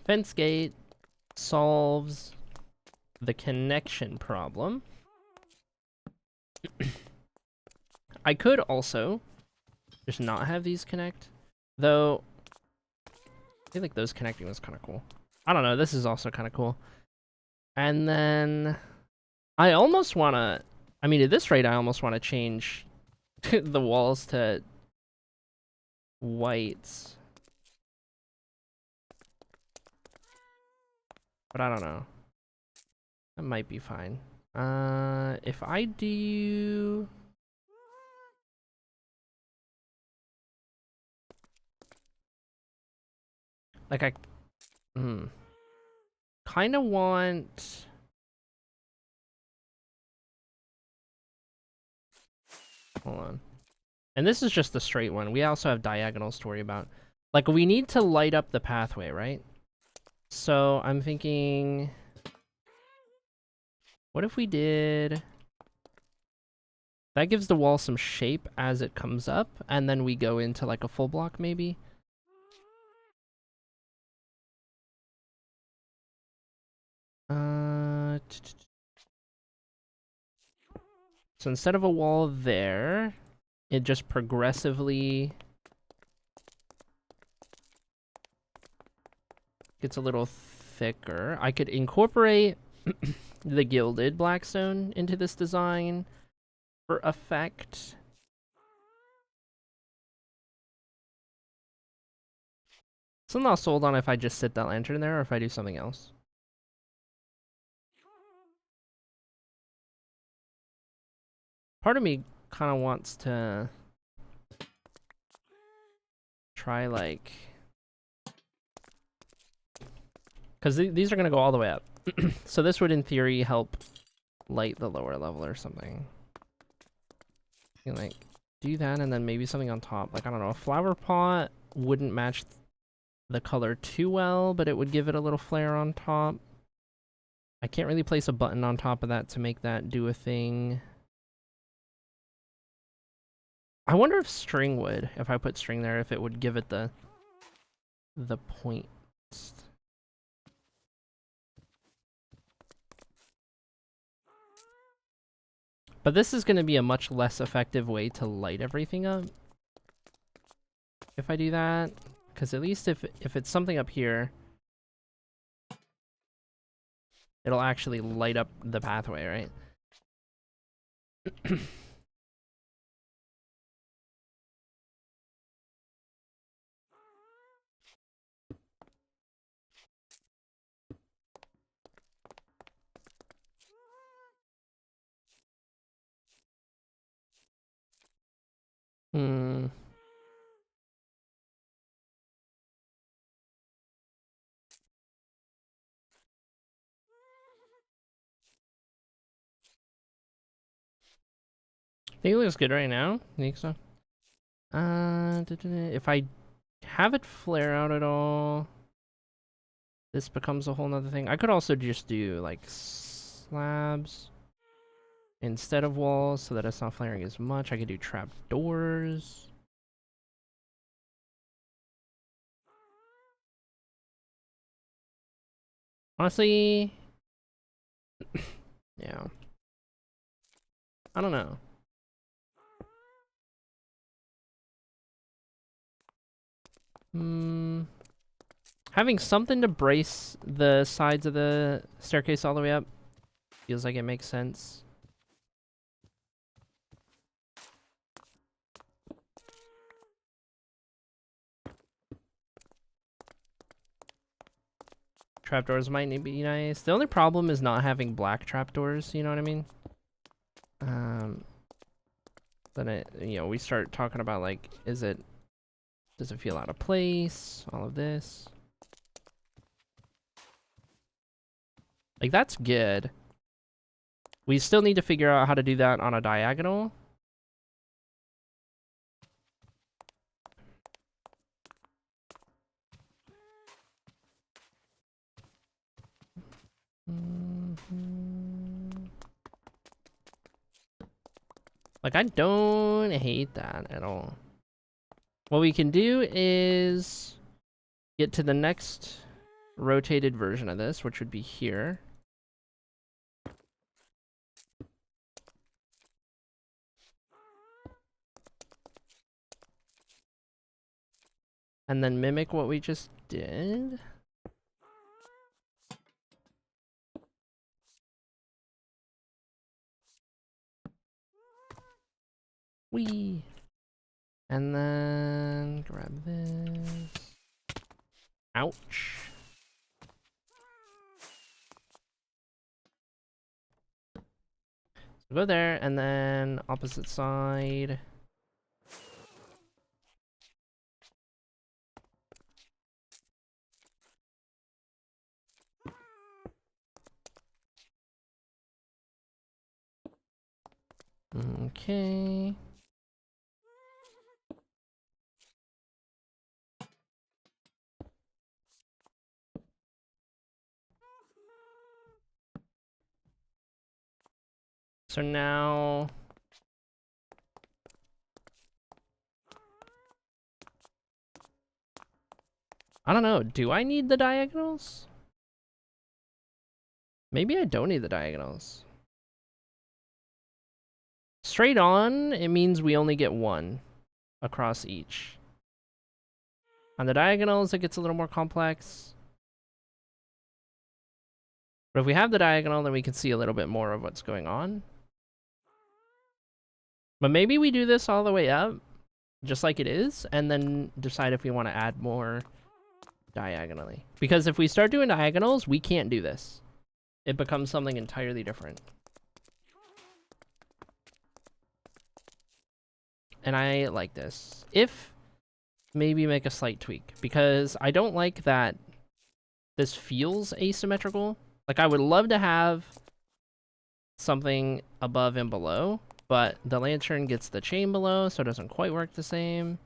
fence gate solves the connection problem. I could also just not have these connect, though I feel like those connecting was kind of cool. I don't know, this is also kind of cool. And then I almost want to I mean, at this rate, I almost want to change the walls to whites. But I don't know. That might be fine. If I do... Like, I... kind of want... Hold on. And this is just the straight one. We also have diagonals to worry about. Like, we need to light up the pathway, right? So, I'm thinking... What if we did... That gives the wall some shape as it comes up, and then we go into, like, a full block, maybe? So instead of a wall there, it just progressively gets a little thicker. I could incorporate the gilded blackstone into this design for effect. So I'm not sold on if I just sit that lantern there or if I do something else. Part of me kind of wants to try, like... Because these are going to go all the way up. So this would, in theory, help light the lower level or something. You can, like, do that and then maybe something on top. Like, I don't know, a flower pot wouldn't match the color too well, but it would give it a little flare on top. I can't really place a button on top of that to make that do a thing. I wonder if string would, if I put string there, if it would give it the point. But this is going to be a much less effective way to light everything up. If I do that, because at least if it's something up here, it'll actually light up the pathway, right? Hmm. I think it looks good right now. I think so. If I have it flare out at all, this becomes a whole nother thing. I could also just do like slabs instead of walls so that it's not flaring as much. I could do trap doors. Honestly, yeah. I don't know. Having something to brace the sides of the staircase all the way up feels like it makes sense. Trapdoors might be nice. The only problem is not having black trapdoors, you know what I mean? Then it, you know, we start talking about like, does it feel out of place? All of this. Like, that's good. We still need to figure out how to do that on a diagonal. Like, I don't hate that at all. What we can do is get to the next rotated version of this, which would be here. And then mimic what we just did. Whee! And then grab this. Ouch. So go there, and then opposite side. Okay. So now I don't know, do I need the diagonals? Maybe I don't need the diagonals. Straight on, it means we only get one across each. On the diagonals, it gets a little more complex. But if we have the diagonal, then we can see a little bit more of what's going on. But maybe we do this all the way up, just like it is, and then decide if we want to add more diagonally. Because if we start doing diagonals, we can't do this. It becomes something entirely different. And I like this. If maybe make a slight tweak, because I don't like that this feels asymmetrical. Like, I would love to have something above and below, but the lantern gets the chain below, so it doesn't quite work the same.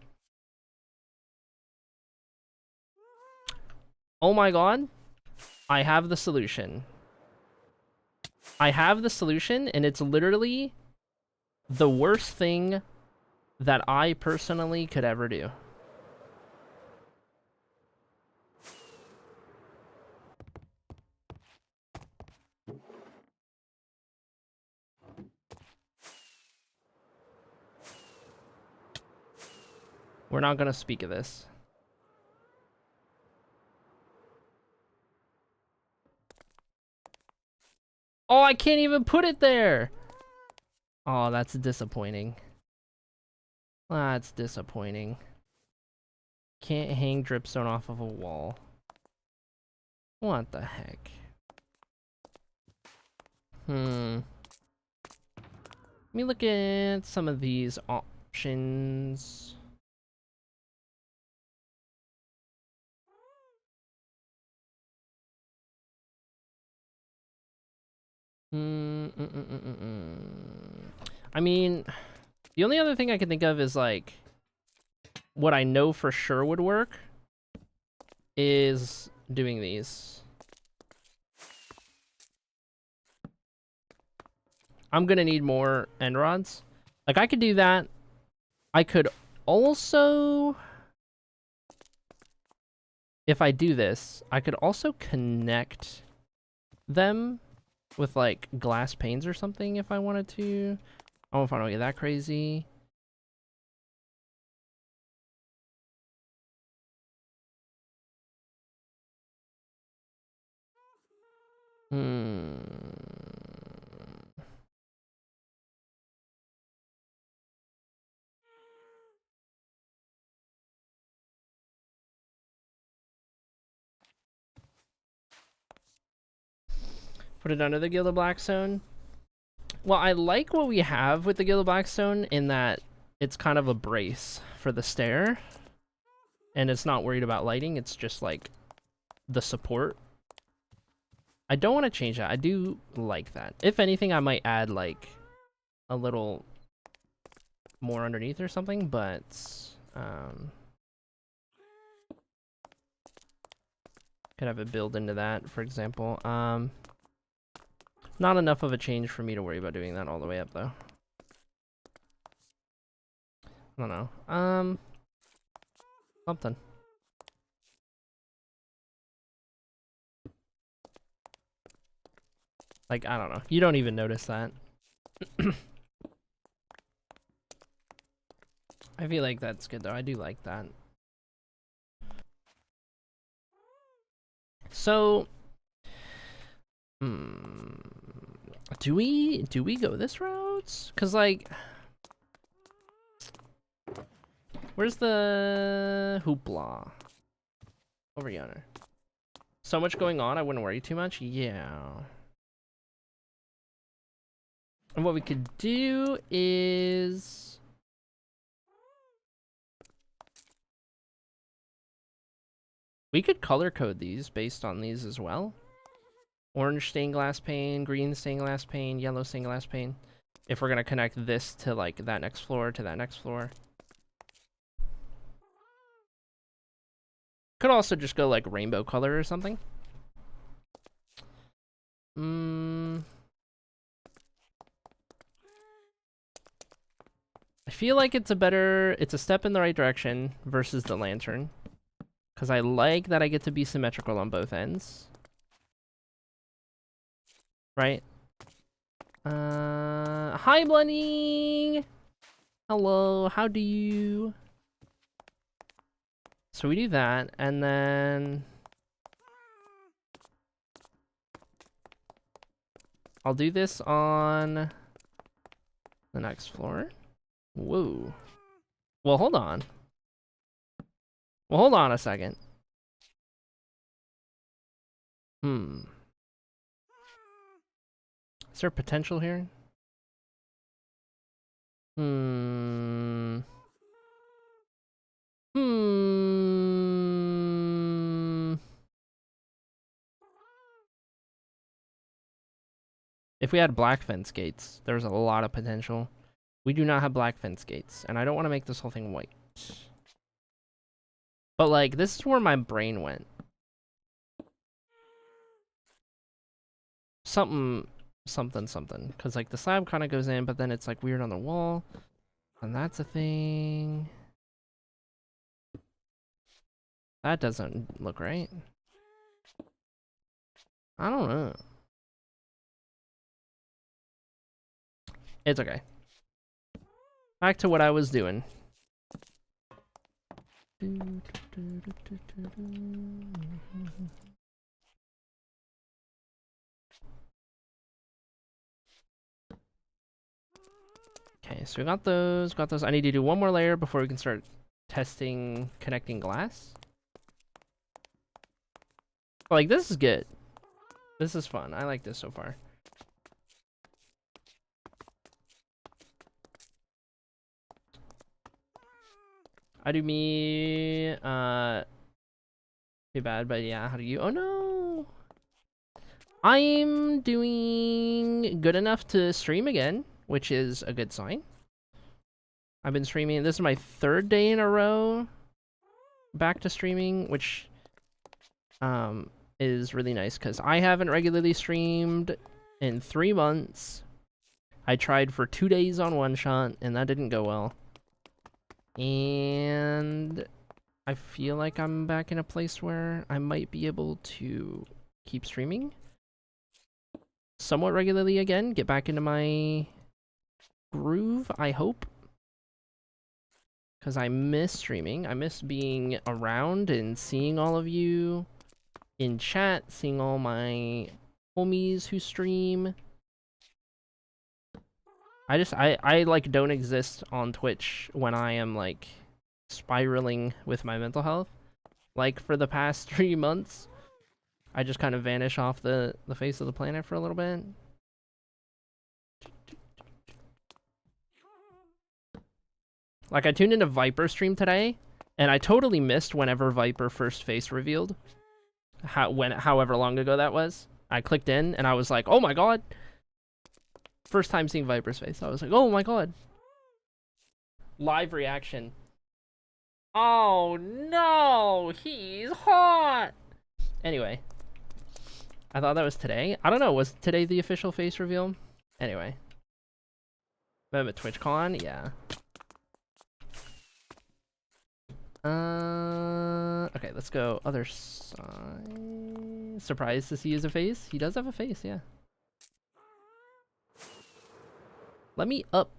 Oh my god, I have the solution. I have the solution, and it's literally the worst thing that I personally could ever do. We're not gonna speak of this. Oh, I can't even put it there! Oh, that's disappointing. That's disappointing. Can't hang dripstone off of a wall. What the heck? Let me look at some of these options. I mean, the only other thing I can think of is, like, what I know for sure would work is doing these. I'm gonna need more end rods. Like, I could do that. I could also, if I do this, I could also connect them with, like, glass panes or something if I wanted to. I don't know if I don't get that crazy. Put it under the Gilded Blackstone. Well, I like what we have with the Gilded Blackstone in that it's kind of a brace for the stair. And it's not worried about lighting, it's just like the support. I don't want to change that. I do like that. If anything, I might add like a little more underneath or something, but could have it build into that, for example. Not enough of a change for me to worry about doing that all the way up, though. I don't know. Something. Like, I don't know. You don't even notice that. I feel like that's good, though. I do like that. So, do we go this route? Cause like, Where's the hoopla? Over yonder. So much going on, I wouldn't worry too much. Yeah. And what we could do is... we could color code these based on these as well. Orange stained glass pane, green stained glass pane, yellow stained glass pane. If we're gonna connect this to like that next floor to that next floor. Could also just go like rainbow color or something. I feel like it's a step in the right direction versus the lantern. Because I like that I get to be symmetrical on both ends. Right? Hi, Blunning! Hello, how do you? So we do that, and then... I'll do this on the next floor. Whoa. Well, hold on. Well, hold on a second. Is there potential here? If we had black fence gates, there's a lot of potential. We do not have black fence gates, and I don't want to make this whole thing white. But, like, this is where my brain went. Something. Because, like, the slab kind of goes in, but then it's, like, weird on the wall. And that's a thing. That doesn't look right. I don't know. It's okay. Back to what I was doing. Okay, so we got those, I need to do one more layer before we can start testing connecting glass. But, like, this is good. This is fun. I like this so far. I do me, too bad, but yeah, how do you? Oh no! I'm doing good enough to stream again, which is a good sign. I've been streaming, this is my 3rd day in a row back to streaming, which, is really nice, because I haven't regularly streamed in 3 months. I tried for 2 days on one shot, and that didn't go well. And I feel like I'm back in a place where I might be able to keep streaming somewhat regularly again, get back into my groove, I hope. Because I miss streaming. I miss being around and seeing all of you in chat, seeing all my homies who stream. I like don't exist on Twitch when I am like spiraling with my mental health. Like for the past 3 months, I just kind of vanish off the face of the planet for a little bit. Like I tuned into Viper stream today, and I totally missed whenever Viper first face revealed. However long ago that was. I clicked in and I was like, oh my god. First time seeing Viper's face. I was like, oh my god. Live reaction. Oh no, he's hot. Anyway. I thought that was today. I don't know, was today the official face reveal? Anyway. Remember TwitchCon? Yeah. Okay, let's go other side. Surprised to see his face? He does have a face, yeah. Let me up.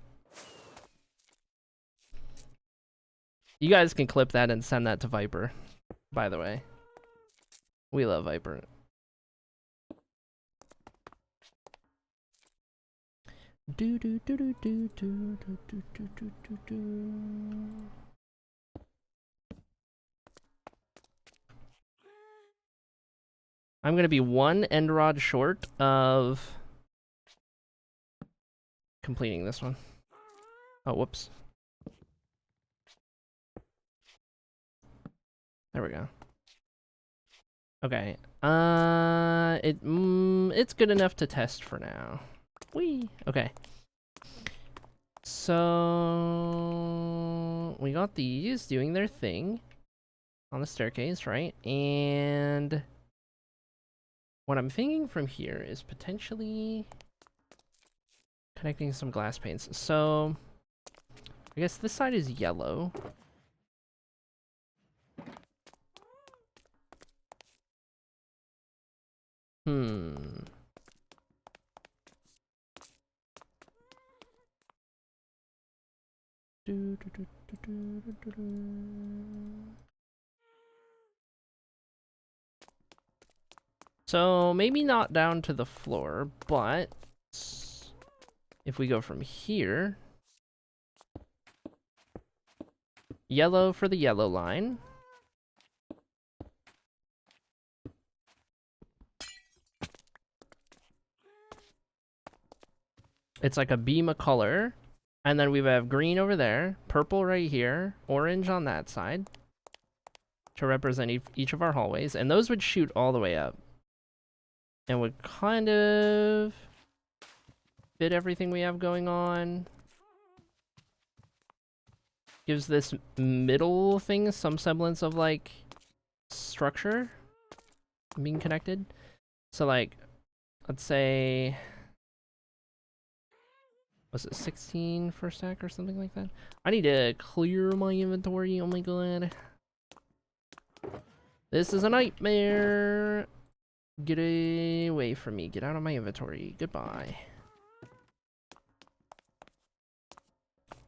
You guys can clip that and send that to Viper, by the way. We love Viper. Do do do do do do do do do do do. I'm gonna be one end rod short of completing this one. Oh, whoops. There we go. Okay. It's good enough to test for now. Whee! Okay. So we got these doing their thing on the staircase, right? And what I'm thinking from here is potentially connecting some glass panes. So I guess this side is yellow. So maybe not down to the floor, but if we go from here, yellow for the yellow line. It's like a beam of color. And then we have green over there, purple right here, orange on that side to represent each of our hallways. And those would shoot all the way up and would kind of fit everything we have going on. Gives this middle thing some semblance of like structure being connected. So like, let's say, was it 16 for a stack or something like that? I need to clear my inventory. Oh my god. This is a nightmare. Get away from me. Get out of my inventory. Goodbye.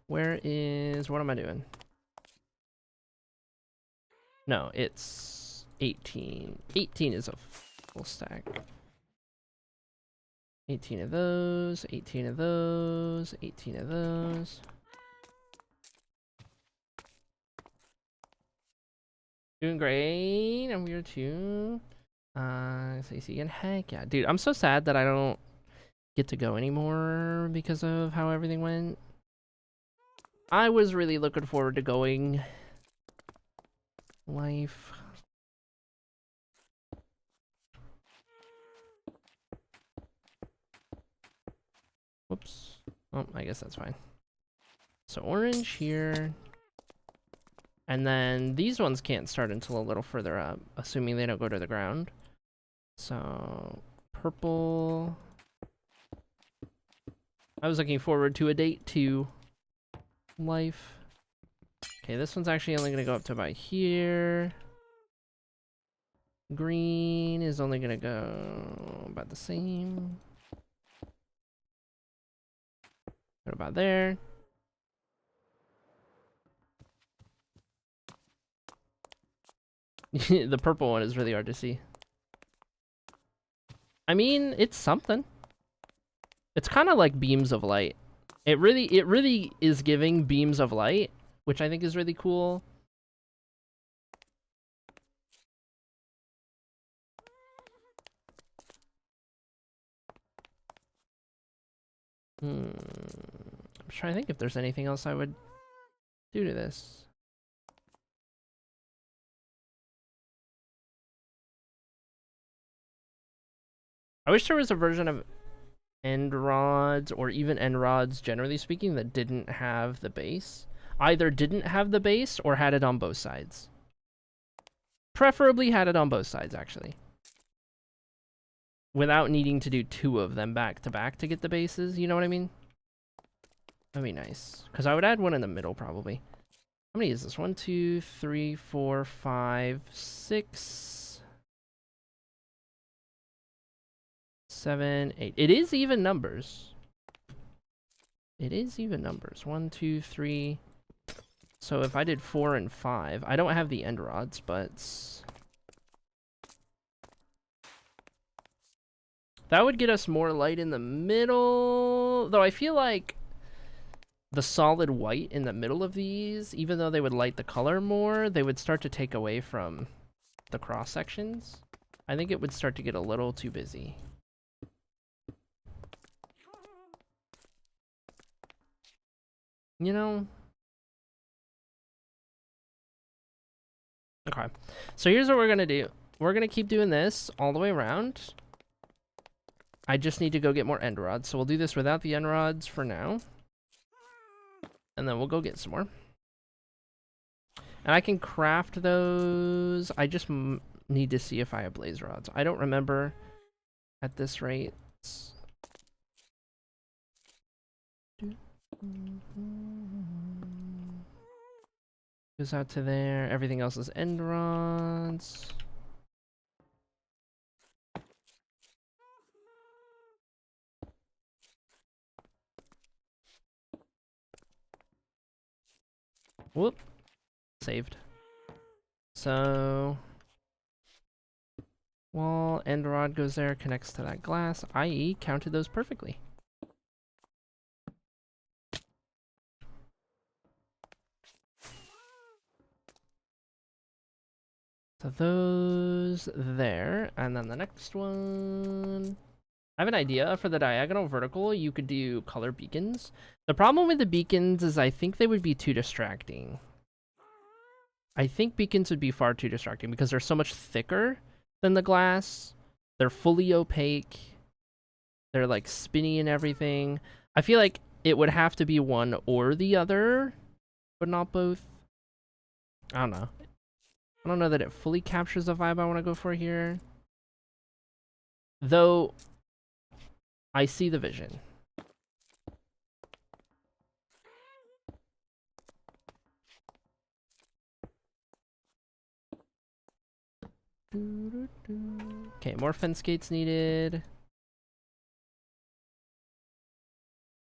Where is... What am I doing? No, it's 18. 18 is a full stack. 18 of those, 18 of those, 18 of those. Doing great. I'm here too. Stacey again. Heck yeah. Dude, I'm so sad that I don't get to go anymore because of how everything went. I was really looking forward to going. Life. Whoops. Oh, I guess that's fine. So orange here. And then these ones can't start until a little further up, assuming they don't go to the ground. So purple. I was looking forward to a date to life. Okay, this one's actually only gonna go up to about here. Green is only gonna go about the same. What about there? The purple one is really hard to see. I mean, it's something. It's kind of like beams of light. It really is giving beams of light, which I think is really cool. I'm trying to think if there's anything else I would do to this. I wish there was a version of end rods, or even end rods generally speaking, that didn't have the base. Either didn't have the base or had it on both sides. Preferably had it on both sides, actually. Without needing to do two of them back to back to get the bases, you know what I mean? That'd be nice. Because I would add one in the middle, probably. How many is this? 1, 2, 3, 4, 5, 6, 7, 8. It is even numbers. It is even numbers. 1, 2, 3. So if I did 4 and 5, I don't have the end rods, but that would get us more light in the middle. Though I feel like the solid white in the middle of these, even though they would light the color more, they would start to take away from the cross sections. I think it would start to get a little too busy. You know? Okay. So here's what we're gonna do. We're gonna keep doing this all the way around. I just need to go get more end rods. So we'll do this without the end rods for now. And then we'll go get some more. And I can craft those. I just need to see if I have blaze rods. I don't remember at this rate. Goes out to there. Everything else is end rods. Whoop. Saved. So, wall, end rod goes there, connects to that glass, i.e. counted those perfectly. So those there, and then the next one. I have an idea for the diagonal vertical. You could do color beacons. The problem with the beacons is I think they would be too distracting. I think beacons would be far too distracting because they're so much thicker than the glass. They're fully opaque. They're like spinny and everything. I feel like it would have to be one or the other, but not both. I don't know. I don't know that it fully captures the vibe I want to go for here. Though, I see the vision. Okay, more fence gates needed.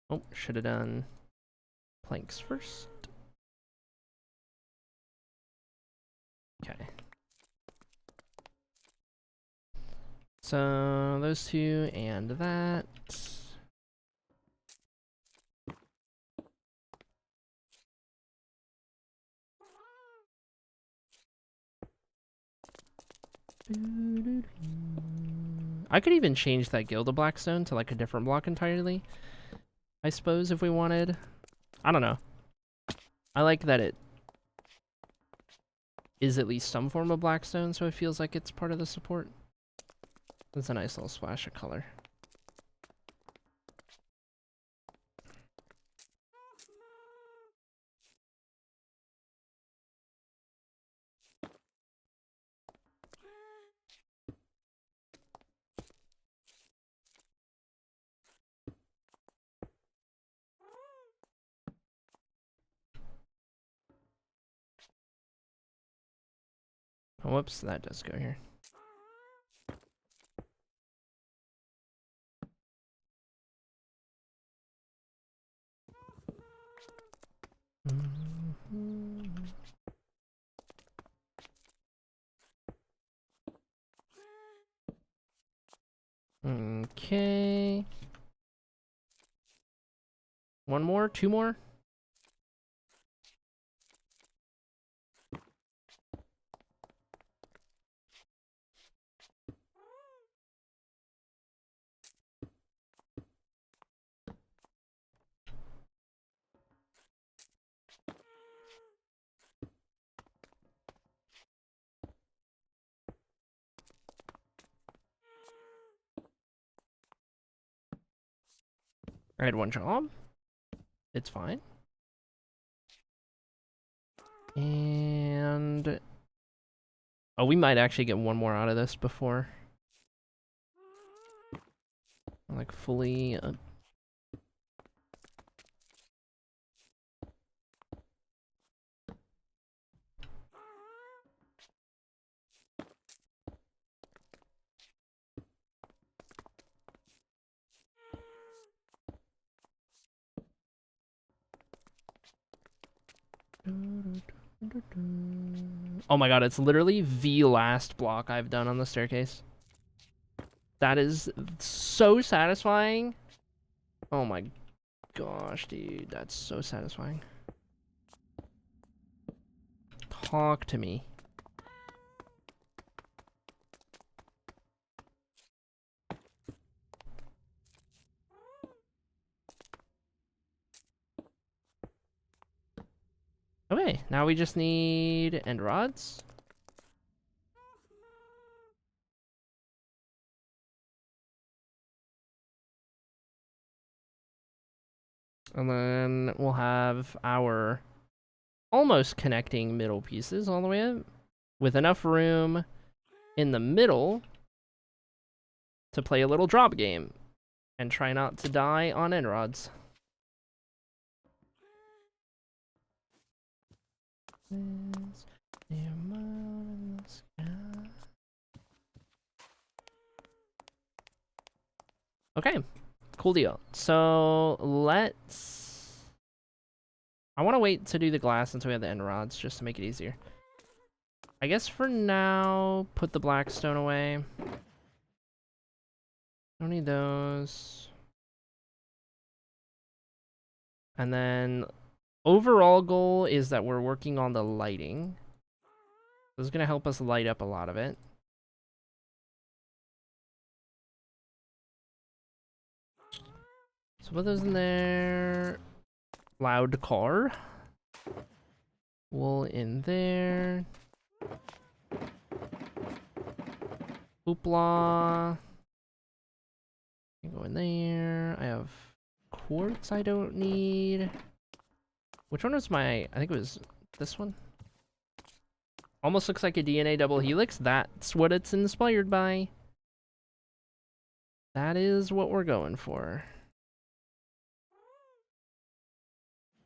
Oh, should have done planks first. Okay. So those two and that. I could even change that Gilda Blackstone to like a different block entirely, I suppose, if we wanted. I don't know. I like that it is at least some form of Blackstone, so it feels like it's part of the support. That's a nice little splash of color. Oh, whoops, that does go here. Okay. One more? Two more? I had one job. It's fine. And... oh, we might actually get one more out of this before. Like, fully... oh my god, it's literally the last block I've done on the staircase. That is so satisfying. Oh my gosh, dude. That's so satisfying. Talk to me. Okay, now we just need end rods. And then we'll have our almost connecting middle pieces all the way up with enough room in the middle to play a little drop game and try not to die on end rods. Okay, cool deal. So let's... I want to wait to do the glass until we have the end rods, just to make it easier. I guess for now, put the blackstone away. Don't need those. And then overall goal is that we're working on the lighting. This is going to help us light up a lot of it. So put those in there. Loud car. Wool in there. Hoopla. Go in there. I have quartz I don't need. Which one was my... I think it was this one. Almost looks like a DNA double helix. That's what it's inspired by. That is what we're going for.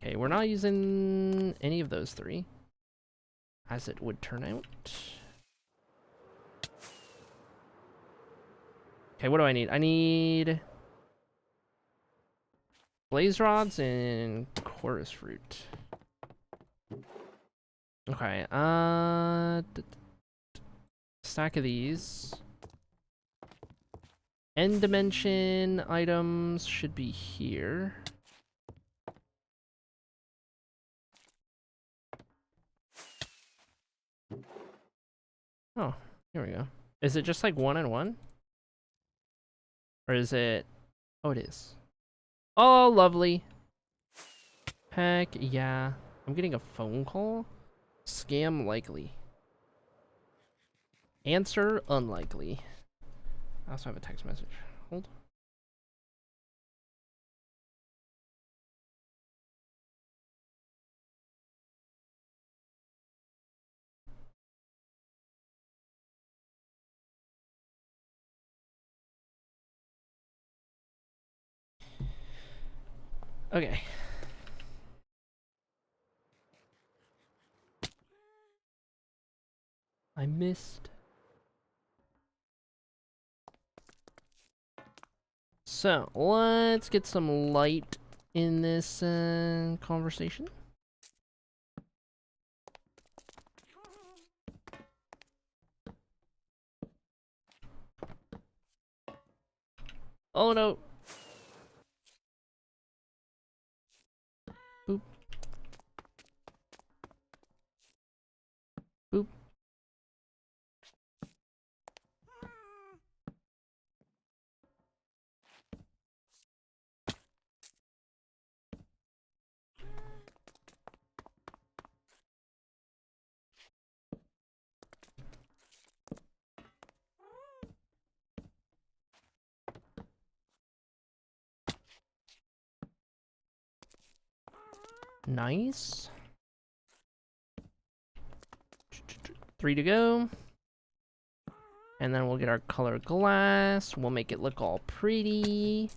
Okay, we're not using any of those three, as it would turn out. Okay, what do I need? I need blaze rods and chorus fruit. Okay, stack of these. End dimension items should be here. Oh, here we go. Is it just like 1 and 1? Or is it... Oh, it is. Oh, lovely. Heck yeah. I'm getting a phone call? Scam likely. Answer unlikely. I also have a text message. Hold. Okay. I missed. So, let's get some light in this conversation. Oh no. Boop. Boop. Nice. 3 to go. And then we'll get our colored glass. We'll make it look all pretty.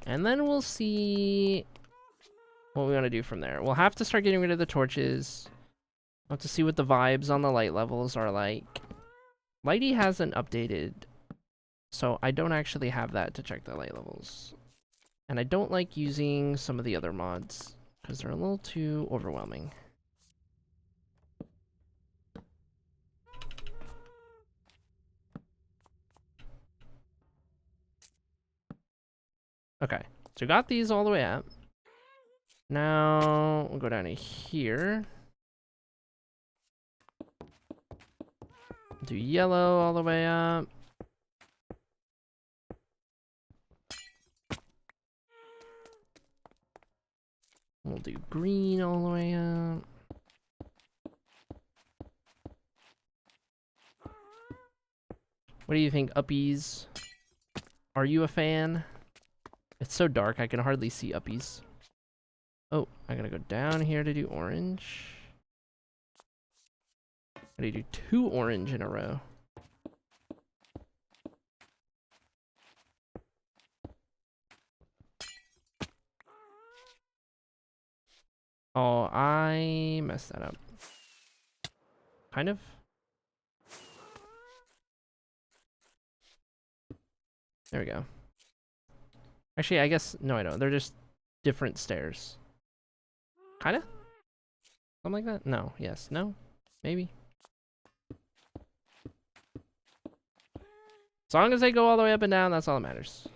And then we'll see what we want to do from there. We'll have to start getting rid of the torches. We'll have to see what the vibes on the light levels are like. Lighty hasn't updated, so I don't actually have that to check the light levels. And I don't like using some of the other mods, because they're a little too overwhelming. Okay, so we got these all the way up. Now, we'll go down to here. Do yellow all the way up. We'll do green all the way up. What do you think, uppies? Are you a fan? It's so dark, I can hardly see uppies. Oh, I gotta go down here to do orange. I gotta do 2 orange in a row. Oh, I messed that up. Kind of. There we go. Actually, I guess, no I don't. They're just different stairs. Kinda? Something like that? No, yes, no, maybe. As long as they go all the way up and down, that's all that matters.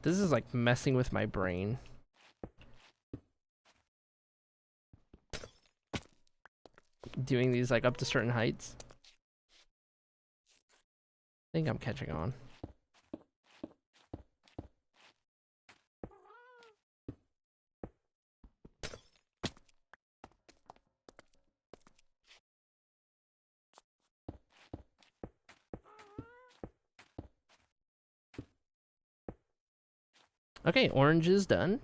This is like messing with my brain. Doing these like up to certain heights. I think I'm catching on. Okay, orange is done.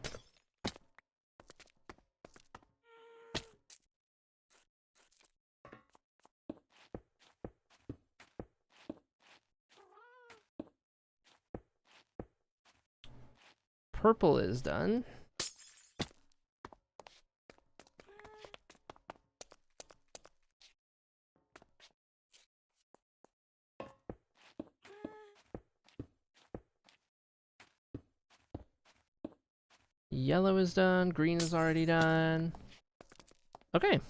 Purple is done. Yellow is done. Green is already done. Okay.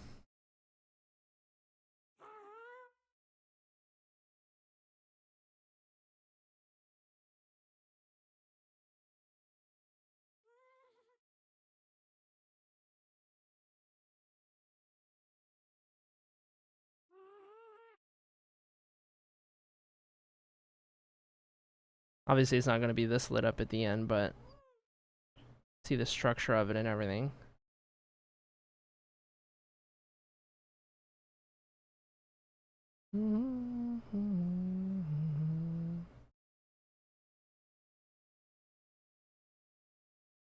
Obviously, it's not going to be this lit up at the end, but see the structure of it and everything.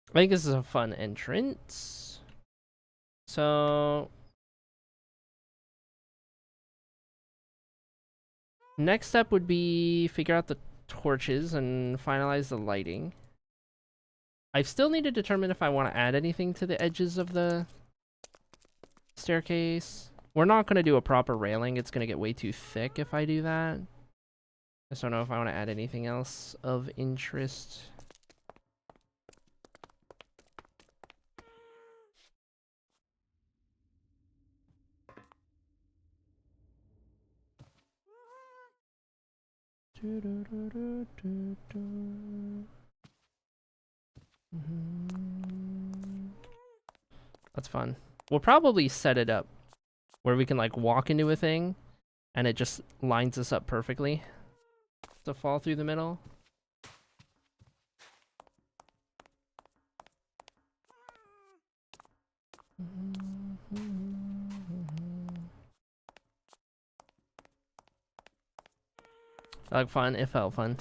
I think this is a fun entrance. So next step would be figure out the torches and finalize the lighting. I still need to determine if I want to add anything to the edges of the staircase. We're not going to do a proper railing. It's going to get way too thick if I do that. I just don't know if I want to add anything else of interest. That's fun. We'll probably set it up where we can like walk into a thing and it just lines us up perfectly to fall through the middle. Like fun, it felt fun.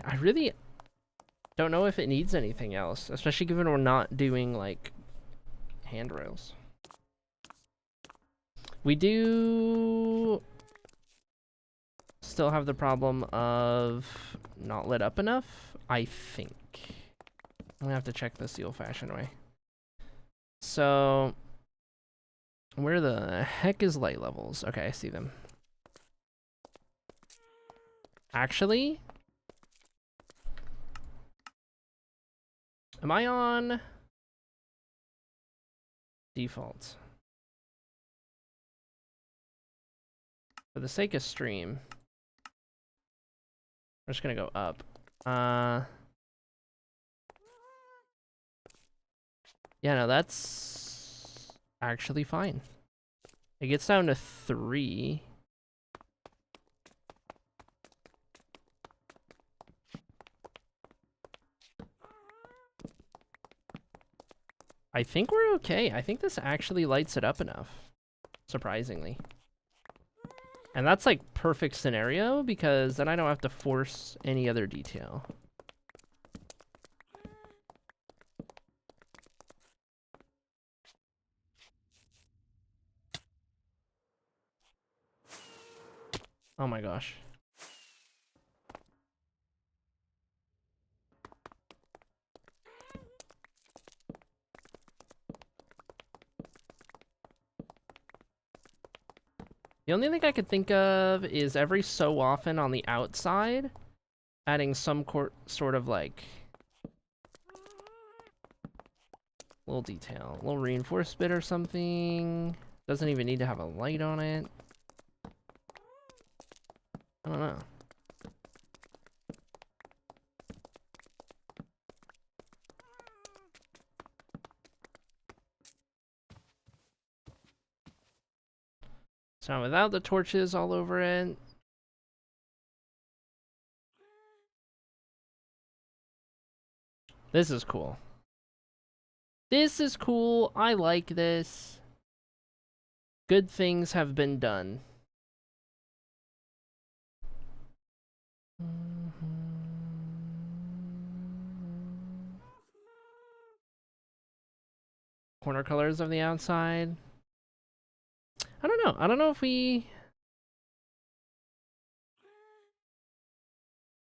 I really don't know if it needs anything else, especially given we're not doing like handrails. We do still have the problem of not lit up enough, I think. I'm gonna have to check this the old-fashioned way. So, where the heck is light levels? Okay, I see them. Actually, am I on default? For the sake of stream, we're just gonna go up. Yeah, no, that's actually fine. It gets down to 3. I think we're okay. I think this actually lights it up enough, surprisingly. And that's like perfect scenario because then I don't have to force any other detail. Oh my gosh. The only thing I could think of is every so often on the outside, adding some sort of like little detail, little reinforced bit or something. Doesn't even need to have a light on it. I don't know. So without the torches all over it. This is cool. This is cool. I like this. Good things have been done. Corner colors of the outside. I don't know. I don't know if we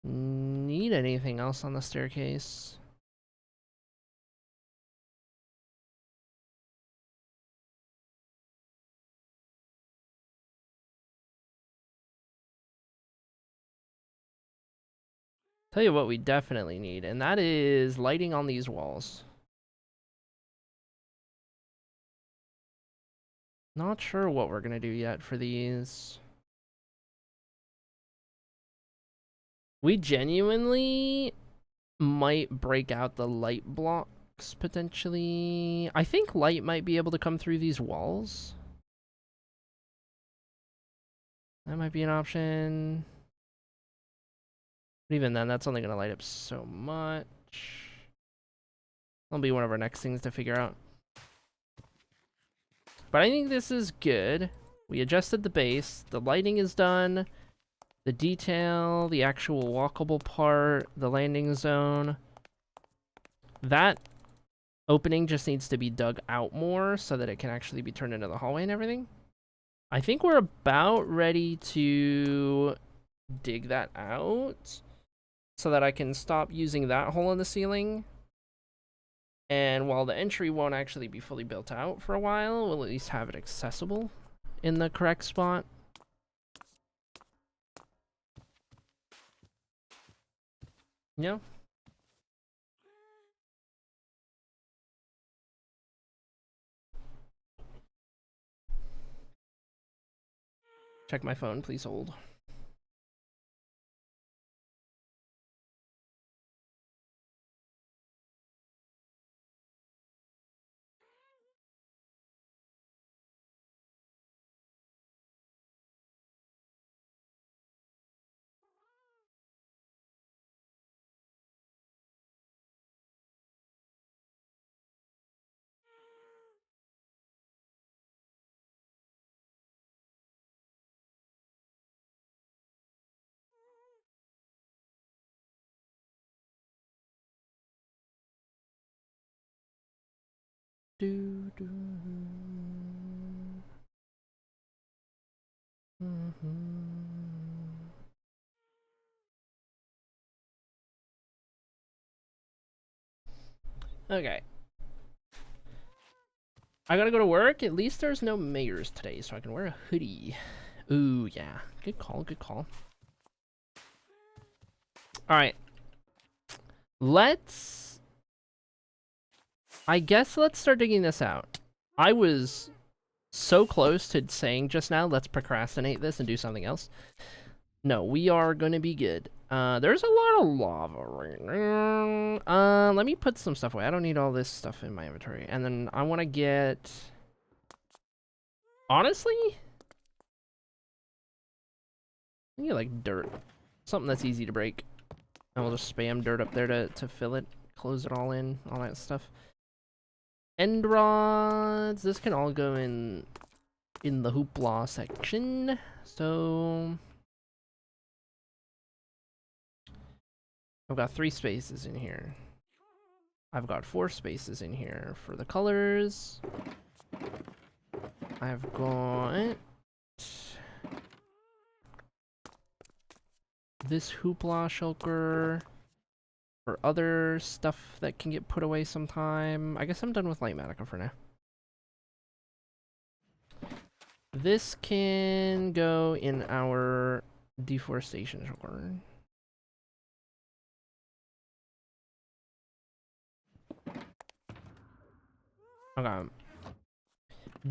need anything else on the staircase. Tell you what we definitely need, and that is lighting on these walls. Not sure what we're gonna do yet for these. We genuinely might break out the light blocks, potentially. I think light might be able to come through these walls. That might be an option. But even then, that's only gonna light up so much. That'll be one of our next things to figure out. But I think this is good. We adjusted the base. The lighting is done. The detail, the actual walkable part, the landing zone. That opening just needs to be dug out more so that it can actually be turned into the hallway and everything. I think we're about ready to dig that out so that I can stop using that hole in the ceiling. And while the entry won't actually be fully built out for a while, we'll at least have it accessible in the correct spot. Yeah. Check my phone, please hold. Do, do. Okay. I gotta go to work. At least there's no mayors today, so I can wear a hoodie. Ooh, yeah. Good call, good call. Alright. I guess let's start digging this out. I was so close to saying just now, let's procrastinate this and do something else. No, we are gonna be good. There's a lot of lava right now. Let me put some stuff away. I don't need all this stuff in my inventory. And then I want to get... Honestly? I need like dirt. Something that's easy to break. And we'll just spam dirt up there to fill it. Close it all in. All that stuff. End rods. This can all go in the hoopla section. So... I've got 3 spaces in here. I've got 4 spaces in here for the colors. I've got this hoopla shulker for other stuff that can get put away sometime. I guess I'm done with light matica for now. This can go in our deforestation shulker. Okay.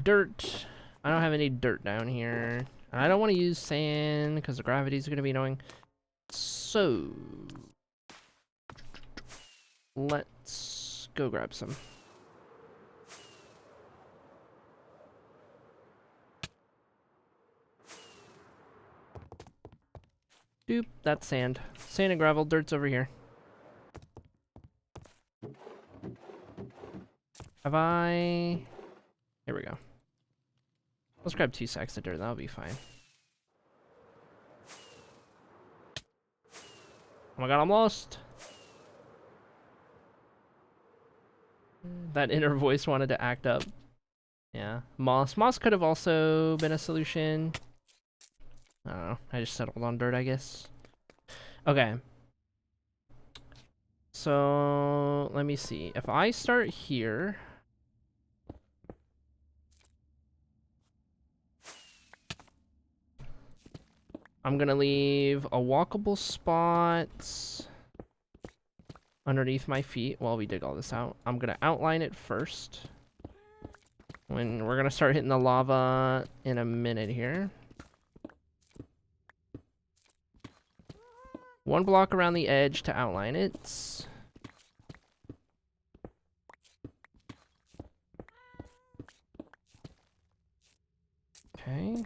Dirt. I don't have any dirt down here. I don't want to use sand because the gravity is going to be annoying. So, let's go grab some. Doop, that's sand. Sand and gravel, dirt's over here. Have I... Here we go. Let's grab 2 sacks of dirt, that'll be fine. Oh my god, I'm lost! That inner voice wanted to act up. Yeah. Moss. Moss could have also been a solution. I don't know. I just settled on dirt, I guess. Okay. So, let me see. If I start here... I'm gonna leave a walkable spot underneath my feet while we dig all this out. I'm gonna outline it first. When we're gonna start hitting the lava in a minute here. 1 block around the edge to outline it. Okay.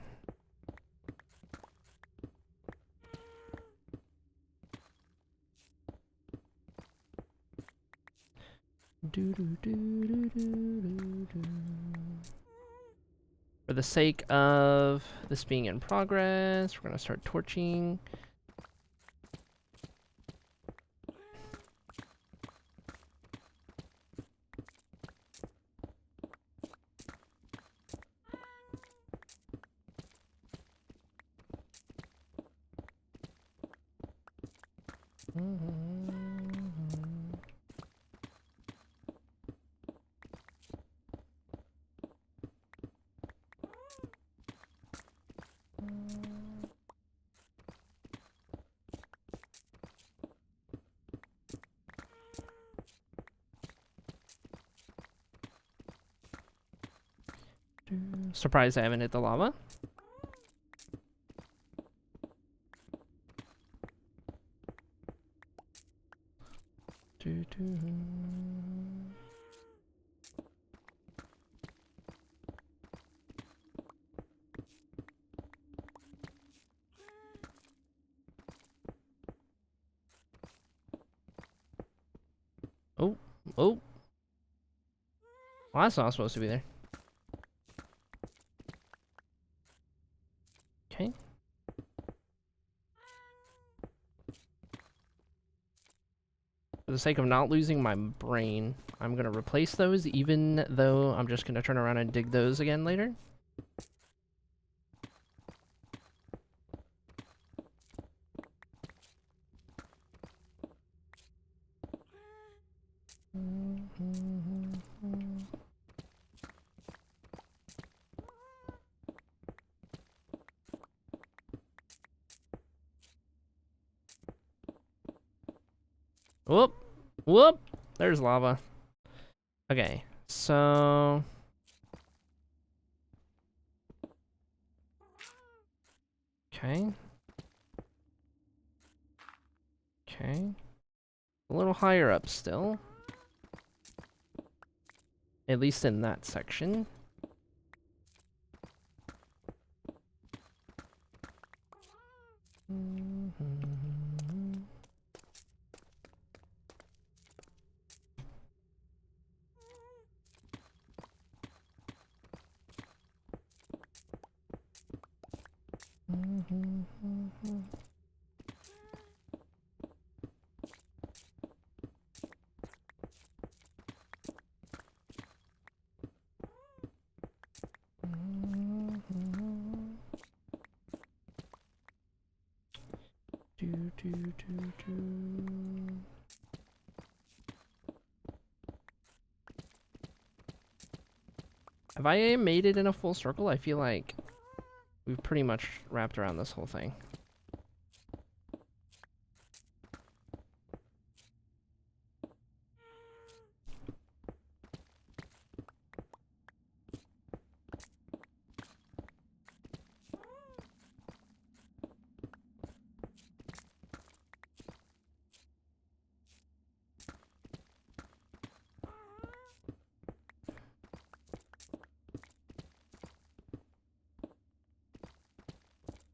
For the sake of this being in progress, we're gonna start torching. Surprised I haven't hit the lava. Oh, oh. Well, that's not supposed to be there. Okay. For the sake of not losing my brain, I'm gonna replace those, even though I'm just gonna turn around and dig those again later. Whoop. Whoop. There's lava. Okay, so... Okay. Okay. A little higher up still. At least in that section. Have I made it in a full circle? I feel like we've pretty much wrapped around this whole thing.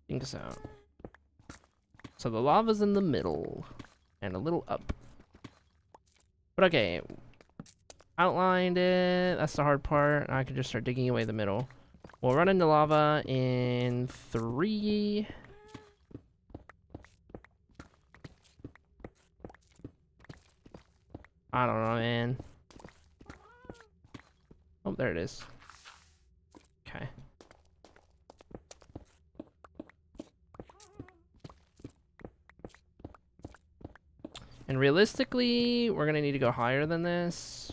I think so. So the lava's in the middle and a little up. But okay, outlined it. That's the hard part. I can just start digging away the middle. We'll run into lava in 3. I don't know, man. Oh, there it is. Okay. And realistically, we're gonna need to go higher than this.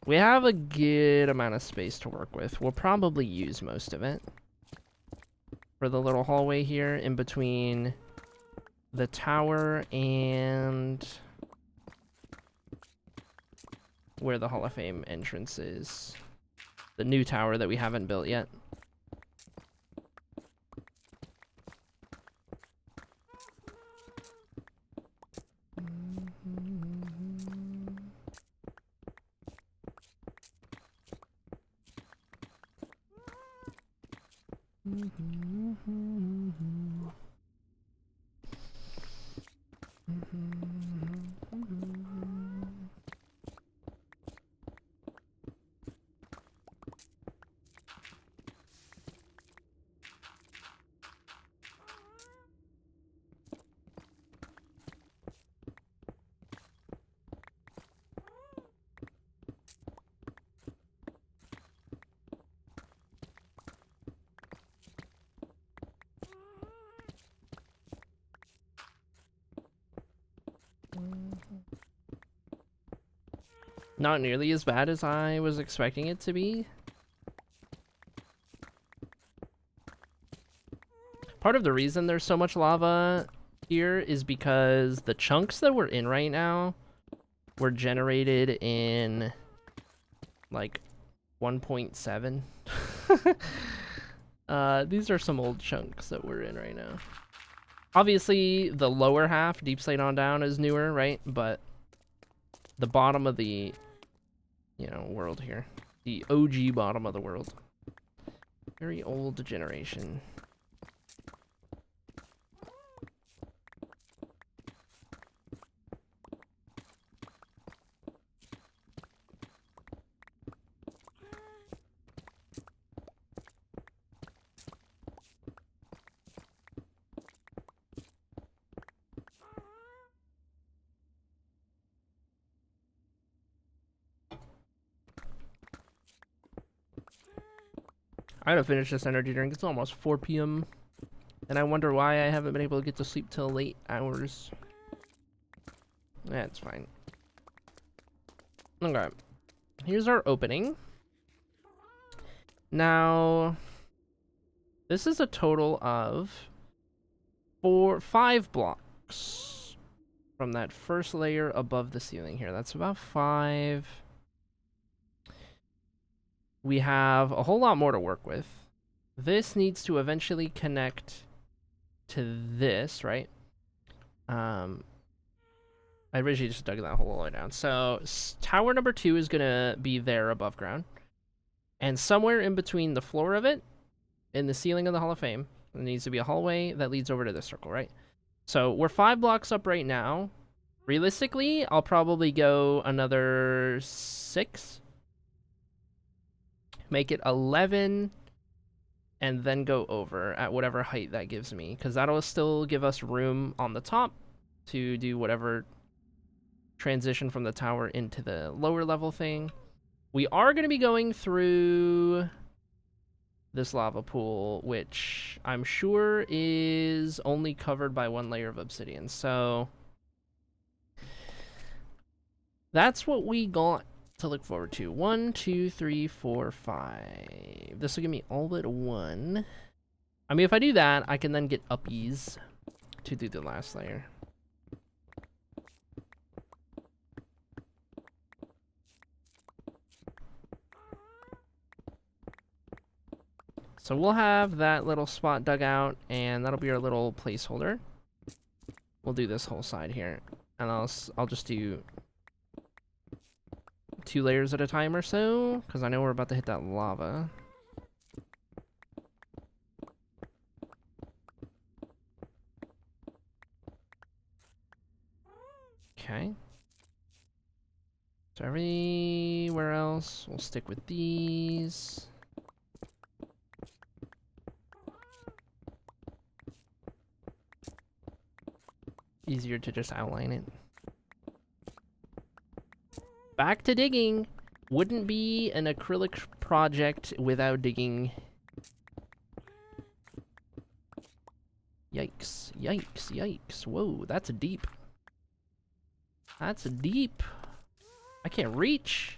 We have a good amount of space to work with. We'll probably use most of it. For the little hallway here in between the tower and where the Hall of Fame entrance is. The new tower that we haven't built yet. Not nearly as bad as I was expecting it to be. Part of the reason there's so much lava here is because the chunks that we're in right now were generated in like 1.7. These are some old chunks that we're in right now. Obviously, the lower half, deep slate on down, is newer, right? But the bottom of the, you know, world here, the OG bottom of the world, very old generation. I gotta finish this energy drink. It's almost 4 p.m. And I wonder why I haven't been able to get to sleep till late hours. That's fine. Okay. Here's our opening. Now, this is a total of 5 blocks. from that first layer above the ceiling here. That's about 5. We have a whole lot more to work with. This needs to eventually connect to this, right? I originally just dug that hole all the way down. So tower number 2 is gonna be there above ground. And somewhere in between the floor of it and the ceiling of the Hall of Fame, there needs to be a hallway that leads over to this circle, right? So we're 5 blocks up right now. Realistically, I'll probably go another 6. Make it 11, and then go over at whatever height that gives me, because that'll still give us room on the top to do whatever transition from the tower into the lower level thing. We are going to be going through this lava pool, which I'm sure is only covered by 1 layer of obsidian. So that's what we got to look forward to. 1, 2, 3, 4, 5. This will give me all but 1. I mean, if I do that, I can then get uppies to do the last layer. So we'll have that little spot dug out, and that'll be our little placeholder. We'll do this whole side here, and I'll just do 2 layers at a time or so, because I know we're about to hit that lava. Okay. So everywhere else, we'll stick with these. Easier to just outline it. Back to digging. Wouldn't be an acrylic project without digging. Yikes, yikes, yikes. Whoa, that's deep. That's deep. I can't reach.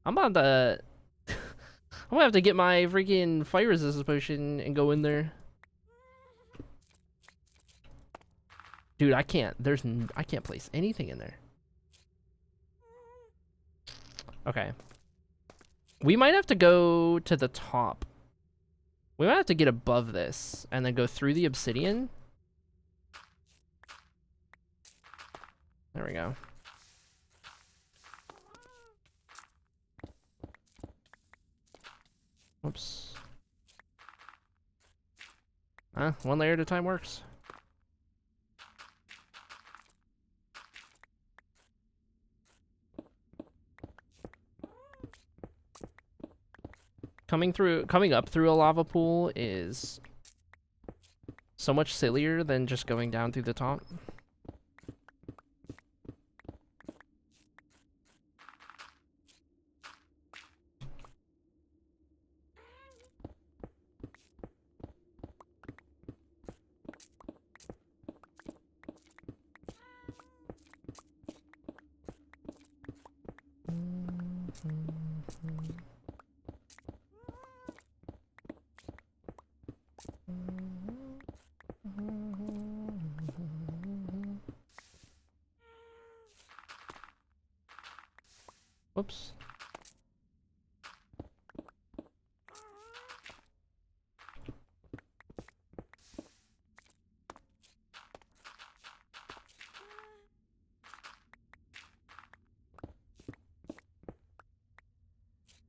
I'm about to... I'm gonna have to get my freaking fire resistance potion and go in there. Dude, I can't. I can't place anything in there. Okay. We might have to go to the top. We might have to get above this and then go through the obsidian. There we go. Whoops. 1 layer at a time works. Coming up through a lava pool is so much sillier than just going down through the top. Whoops.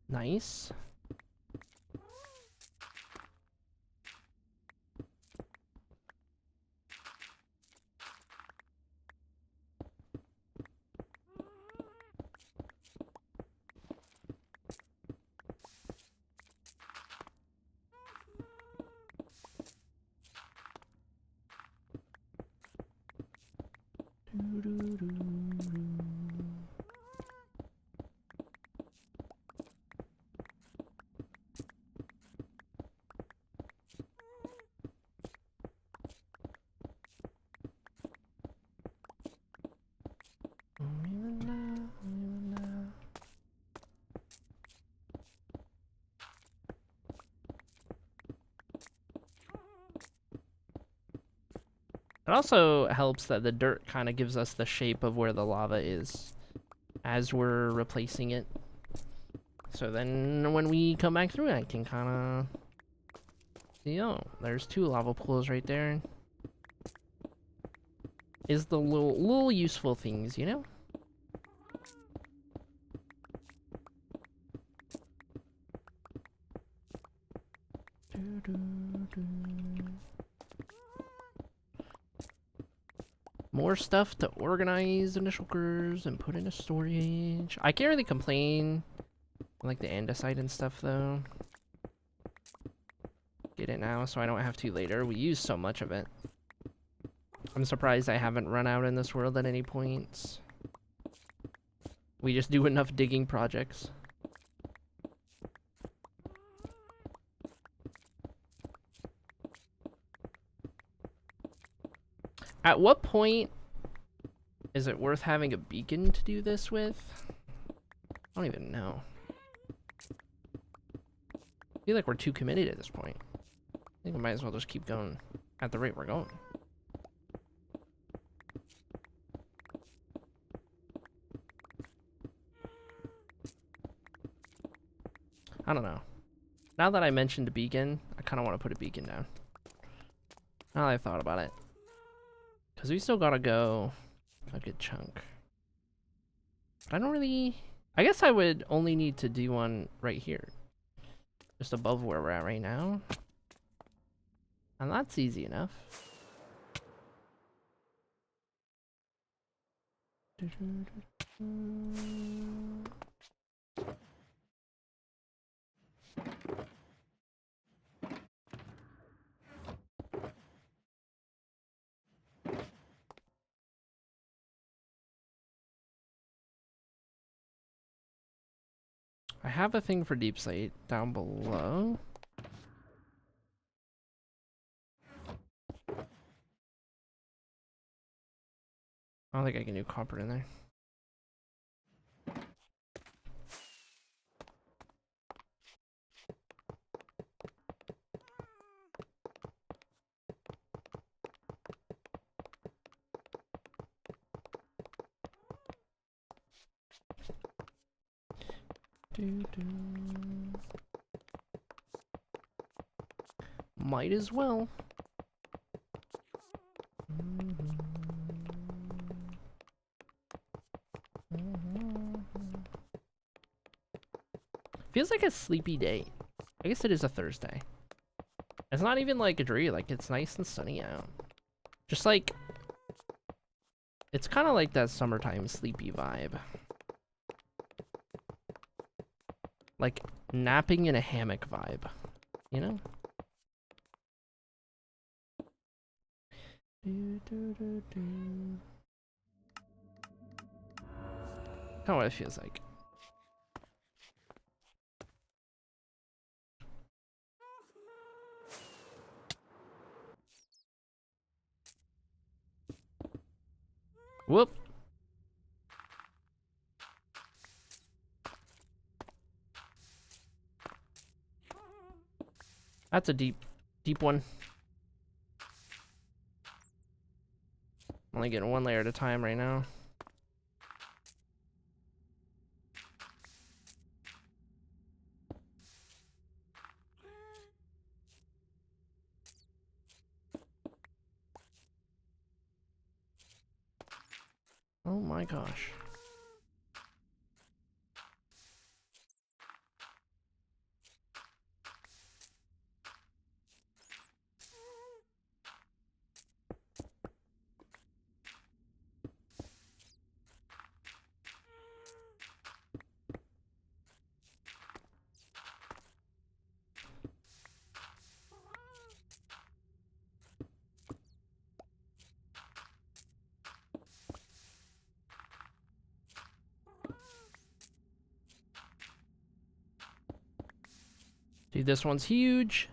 Nice. It also helps that the dirt kind of gives us the shape of where the lava is as we're replacing it. So then when we come back through, I can kind of see, oh, there's 2 lava pools right there. Is the little useful things, you know? More stuff to organize initial curves and put into storage. I can't really complain. I like the andesite and stuff though. Get it now so I don't have to later. We use so much of it. I'm surprised I haven't run out in this world at any points. We just do enough digging projects. At what point is it worth having a beacon to do this with? I don't even know. I feel like we're too committed at this point. I think we might as well just keep going at the rate we're going. I don't know. Now that I mentioned a beacon, I kind of want to put a beacon down. Now that I thought about it. Because we still gotta go a good chunk. But I don't really... I guess I would only need to do one right here. Just above where we're at right now. And that's easy enough. I have a thing for deep slate down below. I don't think I can do copper in there. Might as well. Feels like a sleepy day. I guess it is a Thursday. It's not even like a dreary, like it's nice and sunny out. Just like, it's kind of like that summertime sleepy vibe. Like napping in a hammock vibe, you know? Kind of what it feels like. Whoop. That's a deep one. Only getting one layer at a time right now. Oh my gosh. Dude, this one's huge.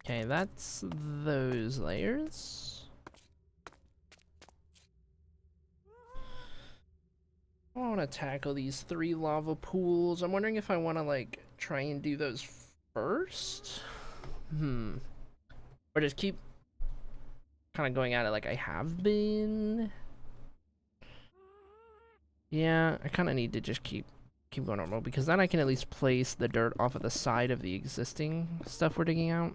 Okay, that's those layers. I want to tackle these 3 lava pools. I'm wondering if I want to, like, try and do those first? Or just keep kind of going at it like I have been. Yeah, I kind of need to just keep going normal, because then I can at least place the dirt off of the side of the existing stuff we're digging out.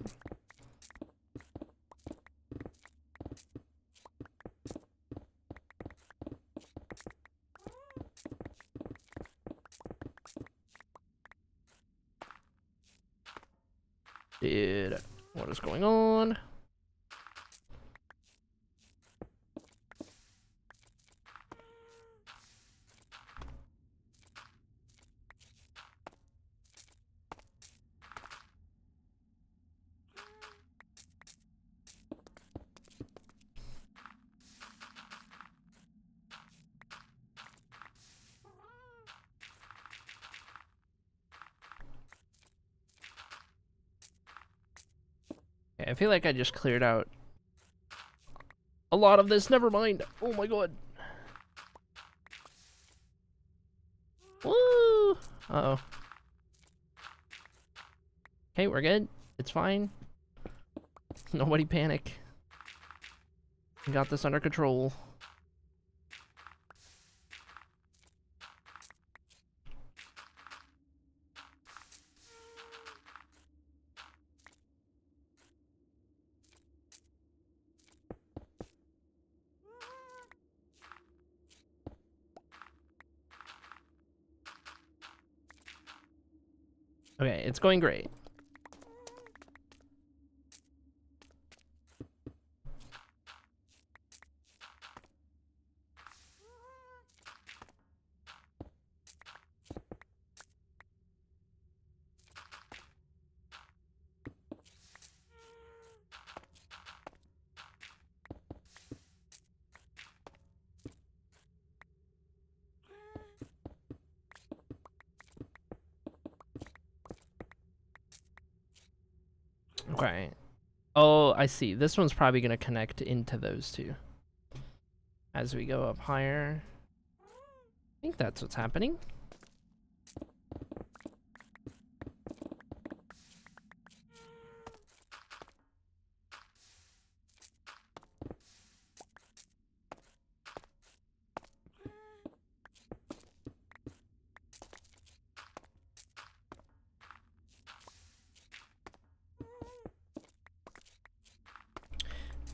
Dude, what is going on? Okay, I feel like I just cleared out a lot of this. Never mind. Oh my god. Woo! Uh-oh. Okay, we're good. It's fine. Nobody panic. We got this under control. Okay, it's going great. Okay. Oh, I see. This one's probably going to connect into those two as we go up higher. I think that's what's happening.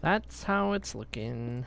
That's how it's looking.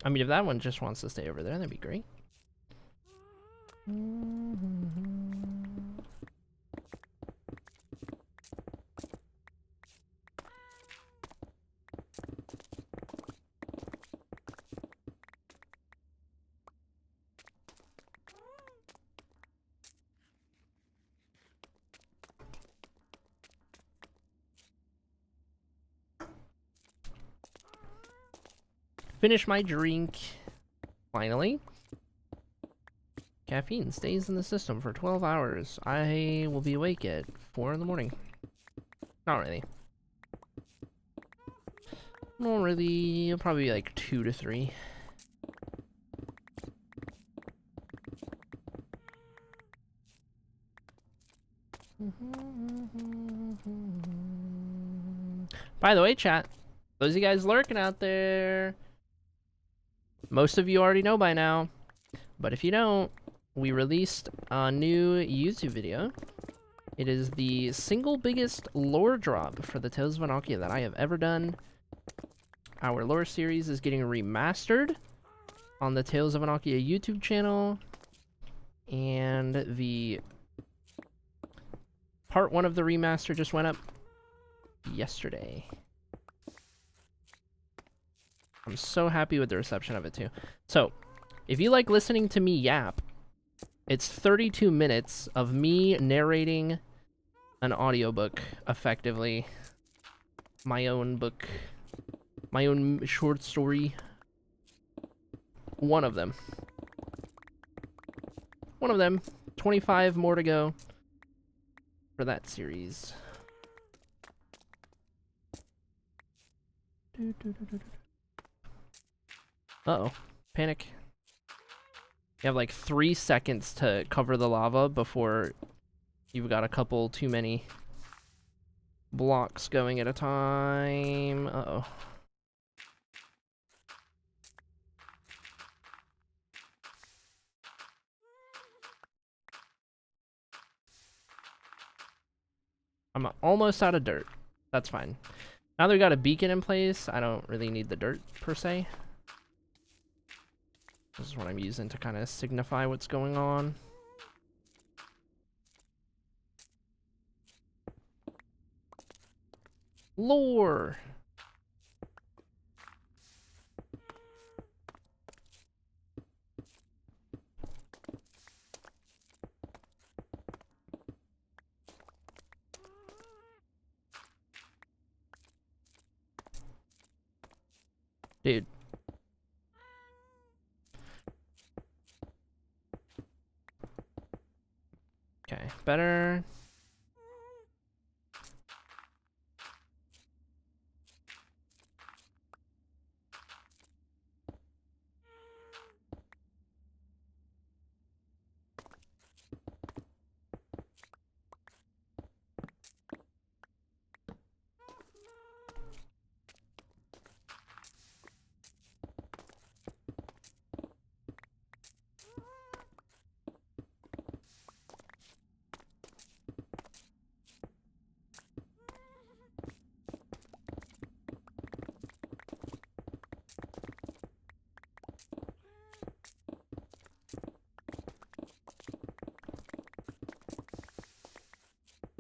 I mean, if that one just wants to stay over there, that'd be great. Finish my drink. Finally. Caffeine stays in the system for 12 hours. I will be awake at 4 in the morning. Not really. Not really. It'll probably be like 2 to 3. By the way, chat, those of you guys lurking out there, most of you already know by now, but if you don't, we released a new YouTube video. It is the single biggest lore drop for the Tales of Annocia that I have ever done. Our lore series is getting remastered on the Tales of Annocia YouTube channel, and the part 1 of the remaster just went up yesterday. I'm so happy with the reception of it too. So, if you like listening to me yap, it's 32 minutes of me narrating an audiobook, effectively. My own book. My own short story. One of them. 25 more to go for that series. Uh-oh. Panic. You have like 3 seconds to cover the lava before you've got a couple too many blocks going at a time. Uh-oh. I'm almost out of dirt. That's fine. Now that we got a beacon in place, I don't really need the dirt, per se. This is what I'm using to kind of signify what's going on. Lore! Dude. Okay, better.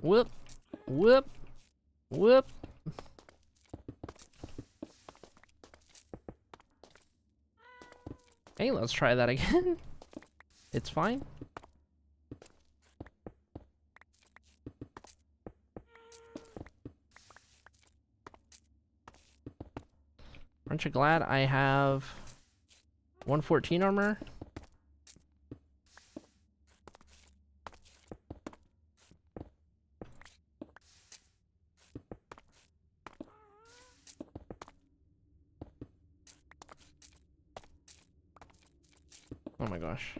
Whoop, whoop, whoop. Hey, let's try that again. It's fine. Aren't you glad I have 114 armor? Oh my gosh.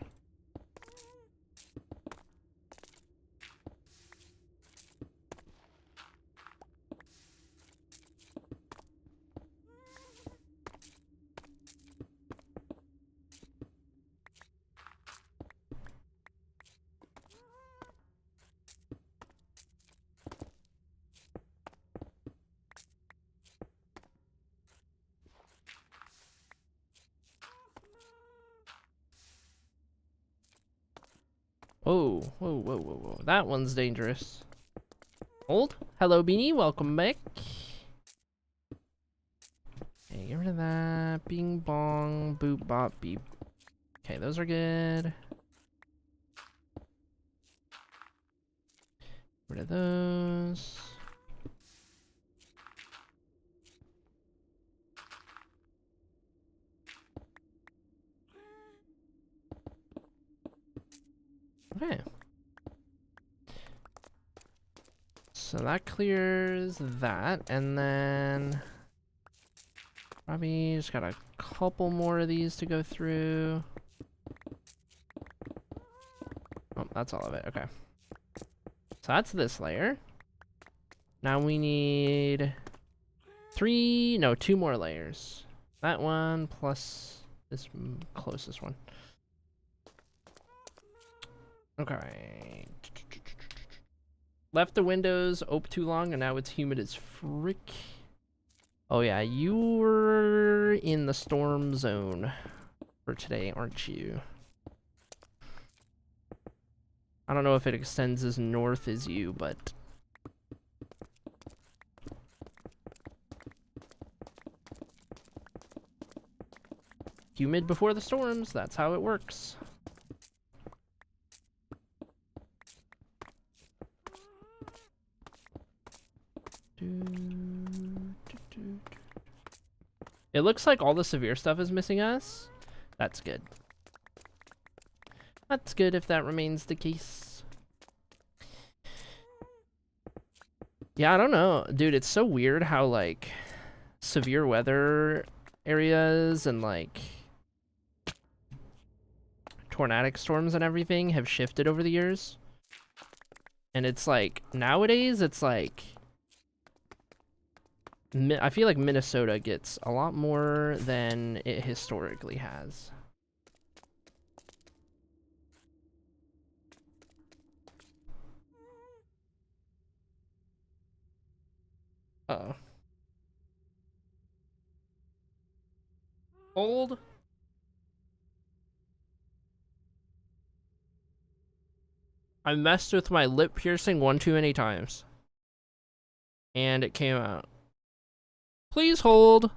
Whoa, whoa, whoa, whoa, whoa. That one's dangerous. Hold. Hello, Beanie. Welcome back. Okay, get rid of that. Bing bong, boop bop beep. Okay, those are good. Rid of those. Okay. So that clears that, and then probably just got a couple more of these to go through. Oh, that's all of it. Okay. So that's this layer. Now we need two more layers. That one plus this closest one. Okay. Left the windows open too long and now it's humid as frick. Oh yeah, you're in the storm zone for today, aren't you? I don't know if it extends as north as you, but humid before the storms, that's how it works. It looks like all the severe stuff is missing us. That's good. That's good if that remains the case. Yeah, I don't know. Dude, it's so weird how, like, severe weather areas and, like, tornadic storms and everything have shifted over the years. And it's like, nowadays, it's like, I feel like Minnesota gets a lot more than it historically has. Uh-oh. Old? I messed with my lip piercing one too many times. And it came out. Please hold.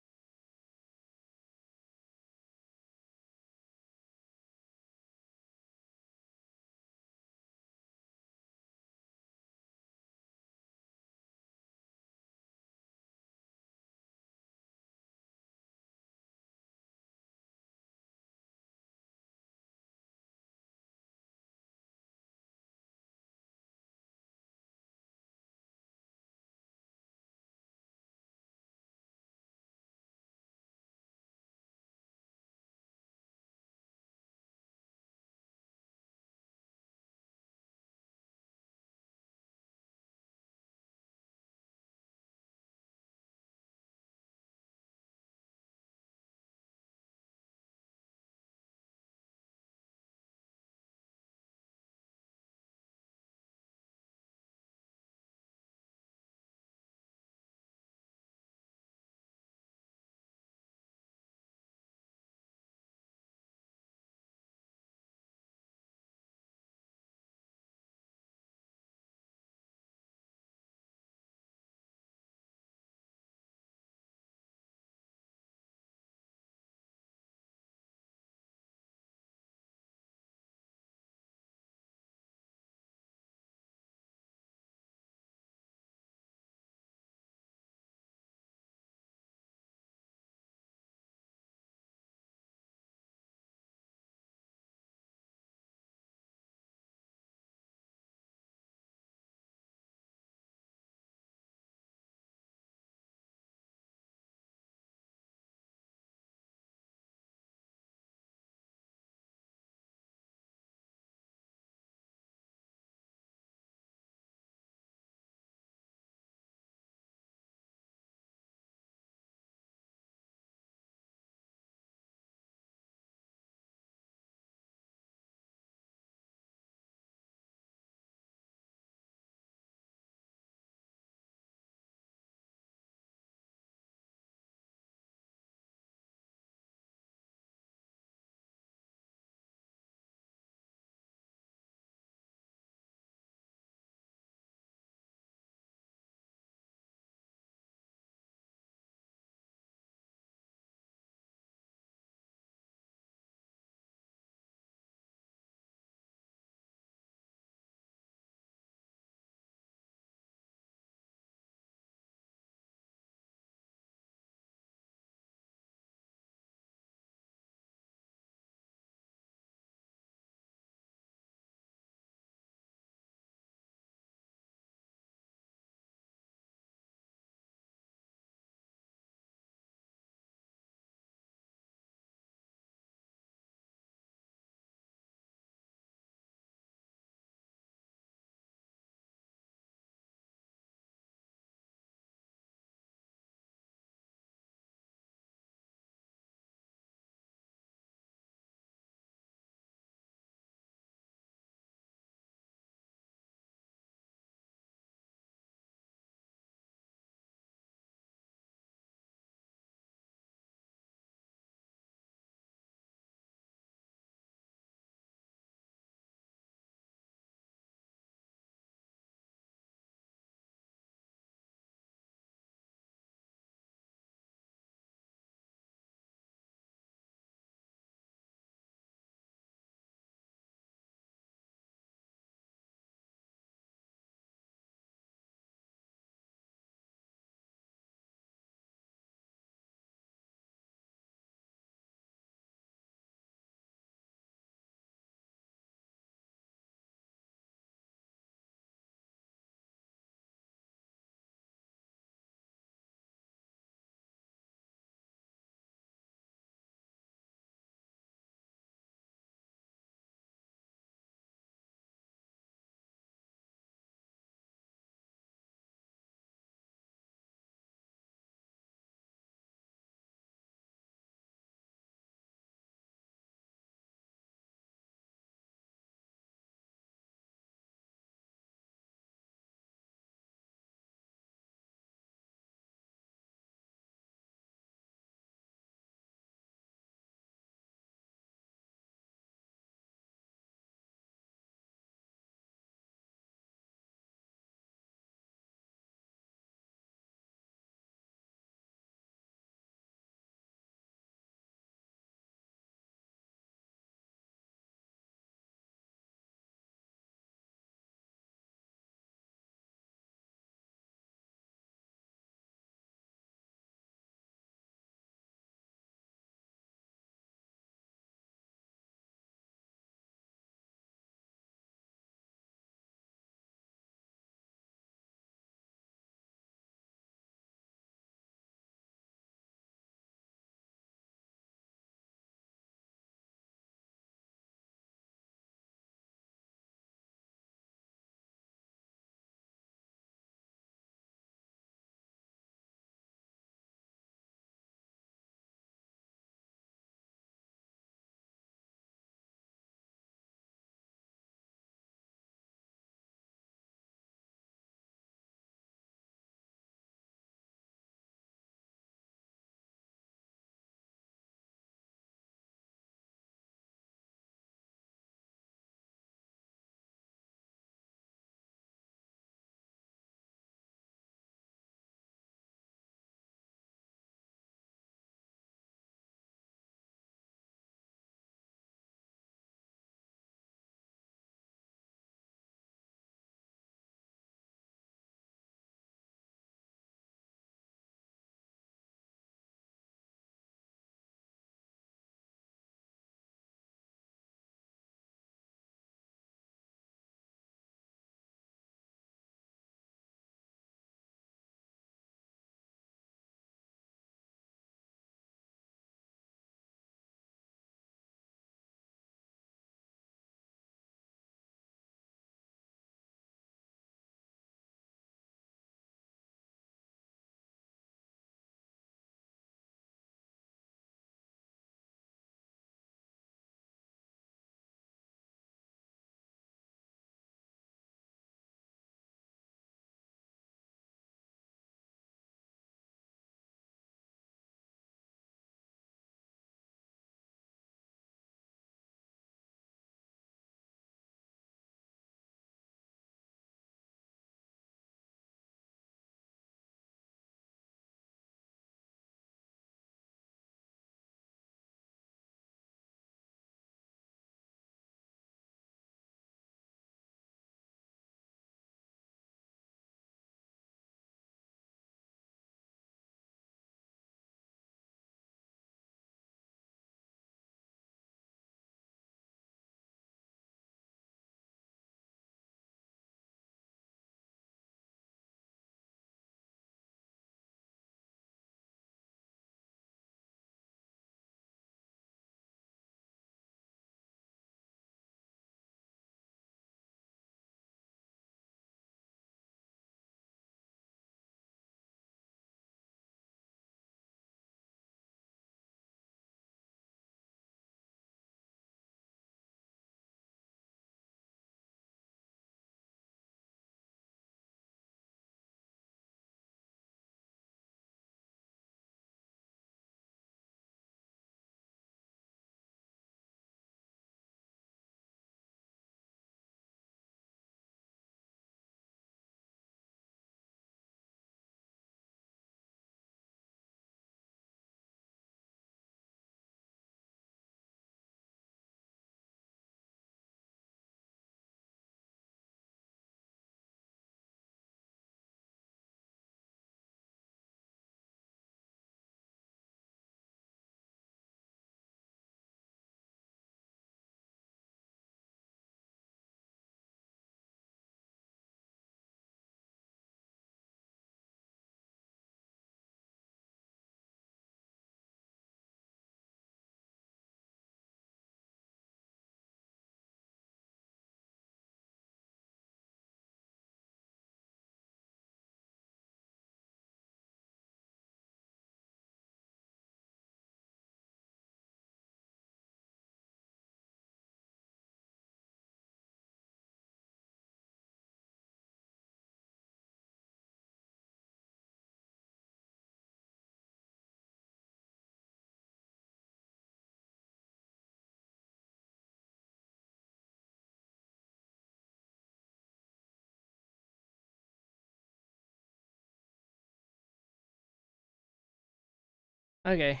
Okay.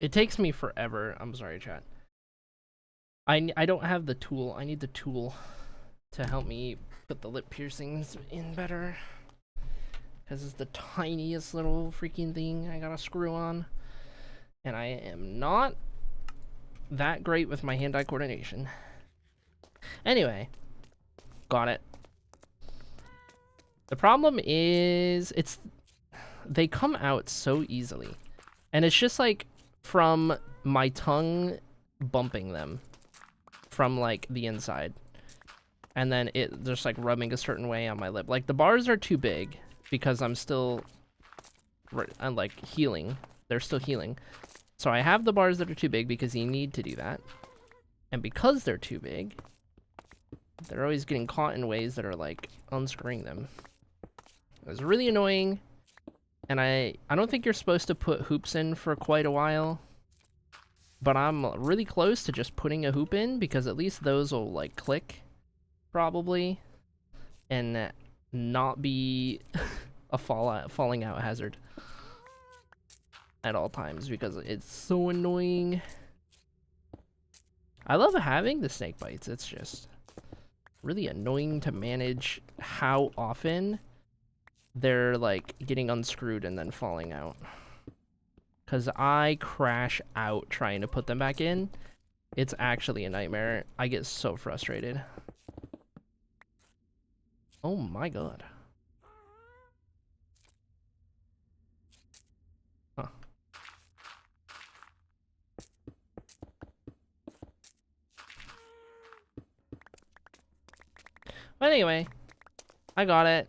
It takes me forever. I'm sorry, chat. I don't have the tool. I need the tool to help me put the lip piercings in better. Because it's the tiniest little freaking thing I gotta screw on. And I am not that great with my hand-eye coordination. Anyway. Got it. The problem is, they come out so easily. And it's just like from my tongue bumping them from like the inside. And then it just like rubbing a certain way on my lip. Like the bars are too big because I'm like healing. They're still healing. So I have the bars that are too big because you need to do that. And because they're too big, they're always getting caught in ways that are like unscrewing them. It's really annoying. And I don't think you're supposed to put hoops in for quite a while. But I'm really close to just putting a hoop in because at least those will like click probably and not be a falling out hazard at all times because it's so annoying. I love having the snake bites. It's just really annoying to manage how often they're like getting unscrewed and then falling out. Because I crash out trying to put them back in. It's actually a nightmare. I get so frustrated. Oh my god. Huh. But anyway, I got it.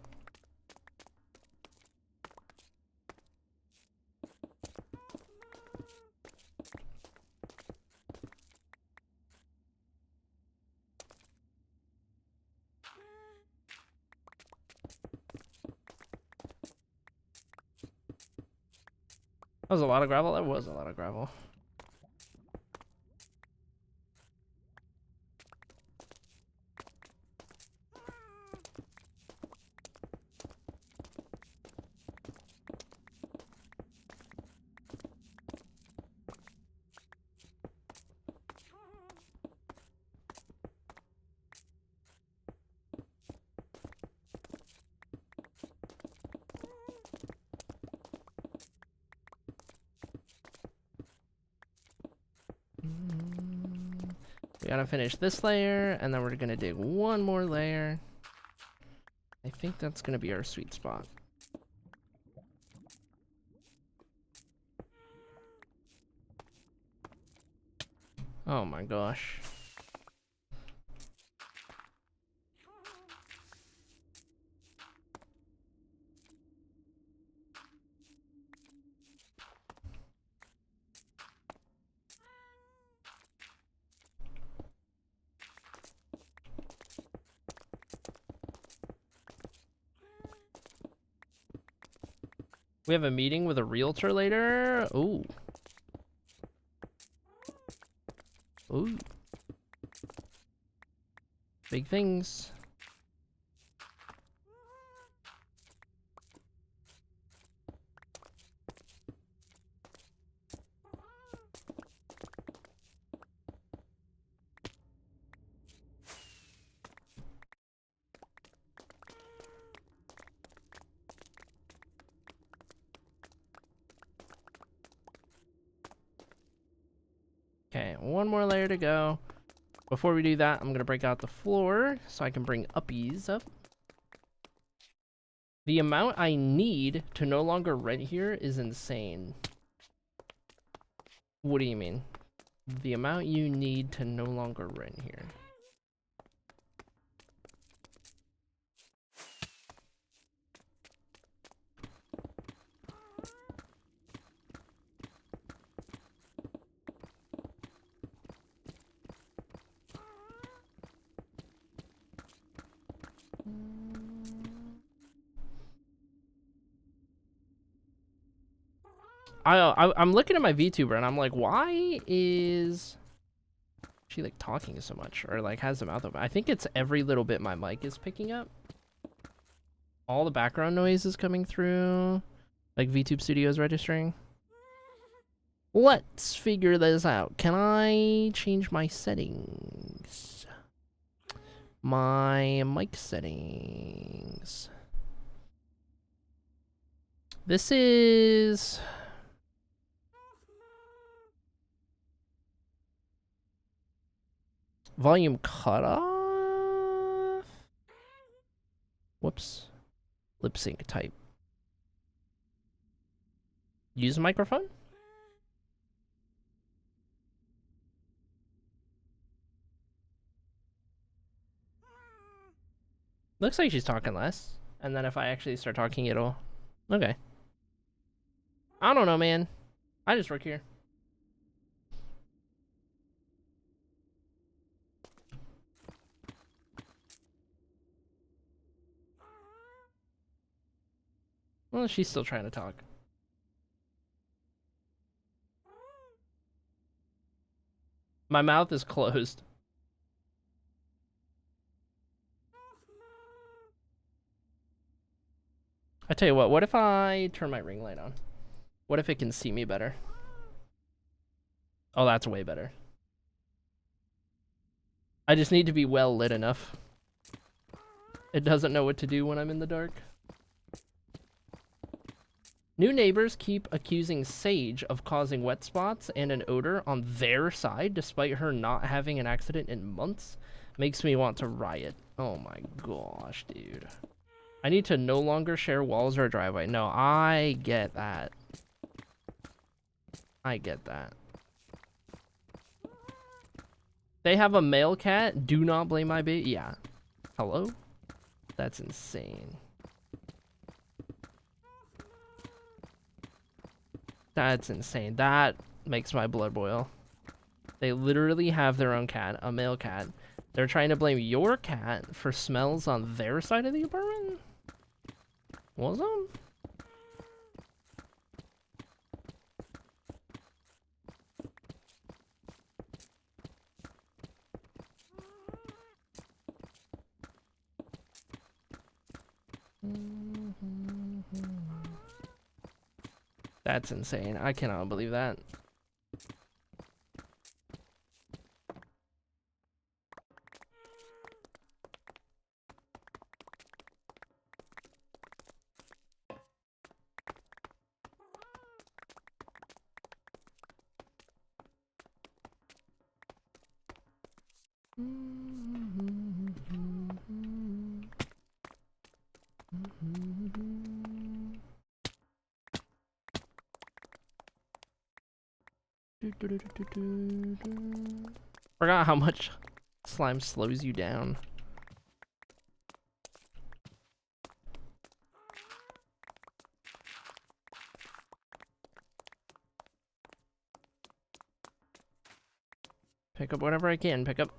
That was a lot of gravel. That was a lot of gravel. We gotta finish this layer, and then we're gonna dig one more layer. I think that's gonna be our sweet spot. Oh my gosh. We have a meeting with a realtor later. Ooh. Ooh. Big things. Okay, one more layer to go. Before we do that, I'm gonna break out the floor so I can bring uppies up. The amount I need to no longer rent here is insane. What do you mean? The amount you need to no longer rent here. I'm looking at my VTuber and I'm like, why is she like talking so much or like has the mouth open? I think it's every little bit my mic is picking up. All the background noise is coming through, like VTube Studio is registering. Let's figure this out. Can I change my settings? My mic settings. This is... volume cutoff? Whoops. Lip sync type. Use microphone? Looks like she's talking less. And then if I actually start talking, it'll... Okay. I don't know, man. I just work here. Well, she's still trying to talk. My mouth is closed. I tell you what if I turn my ring light on? What if it can see me better? Oh, that's way better. I just need to be well lit enough. It doesn't know what to do when I'm in the dark. New neighbors keep accusing Sage of causing wet spots and an odor on their side despite her not having an accident in months. Makes me want to riot. Oh my gosh, dude. I need to no longer share walls or a driveway. No, I get that. I get that. They have a male cat. Do not blame my baby. Yeah. Hello? That's insane. That's insane. That makes my blood boil. They literally have their own cat, a male cat. They're trying to blame your cat for smells on their side of the apartment? Was them? That's insane. I cannot believe that. Forgot how much slime slows you down. Pick up whatever I can pick up.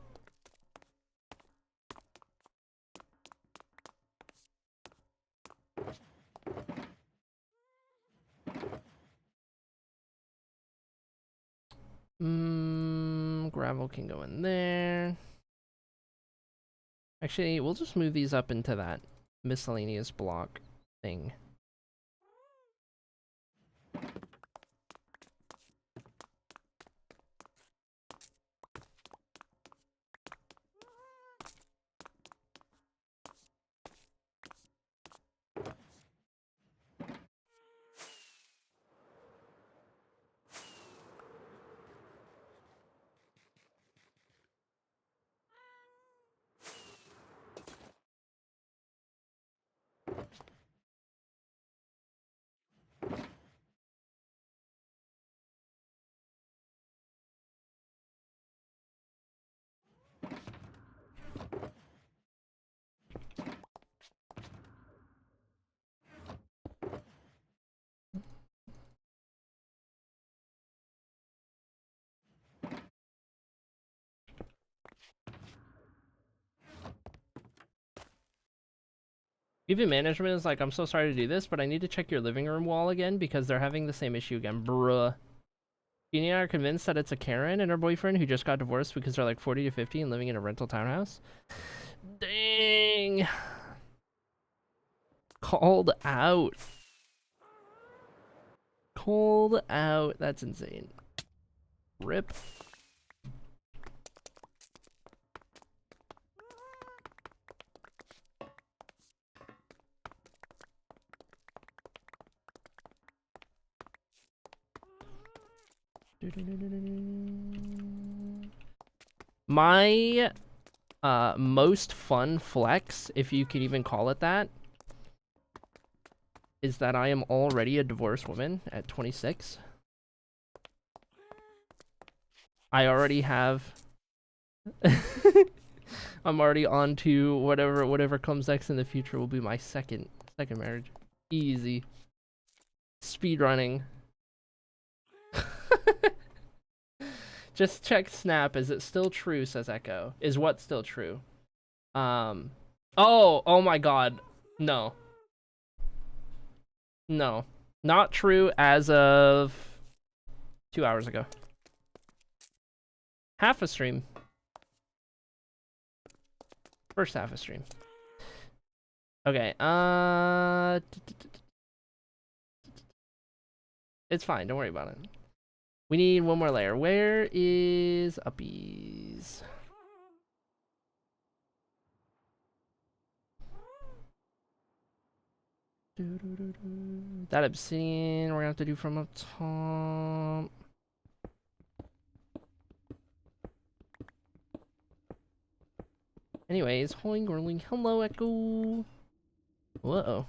Gravel can go in there. Actually, we'll just move these up into that miscellaneous block thing. Even management is like, I'm so sorry to do this, but I need to check your living room wall again because they're having the same issue again. Bruh. Jeannie and I are convinced that it's a Karen and her boyfriend who just got divorced because they're like 40 to 50 and living in a rental townhouse. Dang. Called out. Called out. That's insane. Rip. My most fun flex, if you could even call it that, is that I am already a divorced woman at 26. I already have I'm already on to whatever comes next in the future will be my second marriage. Easy. Speed running. Just check Snap. Is it still true? Says Echo. Is what still true? Oh my God. No. No. Not true as of 2 hours ago. Half a stream. First half a stream. Okay, it's fine, don't worry about it. We need one more layer. Where is Uppies? That obsidian we're gonna have to do from up top. Anyways, hoing rolling. Hello, Echo. Whoa.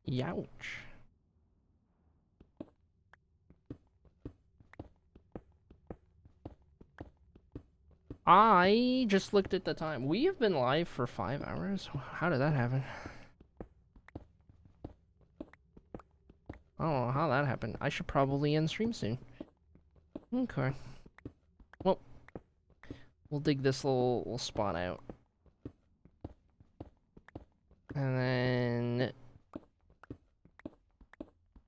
Youch. I just looked at the time. We have been live for 5 hours. How did that happen? I don't know how that happened. I should probably end stream soon. Okay. Well, we'll dig this little spot out. And then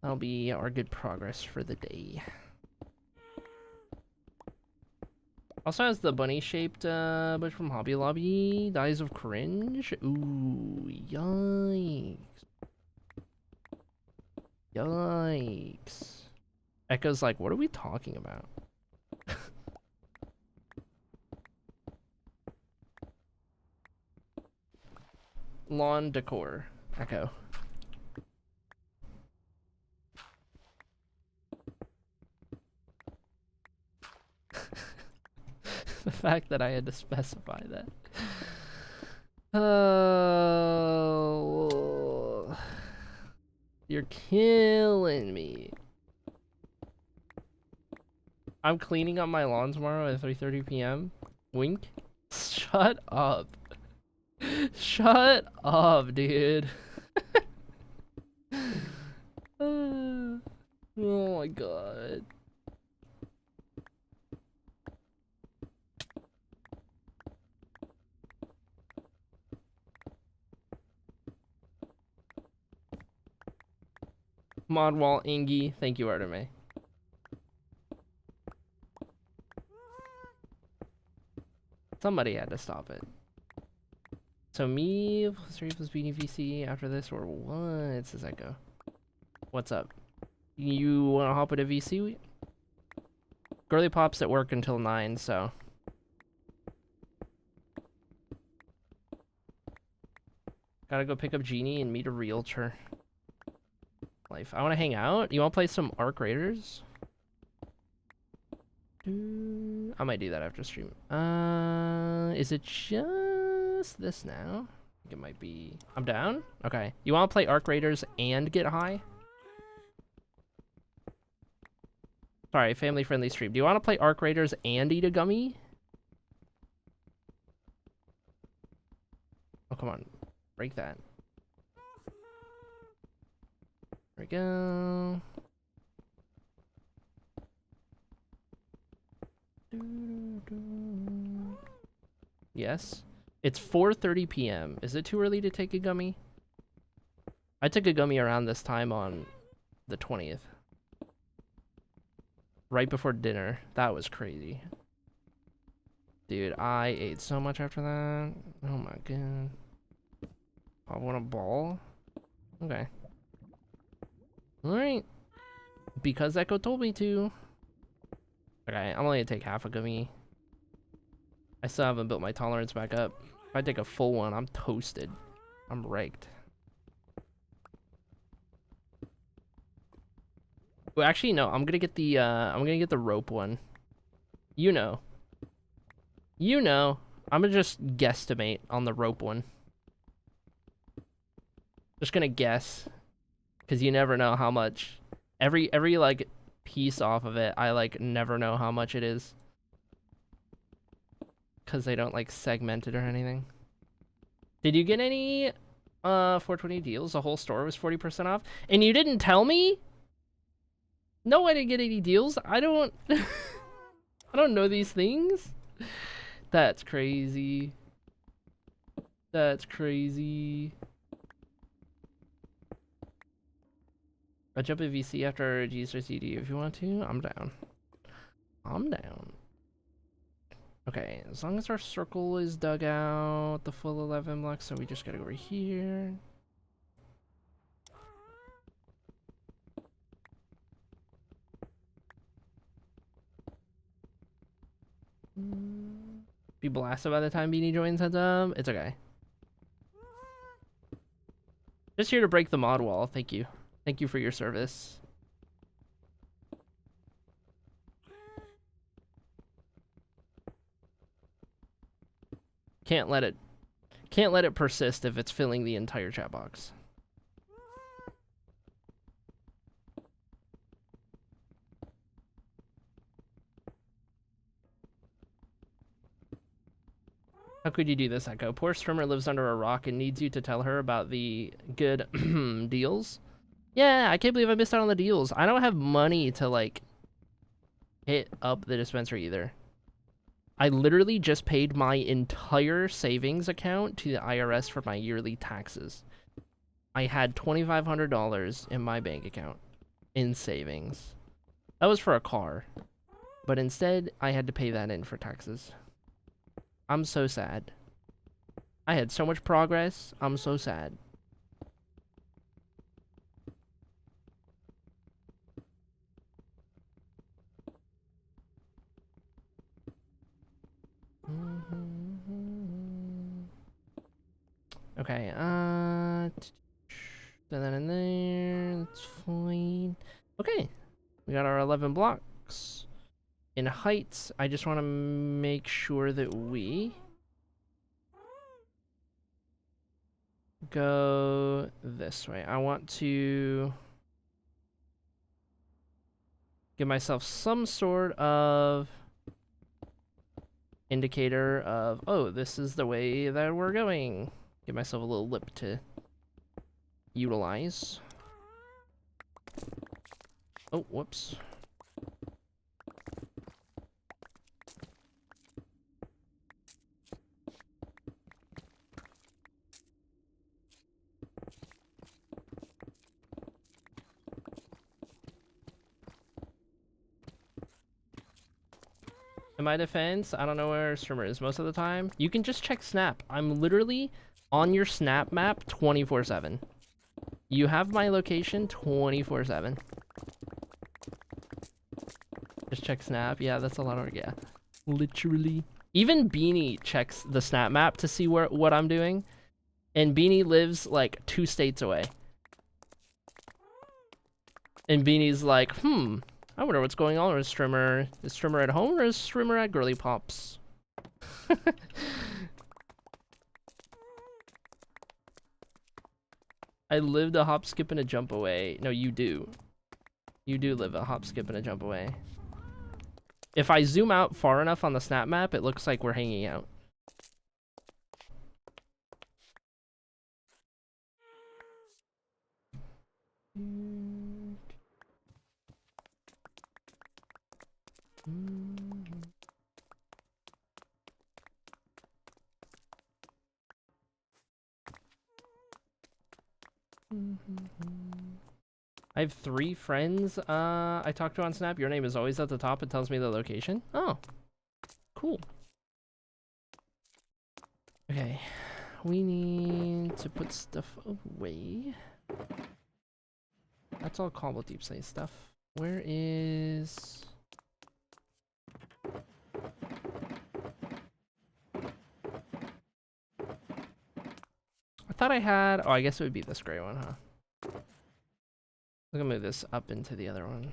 that'll be our good progress for the day. Also has the bunny-shaped bush from Hobby Lobby. Dies of Cringe. Ooh, yikes. Yikes. Echo's like, what are we talking about? Lawn decor. Echo. The fact that I had to specify that. Oh, you're killing me. I'm cleaning up my lawn tomorrow at 3:30 p.m. Wink. Shut up. Shut up, dude. Oh my God. Modwall Ingy, thank you, Arteme. Somebody had to stop it. So me plus 3 plus beating VC after this, or what? Says Echo. What's up? You wanna hop into VC? Girly Pop's at work until 9, so. Gotta go pick up Genie and meet a realtor. Life. I wanna hang out. You wanna play some Arc Raiders? I might do that after stream. Is it just this now? I think it might be. I'm down? Okay. You wanna play Arc Raiders and get high? Sorry, family-friendly stream. Do you wanna play Arc Raiders and eat a gummy? Oh, come on. Break that. There we go. Yes. It's 4:30 p.m. Is it too early to take a gummy? I took a gummy around this time on the 20th. Right before dinner. That was crazy. Dude, I ate so much after that. Oh my god. I want a ball? Okay. Alright. Because Echo told me to. Okay, I'm only gonna take half a gummy. I still haven't built my tolerance back up. If I take a full one, I'm toasted. I'm raked. Well, actually, no. I'm gonna get the rope one. You know. You know. I'm gonna just guesstimate on the rope one. Just gonna guess, because you never know how much. Every like piece off of it, I like never know how much it is, because they don't like segment it or anything. Did you get any 420 deals? The whole store was 40% off, and you didn't tell me? No, I didn't get any deals. I don't I don't know these things. That's crazy. That's crazy. I'll jump a VC after G's or CD if you want to. I'm down. I'm down. Okay, as long as our circle is dug out, the full 11 blocks, so we just gotta go over here. Be blasted by the time Beanie joins heads up. It's okay. Just here to break the mod wall. Thank you. Thank you for your service. Can't let it persist if it's filling the entire chat box. How could you do this, Echo? Poor streamer lives under a rock and needs you to tell her about the good deals. Yeah, I can't believe I missed out on the deals. I don't have money to, like, hit up the dispensary either. I literally just paid my entire savings account to the IRS for my yearly taxes. I had $2,500 in my bank account in savings. That was for a car. But instead, I had to pay that in for taxes. I'm so sad. I had so much progress. I'm so sad. Okay, put that in there. That's fine. Okay, we got our 11 blocks. In heights, I just want to make sure that we go this way. I want to give myself some sort of indicator of, oh, this is the way that we're going. Give myself a little lip to utilize. Oh, whoops. In my defense, I don't know where streamer is most of the time. You can just check Snap. I'm literally on your Snap map 24/7. You have my location 24/7. Just check Snap. Yeah, that's a lot of, yeah. Literally. Even Beanie checks the Snap map to see what I'm doing. And Beanie lives like 2 states away. And Beanie's like, I wonder what's going on with streamer. Is streamer at home or is streamer at Girly Pops? I lived a hop, skip, and a jump away. No, you do. You do live a hop, skip, and a jump away. If I zoom out far enough on the snap map, it looks like we're hanging out. I have 3 friends I talk to on Snap. Your name is always at the top. It tells me the location. Oh, cool. Okay, we need to put stuff away. That's all cobble deep slate stuff. Where is... I thought I had... Oh, I guess it would be this gray one, huh? I'm gonna move this up into the other one.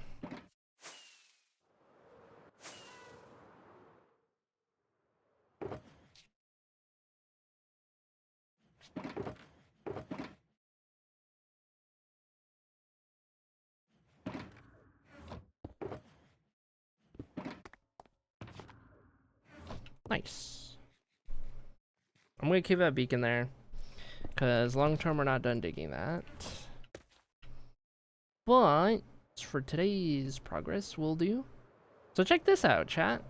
Nice. I'm gonna keep that beacon there, because long term we're not done digging that. But for today's progress, we'll do. So check this out, chat.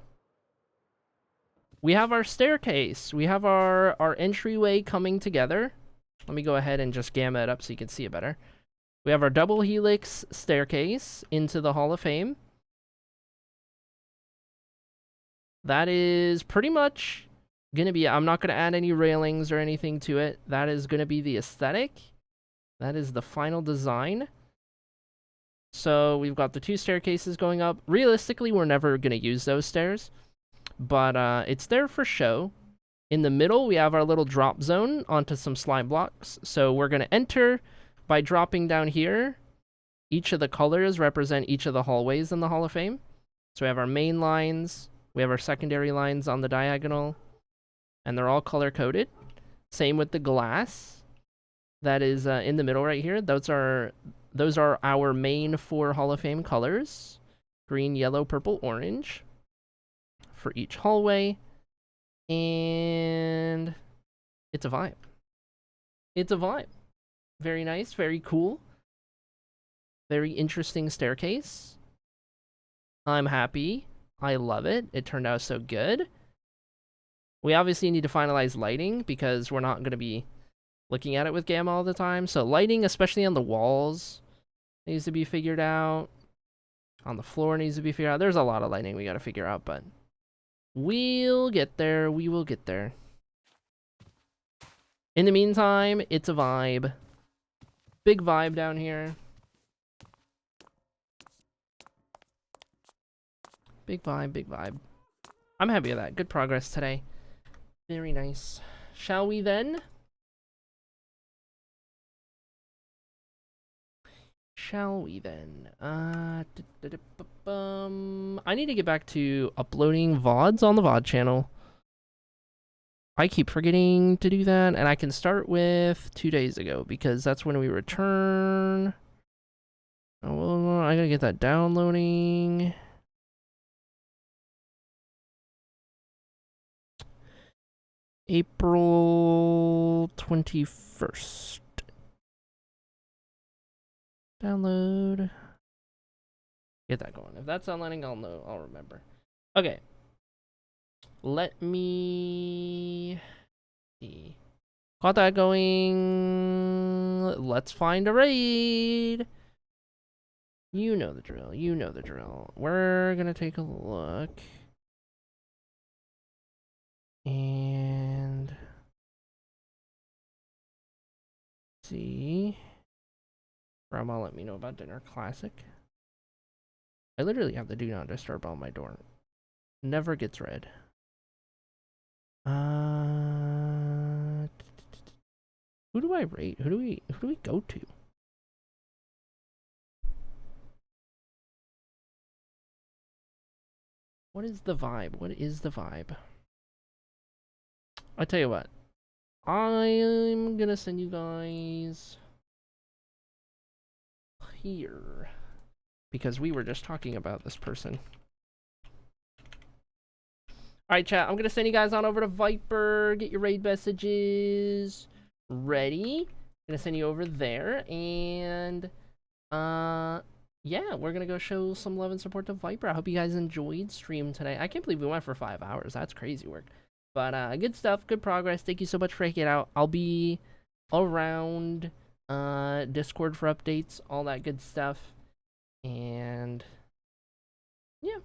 We have our staircase. We have our entryway coming together. Let me go ahead and just gamma it up so you can see it better. We have our double helix staircase into the Hall of Fame. That is pretty much gonna be... I'm not gonna add any railings or anything to it. That is gonna be the aesthetic. That is the final design. So we've got the 2 staircases going up. Realistically, we're never gonna use those stairs, but it's there for show. In the middle, we have our little drop zone onto some slime blocks. So we're gonna enter by dropping down here. Each of the colors represent each of the hallways in the Hall of Fame. So we have our main lines, we have our secondary lines on the diagonal, and they're all color-coded. Same with the glass that is in the middle right here. Those are our main 4 Hall of Fame colors. Green, yellow, purple, orange for each hallway. And it's a vibe. It's a vibe. Very nice, very cool. Very interesting staircase. I'm happy. I love it. It turned out so good. We obviously need to finalize lighting because we're not going to be looking at it with gamma all the time. So lighting, especially on the walls, needs to be figured out. On the floor needs to be figured out. There's a lot of lighting we got to figure out, but we'll get there. We will get there. In the meantime, it's a vibe. Big vibe down here. Big vibe, big vibe. I'm happy with that. Good progress today. Very nice. Shall we then? Shall we then? I need to get back to uploading VODs on the VOD channel. I keep forgetting to do that, and I can start with 2 days ago because that's when we return. Oh, well, I gotta get that downloading. April 21st. Download. Get that going. If that's downloading, I'll know. I'll remember. Okay. Let me see. Got that going. Let's find a raid. You know the drill. You know the drill. We're gonna take a look. And see. Grandma let me know about dinner. Classic. I literally have the do not disturb on my door. Never gets read. Who do I rate? Who do we go to? What is the vibe? What is the vibe? I tell you what. I'm gonna send you guys here because we were just talking about this person. Alright, chat, I'm gonna send you guys on over to Viper. Get your raid messages ready. I'm gonna send you over there, and yeah, we're gonna go show some love and support to Viper. I hope you guys enjoyed stream today. I can't believe we went for 5 hours. That's crazy work. But good stuff, good progress. Thank you so much for hanging out. I'll be around Discord for updates, all that good stuff. And yeah,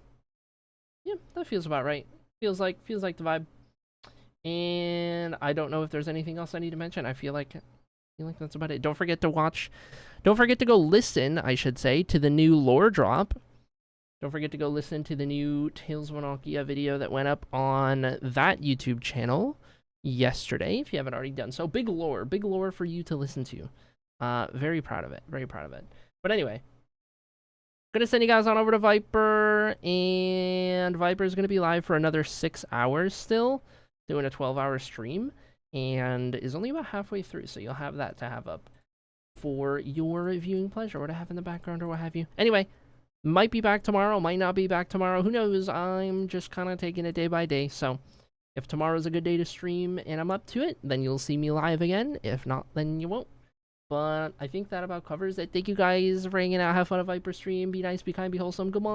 that feels about right. Feels like the vibe. And I don't know if there's anything else I need to mention. I feel like that's about it. Don't forget to go listen, I should say, to the new lore drop. Don't forget to go listen to the new Tales of Annocia video that went up on that YouTube channel yesterday, if you haven't already done so. Big lore for you to listen to. Very proud of it. Very proud of it. But anyway, gonna send you guys on over to Viper, and Viper's gonna be live for another 6 hours still, doing a 12-hour stream, and is only about halfway through, so you'll have that to have up for your viewing pleasure, or to have in the background, or what have you. Anyway, might be back tomorrow, might not be back tomorrow, who knows. I'm just kind of taking it day by day, so if tomorrow's a good day to stream and I'm up to it, then you'll see me live again. If not, then you won't. But I think that about covers it. Thank you guys for hanging out. Have fun at Viper stream. Be nice, be kind, be wholesome. Goodbye.